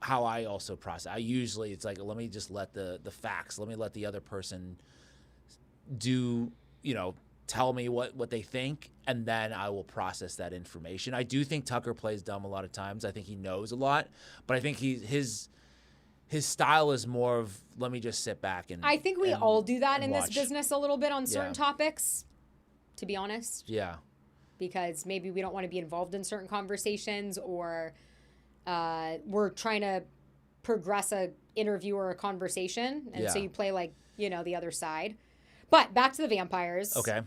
how I also process. It's like, let me just let the facts, let me let the other person do, tell me what they think, and then I will process that information. I do think Tucker plays dumb a lot of times. I think he knows a lot, but I think his style is more of, let me just sit back and I think we all do that in watch. this business a little bit on certain topics, to be honest. Yeah. Because maybe we don't want to be involved in certain conversations, or we're trying to progress a interview or a conversation, and so you play like, the other side. But back to the vampires. Okay.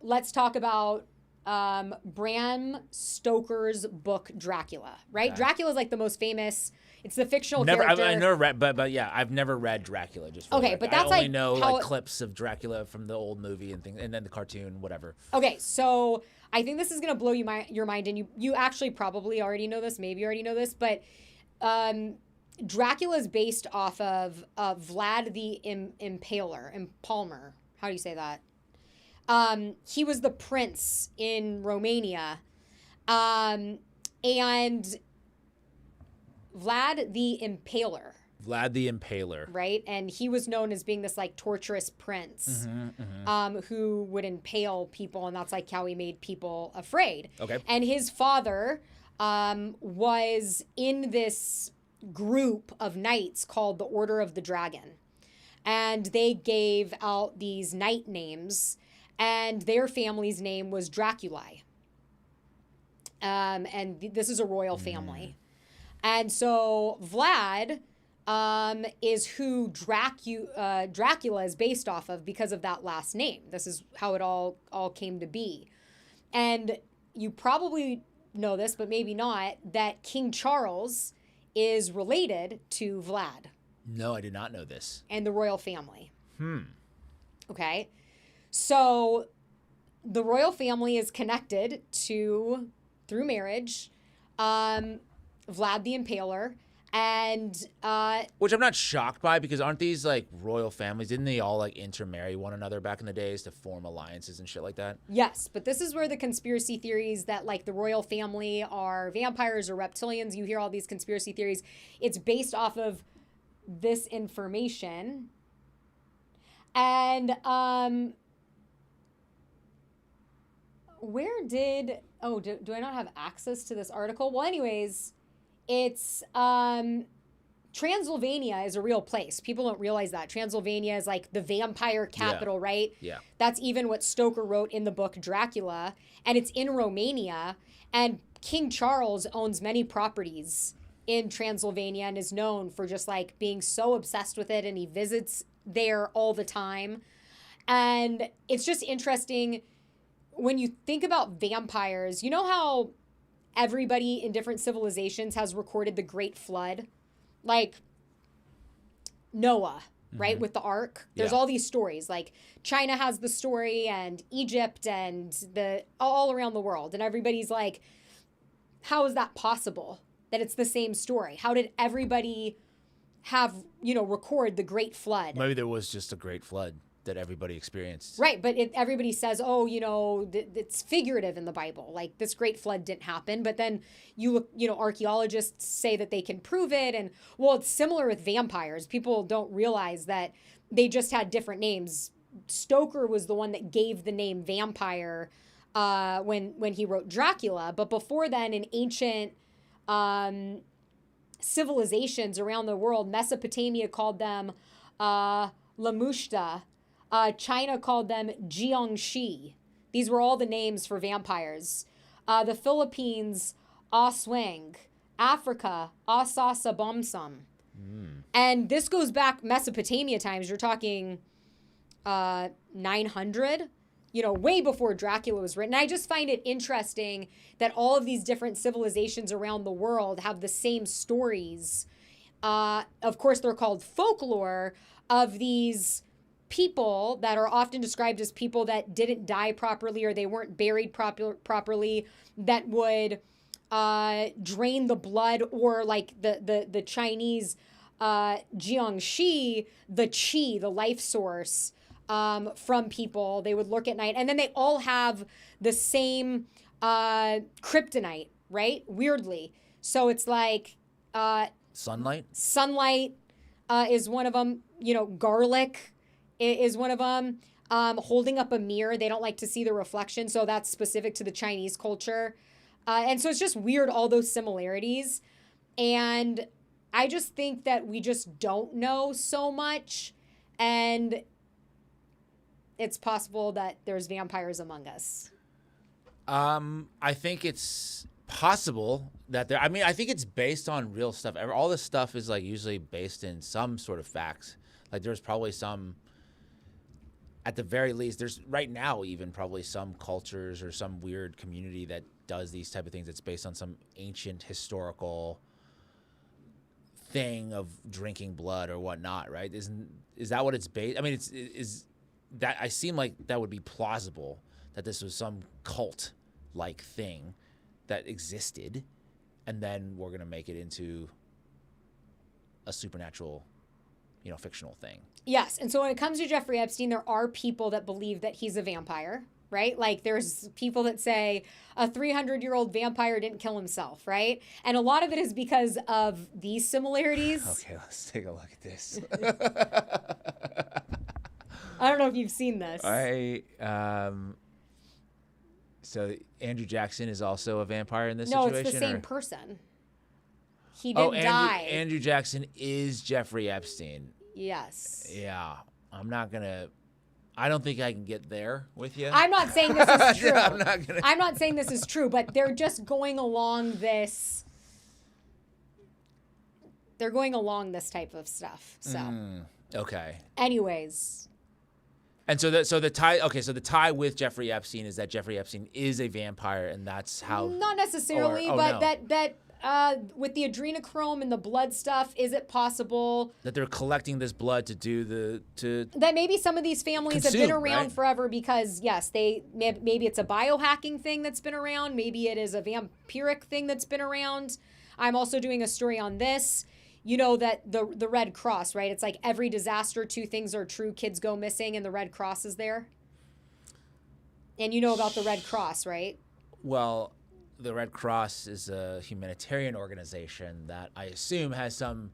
Let's talk about Bram Stoker's book Dracula, right? Okay. Dracula is like the most famous. It's the fictional character. I've never read, but yeah, I've never read Dracula. Just for okay, but that's I only like know how like clips of Dracula from the old movie and things, and then the cartoon, whatever. Okay, so I think this is gonna blow your mind, and you actually probably already know this. Maybe you already know this, but Dracula is based off of Vlad the Impaler. How do you say that? He was the prince in Romania, and Vlad the Impaler, right? And he was known as being this like torturous prince, who would impale people, and that's like how he made people afraid. Okay. And his father was in this group of knights called the Order of the Dragon, and they gave out these knight names, and their family's name was Draculae. And this is a royal family. And so Vlad is who Dracula is based off of because of that last name. This is how it all came to be. And you probably know this, but maybe not, that King Charles is related to Vlad. No, I did not know this. And the royal family. Okay. So the royal family is connected to, through marriage, Vlad the Impaler, and which I'm not shocked by, because aren't these like royal families? Didn't they all like intermarry one another back in the days to form alliances and shit like that? Yes, but this is where the conspiracy theories that like the royal family are vampires or reptilians, you hear all these conspiracy theories. It's based off of this information. And where did do I not have access to this article? Well, anyways, it's Transylvania is a real place. People don't realize that. Transylvania is like the vampire capital, right? Yeah. That's even what Stoker wrote in the book Dracula, and it's in Romania, and King Charles owns many properties in Transylvania and is known for just like being so obsessed with it, and he visits there all the time. And it's just interesting when you think about vampires. You know how everybody in different civilizations has recorded the Great Flood? Like Noah, right? With the ark. There's all these stories. Like China has the story, and Egypt, and all around the world. And everybody's like, how is that possible that it's the same story? How did everybody have, record the Great Flood? Maybe there was just a great flood that everybody experienced. Right, but everybody says, it's figurative in the Bible. Like, this great flood didn't happen. But then you look, archaeologists say that they can prove it. And, well, it's similar with vampires. People don't realize that they just had different names. Stoker was the one that gave the name vampire when he wrote Dracula. But before then, in ancient civilizations around the world, Mesopotamia called them Lamushta. China called them Jiangxi. These were all the names for vampires. The Philippines, Aswang. Africa, Asasabamsam. And this goes back Mesopotamia times. You're talking 900, way before Dracula was written. I just find it interesting that all of these different civilizations around the world have the same stories. Of course, they're called folklore of these people that are often described as people that didn't die properly, or they weren't buried properly, that would drain the blood, or like the Chinese Jiangxi, the qi, the life source from people. They would look at night, and then they all have the same kryptonite, right? Weirdly. So it's like Sunlight is one of them. Garlic is one of them. holding up a mirror. They don't like to see the reflection. So that's specific to the Chinese culture. And so it's just weird, all those similarities. And I just think that we just don't know so much. And it's possible that there's vampires among us. I think it's possible that there. I mean, I think it's based on real stuff. All this stuff is like usually based in some sort of facts. Like there's probably some, at the very least, there's right now even probably some cultures or some weird community that does these type of things. It's based on some ancient historical thing of drinking blood or whatnot, right? Is that what it's based? I mean, is that I seem like that would be plausible that this was some cult like thing that existed, and then we're gonna make it into a supernatural, fictional thing. Yes, and so when it comes to Jeffrey Epstein, there are people that believe that he's a vampire, right? Like there's people that say a 300-year-old vampire didn't kill himself, right? And a lot of it is because of these similarities. Okay, let's take a look at this. I don't know if you've seen this. So Andrew Jackson is also a vampire in this No, situation? it's the same person. He didn't die. Andrew Jackson is Jeffrey Epstein. Yes. Yeah. I don't think I can get there with you. I'm not saying this is true. No, I'm not saying this is true, but they're just going along this. They're going along this type of stuff. So. Okay. Anyways. And so the tie with Jeffrey Epstein is that Jeffrey Epstein is a vampire, and that's how. Not necessarily, but that with the adrenochrome and the blood stuff, is it possible that they're collecting this blood to do that maybe some of these families have been around right? forever because yes, maybe it's a biohacking thing that's been around, maybe it is a vampiric thing that's been around. I'm also doing a story on this. You know that the Red Cross, right? It's like every disaster, 2 things are true. Kids go missing and the Red Cross is there. And you know about the Red Cross, right? Well, the Red Cross is a humanitarian organization that I assume has some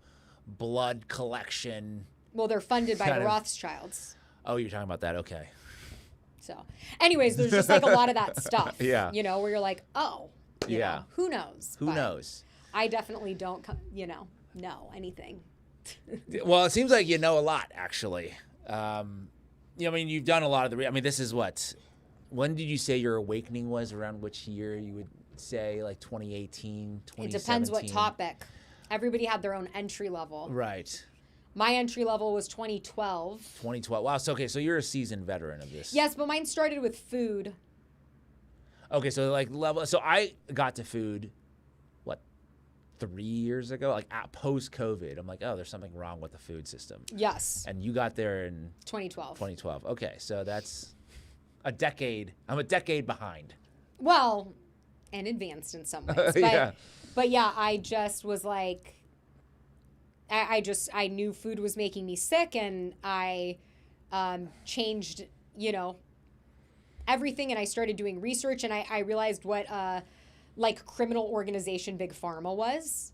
blood collection. Well, they're funded by the Rothschilds. Oh, you're talking about that. Okay. So anyways, there's just like a lot of that stuff, yeah. Where you're like, oh, you know, who knows? Who knows? I definitely don't, know anything. Well, it seems like you know a lot, actually. I mean, you've done a lot of this is what? When did you say your awakening was? Around which year you would say, like 2018, 2017? It depends what topic. Everybody had their own entry level. Right. My entry level was 2012. 2012. Wow. So, so you're a seasoned veteran of this. Yes, but mine started with food. Okay, so so I got to food, 3 years ago, like post-COVID. I'm like, oh, there's something wrong with the food system. Yes. And you got there in 2012. 2012. Okay, so that's a decade. I'm a decade behind. Well, and advanced in some ways. But yeah, I just was like, I knew food was making me sick, and I changed, everything, and I started doing research, and I realized what criminal organization Big Pharma was.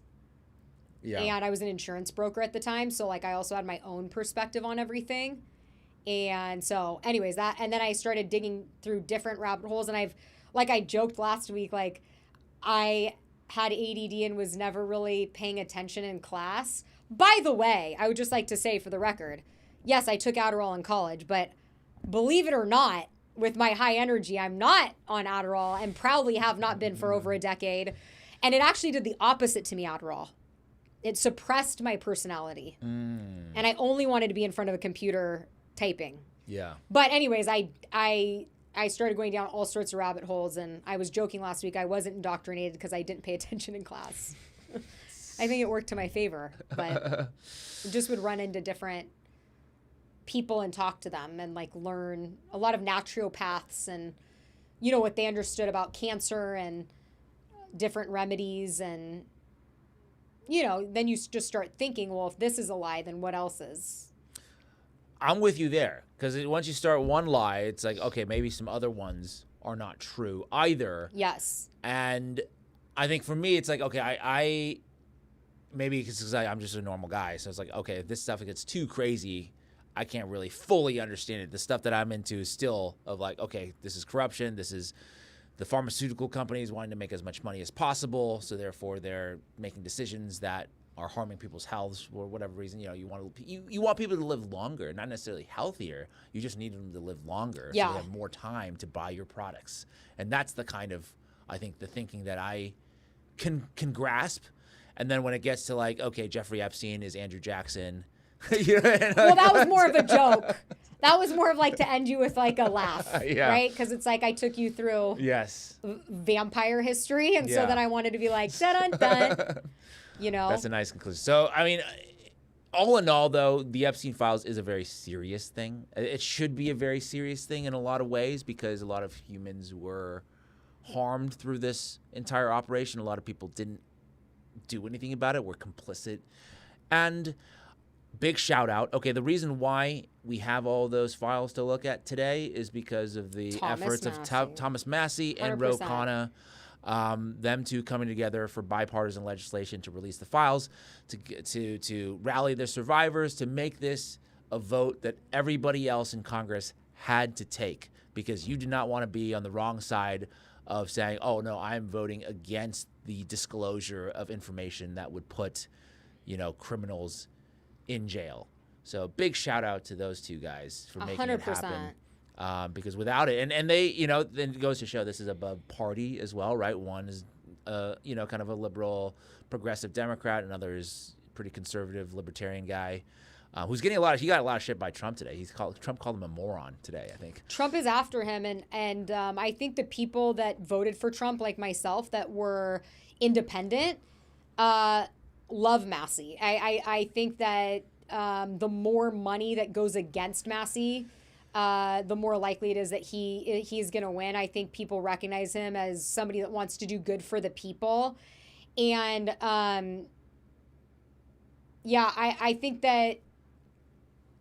Yeah. And I was an insurance broker at the time, so I also had my own perspective on everything. And so anyways, and then I started digging through different rabbit holes, and I joked last week, I had ADD and was never really paying attention in class. By the way, I would just like to say for the record, yes, I took Adderall in college, but believe it or not, with my high energy, I'm not on Adderall and proudly have not been for over a decade. And it actually did the opposite to me, Adderall. It suppressed my personality. And I only wanted to be in front of a computer typing. Yeah. But anyways, I started going down all sorts of rabbit holes, and I was joking last week, I wasn't indoctrinated because I didn't pay attention in class. I think it worked to my favor, but just would run into different people and talk to them and learn a lot of naturopaths and what they understood about cancer and different remedies, and then you just start thinking, well, if this is a lie, then what else is? I'm with you there, because once you start one lie, it's like, okay, maybe some other ones are not true either. Yes. And I think for me, it's like, okay, I maybe because I'm just a normal guy, so it's like, okay, if this stuff gets too crazy, I can't really fully understand it. The stuff that I'm into is still of like, okay, this is corruption. This is the pharmaceutical companies wanting to make as much money as possible. So therefore they're making decisions that are harming people's healths for whatever reason. You know, you want people to live longer, not necessarily healthier. You just need them to live longer so they have more time to buy your products. And that's the kind of, I think, the thinking that I can grasp. And then when it gets to like, okay, Jeffrey Epstein is Andrew Jackson. Well, that was more of a joke. That was more of like to end you with like a laugh, right? Because it's like I took you through vampire history, and so then I wanted to be like, dun dun dun. You know, that's a nice conclusion. So, I mean, all in all, though, the Epstein files is a very serious thing. It should be a very serious thing in a lot of ways because a lot of humans were harmed through this entire operation. A lot of people didn't do anything about it, were complicit. And big shout out. Okay, the reason why we have all those files to look at today is because of the efforts of Thomas Massie and Ro Khanna. Them two coming together for bipartisan legislation to release the files, to rally the survivors, to make this a vote that everybody else in Congress had to take, because you do not want to be on the wrong side of saying, oh, no, I'm voting against the disclosure of information that would put, you know, criminals in jail. So big shout out to those two guys for making it happen. Because without it, and they, you know, then it goes to show this is a party as well, right? One is, you know, kind of a liberal, progressive Democrat. Another is pretty conservative, libertarian guy who's getting he got a lot of shit by Trump today. Trump called him a moron today, I think. Trump is after him, and I think the people that voted for Trump, like myself, that were independent, love Massie. I think that the more money that goes against Massie, the more likely it is that he's going to win. I think people recognize him as somebody that wants to do good for the people. And, I think that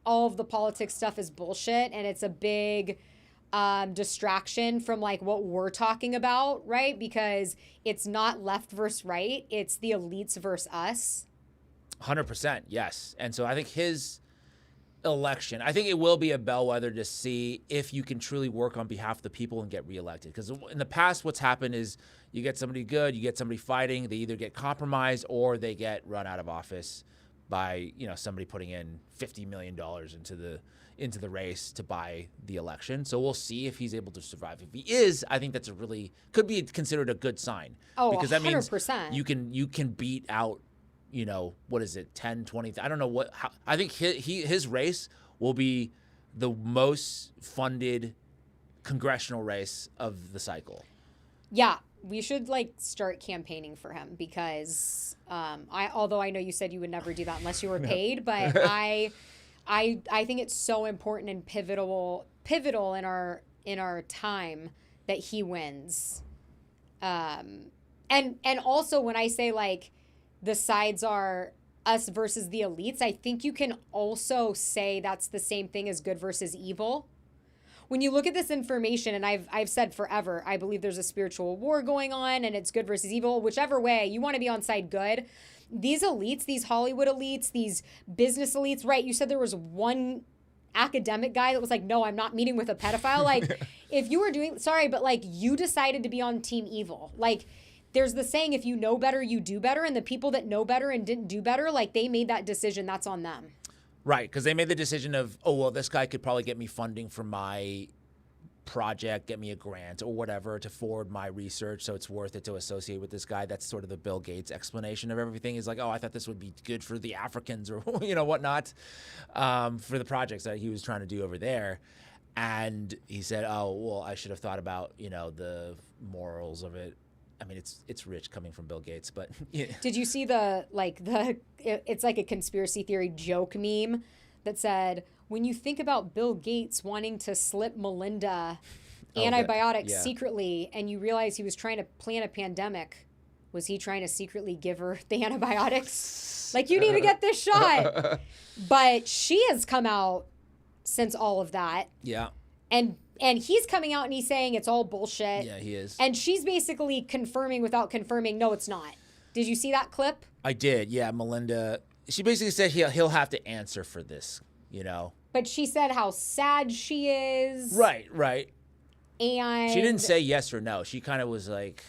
all of the politics stuff is bullshit, and it's a big distraction from like what we're talking about, right? Because it's not left versus right. It's the elites versus us. 100%, yes. And so I think his election, I think it will be a bellwether to see if you can truly work on behalf of the people and get reelected. Because in the past, what's happened is you get somebody good, you get somebody fighting, they either get compromised or they get run out of office by, you know, somebody putting in $50 million into the race to buy the election. So we'll see if he's able to survive. If he is, I think that's could be considered a good sign. Oh, because 100%. that means you can beat out, you know, what is it, 10, 20, I don't know I think his race will be the most funded congressional race of the cycle. Yeah, we should like start campaigning for him because although I know you said you would never do that unless you were paid, but I think it's so important and pivotal in our time that he wins. And also when I say like the sides are us versus the elites, I think you can also say that's the same thing as good versus evil. When you look at this information, and I've said forever, I believe there's a spiritual war going on and it's good versus evil. Whichever way, you want to be on side good. These elites, these Hollywood elites, these business elites, right? You said there was one academic guy that was like, no, I'm not meeting with a pedophile. Like, if you were but like you decided to be on team evil. Like, there's the saying, if you know better, you do better. And the people that know better and didn't do better, like they made that decision. That's on them. Right. Because they made the decision of, oh, well, this guy could probably get me funding for my project, get me a grant or whatever to forward my research. So it's worth it to associate with this guy. That's sort of the Bill Gates explanation of everything. Is like, oh, I thought this would be good for the Africans or, you know, whatnot, for the projects that he was trying to do over there. And he said, oh, well, I should have thought about, you know, the morals of it. I mean, it's rich coming from Bill Gates, but yeah. Did you see it's like a conspiracy theory joke meme that said, when you think about Bill Gates wanting to slip Melinda antibiotics secretly, and you realize he was trying to plan a pandemic, was he trying to secretly give her the antibiotics? Like, you need to get this shot. But she has come out since all of that. Yeah. And he's coming out and he's saying it's all bullshit. Yeah, he is. And she's basically confirming without confirming, no, it's not. Did you see that clip? I did, yeah. Melinda, she basically said he'll have to answer for this. you know. But she said how sad she is. Right. And she didn't say yes or no. She kind of was like,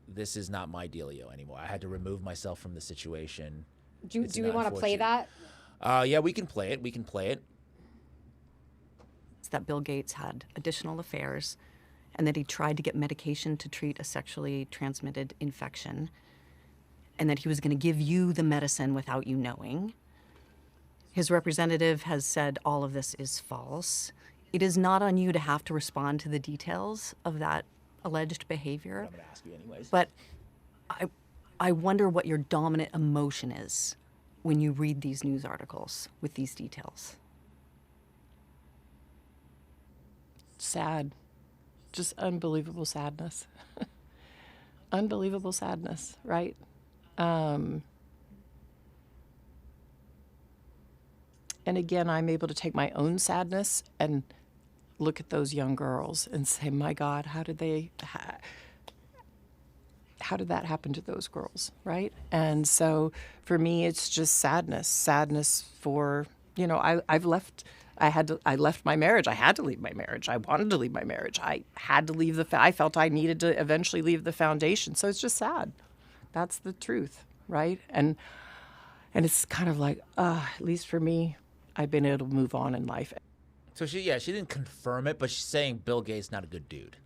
this is not my dealio anymore. I had to remove myself from the situation. Do we want to play that? Yeah, we can play it. It's that Bill Gates had additional affairs and that he tried to get medication to treat a sexually transmitted infection and that he was going to give you the medicine without you knowing. His representative has said all of this is false. It is not on you to have to respond to the details of that alleged behavior. I'm going to ask you anyways. But I wonder what your dominant emotion is when you read these news articles with these details. Sad. Just unbelievable sadness. Unbelievable sadness, right? And again, I'm able to take my own sadness and look at those young girls and say, my God, how did that happen to those girls, right? And so for me, it's just sadness for, you know, I left my marriage. I had to leave my marriage. I wanted to leave my marriage. I had to leave I felt I needed to eventually leave the foundation. So it's just sad. That's the truth, right? And it's kind of like, at least for me, I've been able to move on in life. So she didn't confirm it, but she's saying Bill Gates not a good dude.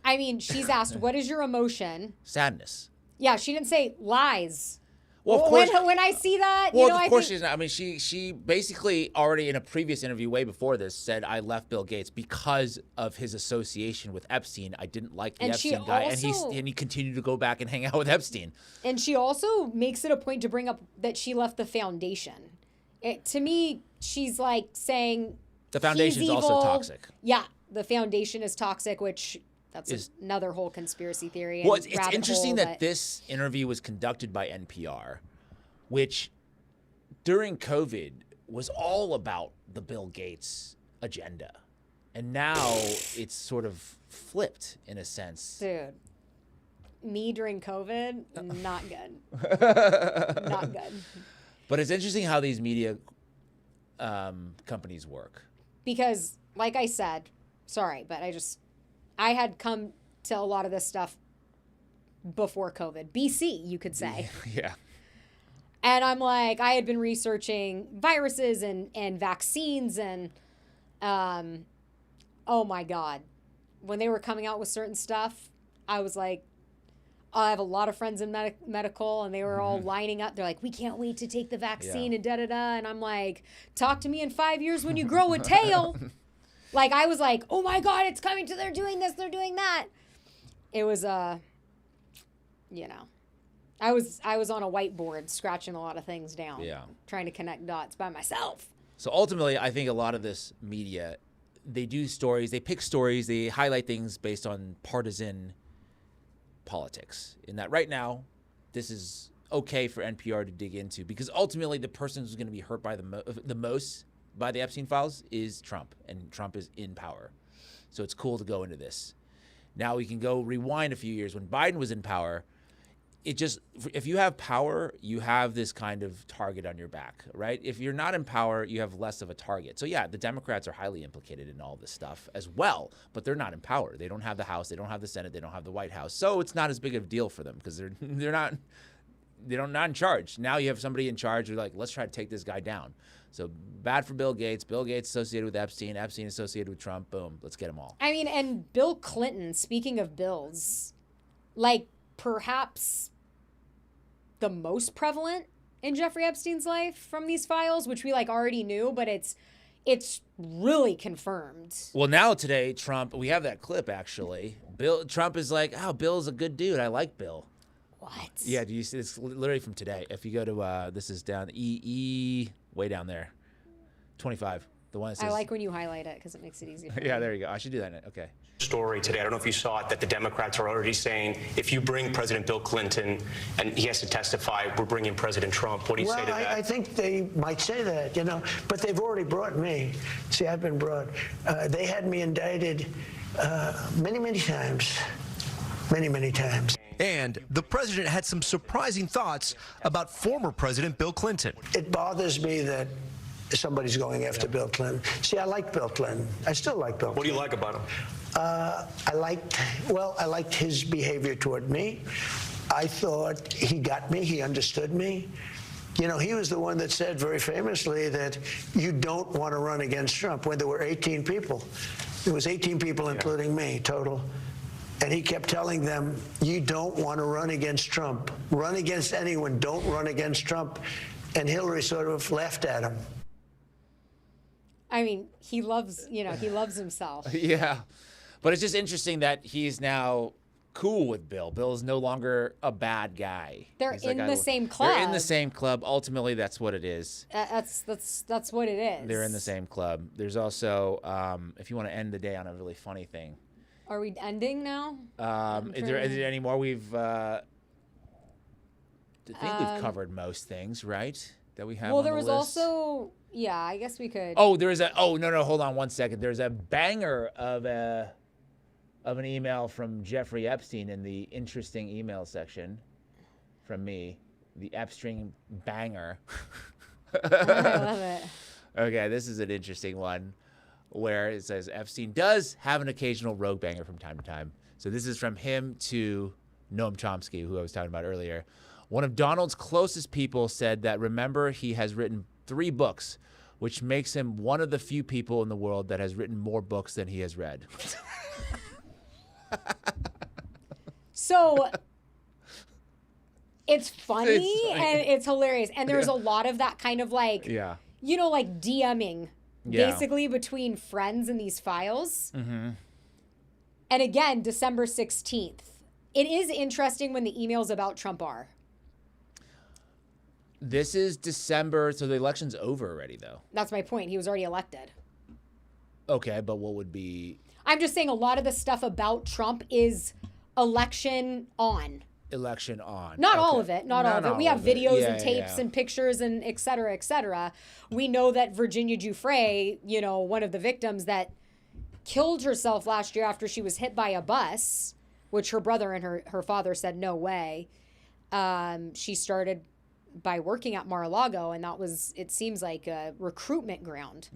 I mean, she's asked, what is your emotion? Sadness. Yeah, she didn't say lies. Well, of course. When I see that, well, you know, of course she's not. I mean, she basically already in a previous interview way before this said, I left Bill Gates because of his association with Epstein. I didn't like the Epstein guy, and he continued to go back and hang out with Epstein. And she also makes it a point to bring up that she left the foundation. To me, she's like saying the foundation is also toxic. Yeah, the foundation is toxic, which that's another whole conspiracy theory. Well, it's interesting that this interview was conducted by NPR, which during COVID was all about the Bill Gates agenda. And now it's sort of flipped in a sense. Dude, me during COVID, not good. Not good. But it's interesting how these media companies work. Because, like I said, sorry, but I had come to a lot of this stuff before COVID. BC, you could say. Yeah. And I'm like, I had been researching viruses and vaccines and, oh my God. When they were coming out with certain stuff, I was like, I have a lot of friends in medical, and they were all lining up. They're like, we can't wait to take the vaccine and da-da-da. And I'm like, talk to me in 5 years when you grow a tail. Like, I was like, oh my God, it's coming to, they're doing this, they're doing that. It was, you know, I was on a whiteboard scratching a lot of things down. Yeah. Trying to connect dots by myself. So ultimately, I think a lot of this media, they do stories, they pick stories, they highlight things based on partisan politics. In that right now, this is okay for NPR to dig into because ultimately the person who's going to be hurt by the most by the Epstein files is Trump, and Trump is in power. So it's cool to go into this. Now we can go rewind a few years. When Biden was in power, if you have power, you have this kind of target on your back, right? If you're not in power, you have less of a target. So yeah, the Democrats are highly implicated in all this stuff as well, but they're not in power. They don't have the House, they don't have the Senate, they don't have the White House. So it's not as big of a deal for them because they're not in charge. Now you have somebody in charge who's like, let's try to take this guy down. So bad for Bill Gates. Bill Gates associated with Epstein. Epstein associated with Trump. Boom. Let's get them all. I mean, and Bill Clinton, speaking of bills, like perhaps the most prevalent in Jeffrey Epstein's life from these files, which we like already knew, but it's really confirmed. Well, now today, Trump, we have that clip actually. Trump is like, oh, Bill's a good dude. I like Bill. What? Yeah, do you see? It's literally from today. If you go to, this is down, way down there, 25. The one that says, I like when you highlight it because it makes it easier. Yeah, there you go. I should do that. Okay. Story today, I don't know if you saw it, that the Democrats are already saying if you bring President Bill Clinton and he has to testify, we're bringing President Trump. What do you say to that? I think they might say that, you know, but they've already brought me. See, I've been brought. They had me indicted many times. Many times. And the president had some surprising thoughts about former President Bill Clinton. It bothers me that somebody's going after Bill Clinton. See, I like Bill Clinton. I still like Bill Clinton. What do you like about him? I liked his behavior toward me. I thought he got me, he understood me. You know, he was the one that said very famously that you don't want to run against Trump when there were 18 people. There was 18 people, including me, total. And he kept telling them, you don't want to run against Trump. Run against anyone, don't run against Trump. And Hillary sort of laughed at him. I mean, he loves himself. Yeah. But it's just interesting that he's now cool with Bill. Bill is no longer a bad guy. They're in the same club. They're in the same club. Ultimately, that's what it is. That's what it is. They're in the same club. There's also, if you want to end the day on a really funny thing. Are we ending now? Is there any more? I think we've covered most things, right? That we have. Well, on there the was list. also, yeah, I guess we could. Oh, no, hold on one second. There's a banger of an email from Jeffrey Epstein in the interesting email section from me, the Epstein banger. I love it. Okay, this is an interesting one where it says Epstein does have an occasional rogue banger from time to time. So this is from him to Noam Chomsky, who I was talking about earlier. One of Donald's closest people said that, remember, he has written 3 books, which makes him one of the few people in the world that has written more books than he has read. So it's funny and it's hilarious. And there's a lot of that kind of like, like DMing basically between friends in these files. Mm-hmm. And again, December 16th. It is interesting when the emails about Trump are. This is December, so the election's over already, though. That's my point. He was already elected. Okay, but what would be... I'm just saying a lot of the stuff about Trump is election on. Election on. Not all of it. Not all of it. We have videos and Yeah, tapes and pictures and et cetera, et cetera. We know that Virginia Giuffre, one of the victims that killed herself last year after she was hit by a bus, which her brother and her father said, no way. She started by working at Mar-a-Lago, and that was, it seems like, a recruitment ground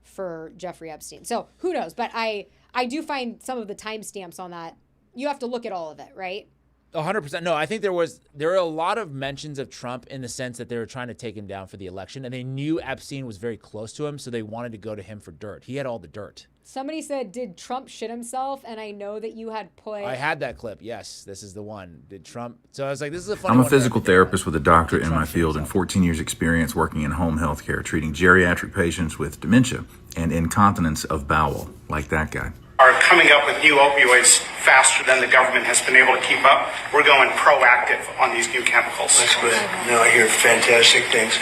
for Jeffrey Epstein. So who knows? But I do find some of the timestamps on that. You have to look at all of it, right? 100%. No, I think there are a lot of mentions of Trump in the sense that they were trying to take him down for the election, and they knew Epstein was very close to him, so they wanted to go to him for dirt. He had all the dirt. Somebody said, did Trump shit himself? And I know that you had put... I had that clip. Yes, this is the one. Did Trump... So I was like, this is a funny I'm one. a physical therapist with a doctorate in my field and 14 years experience working in home health care, treating geriatric patients with dementia and incontinence of bowel, like that guy. Are coming up with new opioids faster than the government has been able to keep up. We're going proactive on these new chemicals. That's good. No, I hear fantastic things.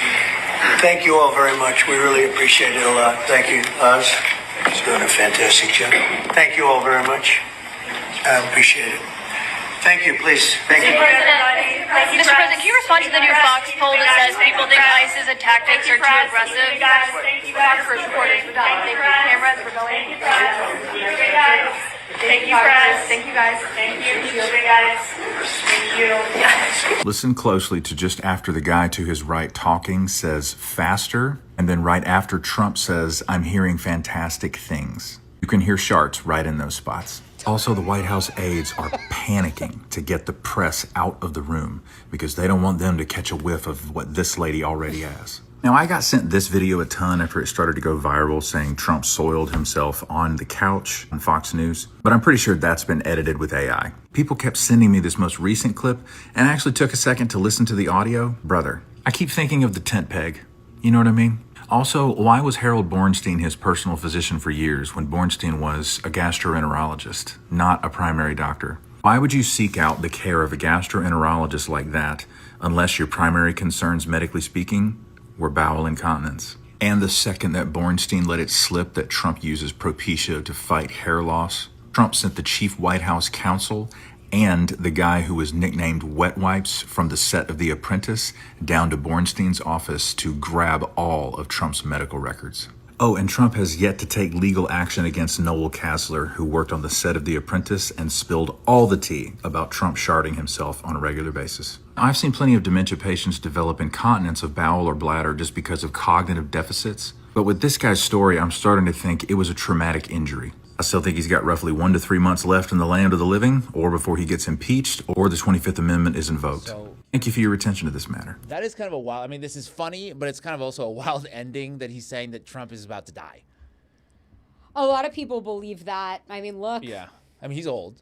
Thank you all very much. We really appreciate it a lot. Thank you, Oz. He's doing a fantastic job. Thank you all very much. I appreciate it. Thank you, please. Thank you. Mr. President, can you respond to the new Fox poll that says people think ISIS's tactics are too aggressive? Photographers, reporters, cameras, we're going. Thank you, guys. Thank you, guys. Thank you, guys. Thank you. Listen closely to just after the guy to his right talking says faster, and then right after Trump says, I'm hearing fantastic things. You can hear sharts right in those spots. Also, the White House aides are panicking to get the press out of the room because they don't want them to catch a whiff of what this lady already has. Now, I got sent this video a ton after it started to go viral saying Trump soiled himself on the couch on Fox News, but I'm pretty sure that's been edited with AI. People kept sending me this most recent clip and I actually took a second to listen to the audio. Brother, I keep thinking of the tent peg. You know what I mean? Also, why was Harold Bornstein his personal physician for years when Bornstein was a gastroenterologist, not a primary doctor? Why would you seek out the care of a gastroenterologist like that unless your primary concerns, medically speaking, were bowel incontinence? And the second that Bornstein let it slip that Trump uses Propecia to fight hair loss, Trump sent the chief White House counsel and the guy who was nicknamed Wet Wipes from the set of The Apprentice down to Bornstein's office to grab all of Trump's medical records. Oh, and Trump has yet to take legal action against Noel Casler, who worked on the set of The Apprentice and spilled all the tea about Trump sharding himself on a regular basis. I've seen plenty of dementia patients develop incontinence of bowel or bladder just because of cognitive deficits. But with this guy's story, I'm starting to think it was a traumatic injury. I still think he's got roughly 1 to 3 months left in the land of the living, or before he gets impeached, or the 25th Amendment is invoked. Thank you for your attention to this matter. That is kind of a wild. I mean, this is funny, but it's kind of also a wild ending that he's saying that Trump is about to die. A lot of people believe that. I mean, look. Yeah. I mean, he's old.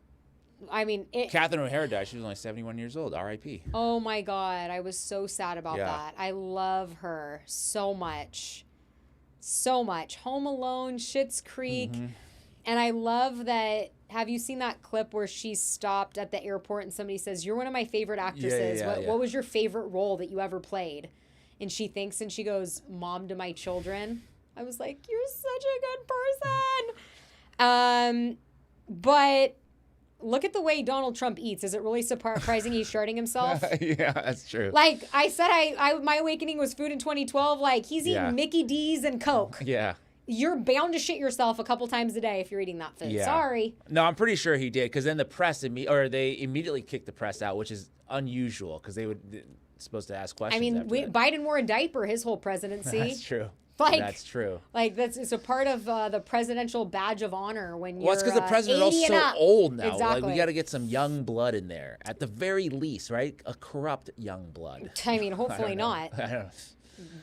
I mean, Catherine O'Hara died. She was only 71 years old. R.I.P. Oh my God. I was so sad about that. I love her so much. So much. Home Alone, Schitt's Creek. Mm-hmm. And I love that. Have you seen that clip where she stopped at the airport and somebody says, "You're one of my favorite actresses. What was your favorite role that you ever played?" And she thinks and she goes, "Mom to my children." I was like, you're such a good person. But look at the way Donald Trump eats. Is it really surprising he's sharding himself? Yeah, that's true. Like I said, my awakening was food in 2012. Like he's eating Mickey D's and Coke. Yeah. You're bound to shit yourself a couple times a day if you're eating that food. Yeah. Sorry. No, I'm pretty sure he did, because then the press they immediately kicked the press out, which is unusual because they would supposed to ask questions. I mean, Biden wore a diaper his whole presidency. That's true. That's true. Like it's a part of the presidential badge of honor when you're. Well, it's because the president's 80 also and up. old now. Exactly. Like we got to get some young blood in there at the very least, right? A corrupt young blood. I mean, hopefully not. I don't know.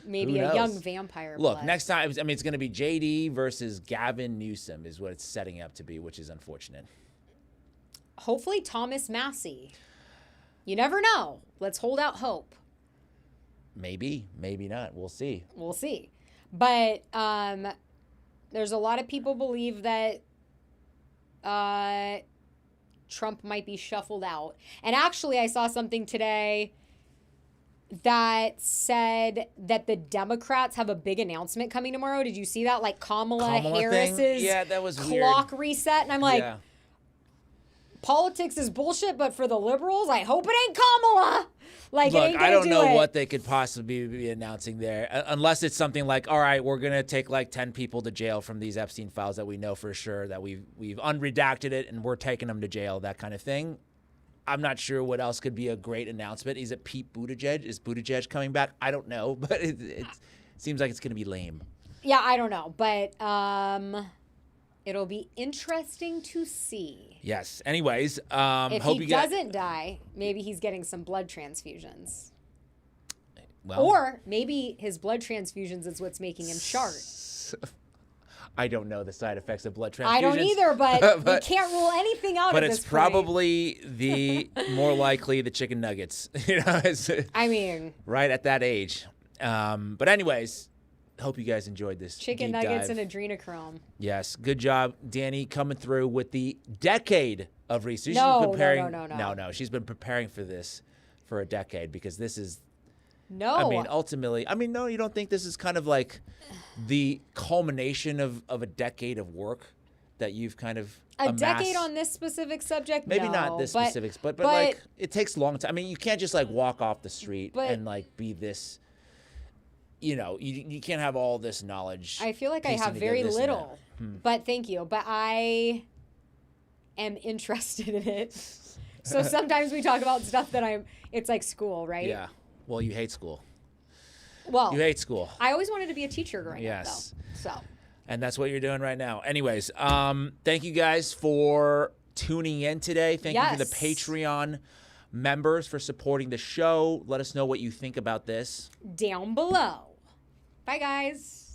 Maybe a young vampire. Look, blood. next time, I mean, it's going to be JD versus Gavin Newsom is what it's setting up to be, which is unfortunate. Hopefully Thomas Massey. You never know. Let's hold out hope. Maybe, maybe not. We'll see. We'll see. But there's a lot of people believe that Trump might be shuffled out. And actually, I saw something today that said that the Democrats have a big announcement coming tomorrow. Did you see that? Like Kamala Harris's that was clock weird. reset. And I'm like, politics is bullshit, but for the liberals, I hope it ain't Kamala. Like, look, it ain't gonna I don't do know it. what they could possibly be announcing there, unless it's something like, all right, we're going to take like 10 people to jail from these Epstein files that we know for sure, that we've unredacted it and we're taking them to jail, that kind of thing. I'm not sure what else could be a great announcement. Is it Pete Buttigieg? Is Buttigieg coming back? I don't know, but it seems like it's going to be lame. Yeah, I don't know, but it'll be interesting to see. Yes. Anyways, If hope he you get. doesn't die, maybe he's getting some blood transfusions. Well, Or maybe his blood transfusions is what's making him shard. I don't know the side effects of blood transfusions. I don't either, but we can't rule anything out But at it's this point. probably the more likely the chicken nuggets. I mean, right at that age. But anyways, hope you guys enjoyed this chicken deep nuggets dive. and adrenochrome. Yes, good job, Dani, coming through with the decade of research. No. No. She's been preparing for this for a decade, because this is. No. I mean, ultimately, no, you don't think this is kind of like the culmination of a decade of work that you've kind of amassed? Decade on this specific subject? Maybe no, not this specifics, but like it takes a long time. I mean, you can't just like walk off the street and like be this, you can't have all this knowledge. I feel like I have very little, but thank you. But I am interested in it. So sometimes we talk about stuff that it's like school, right? Yeah. Well, you hate school. Well, you hate school. I always wanted to be a teacher growing up, though. So. And that's what you're doing right now. Anyways, thank you guys for tuning in today. Thank you to the Patreon members for supporting the show. Let us know what you think about this. Down below. Bye, guys.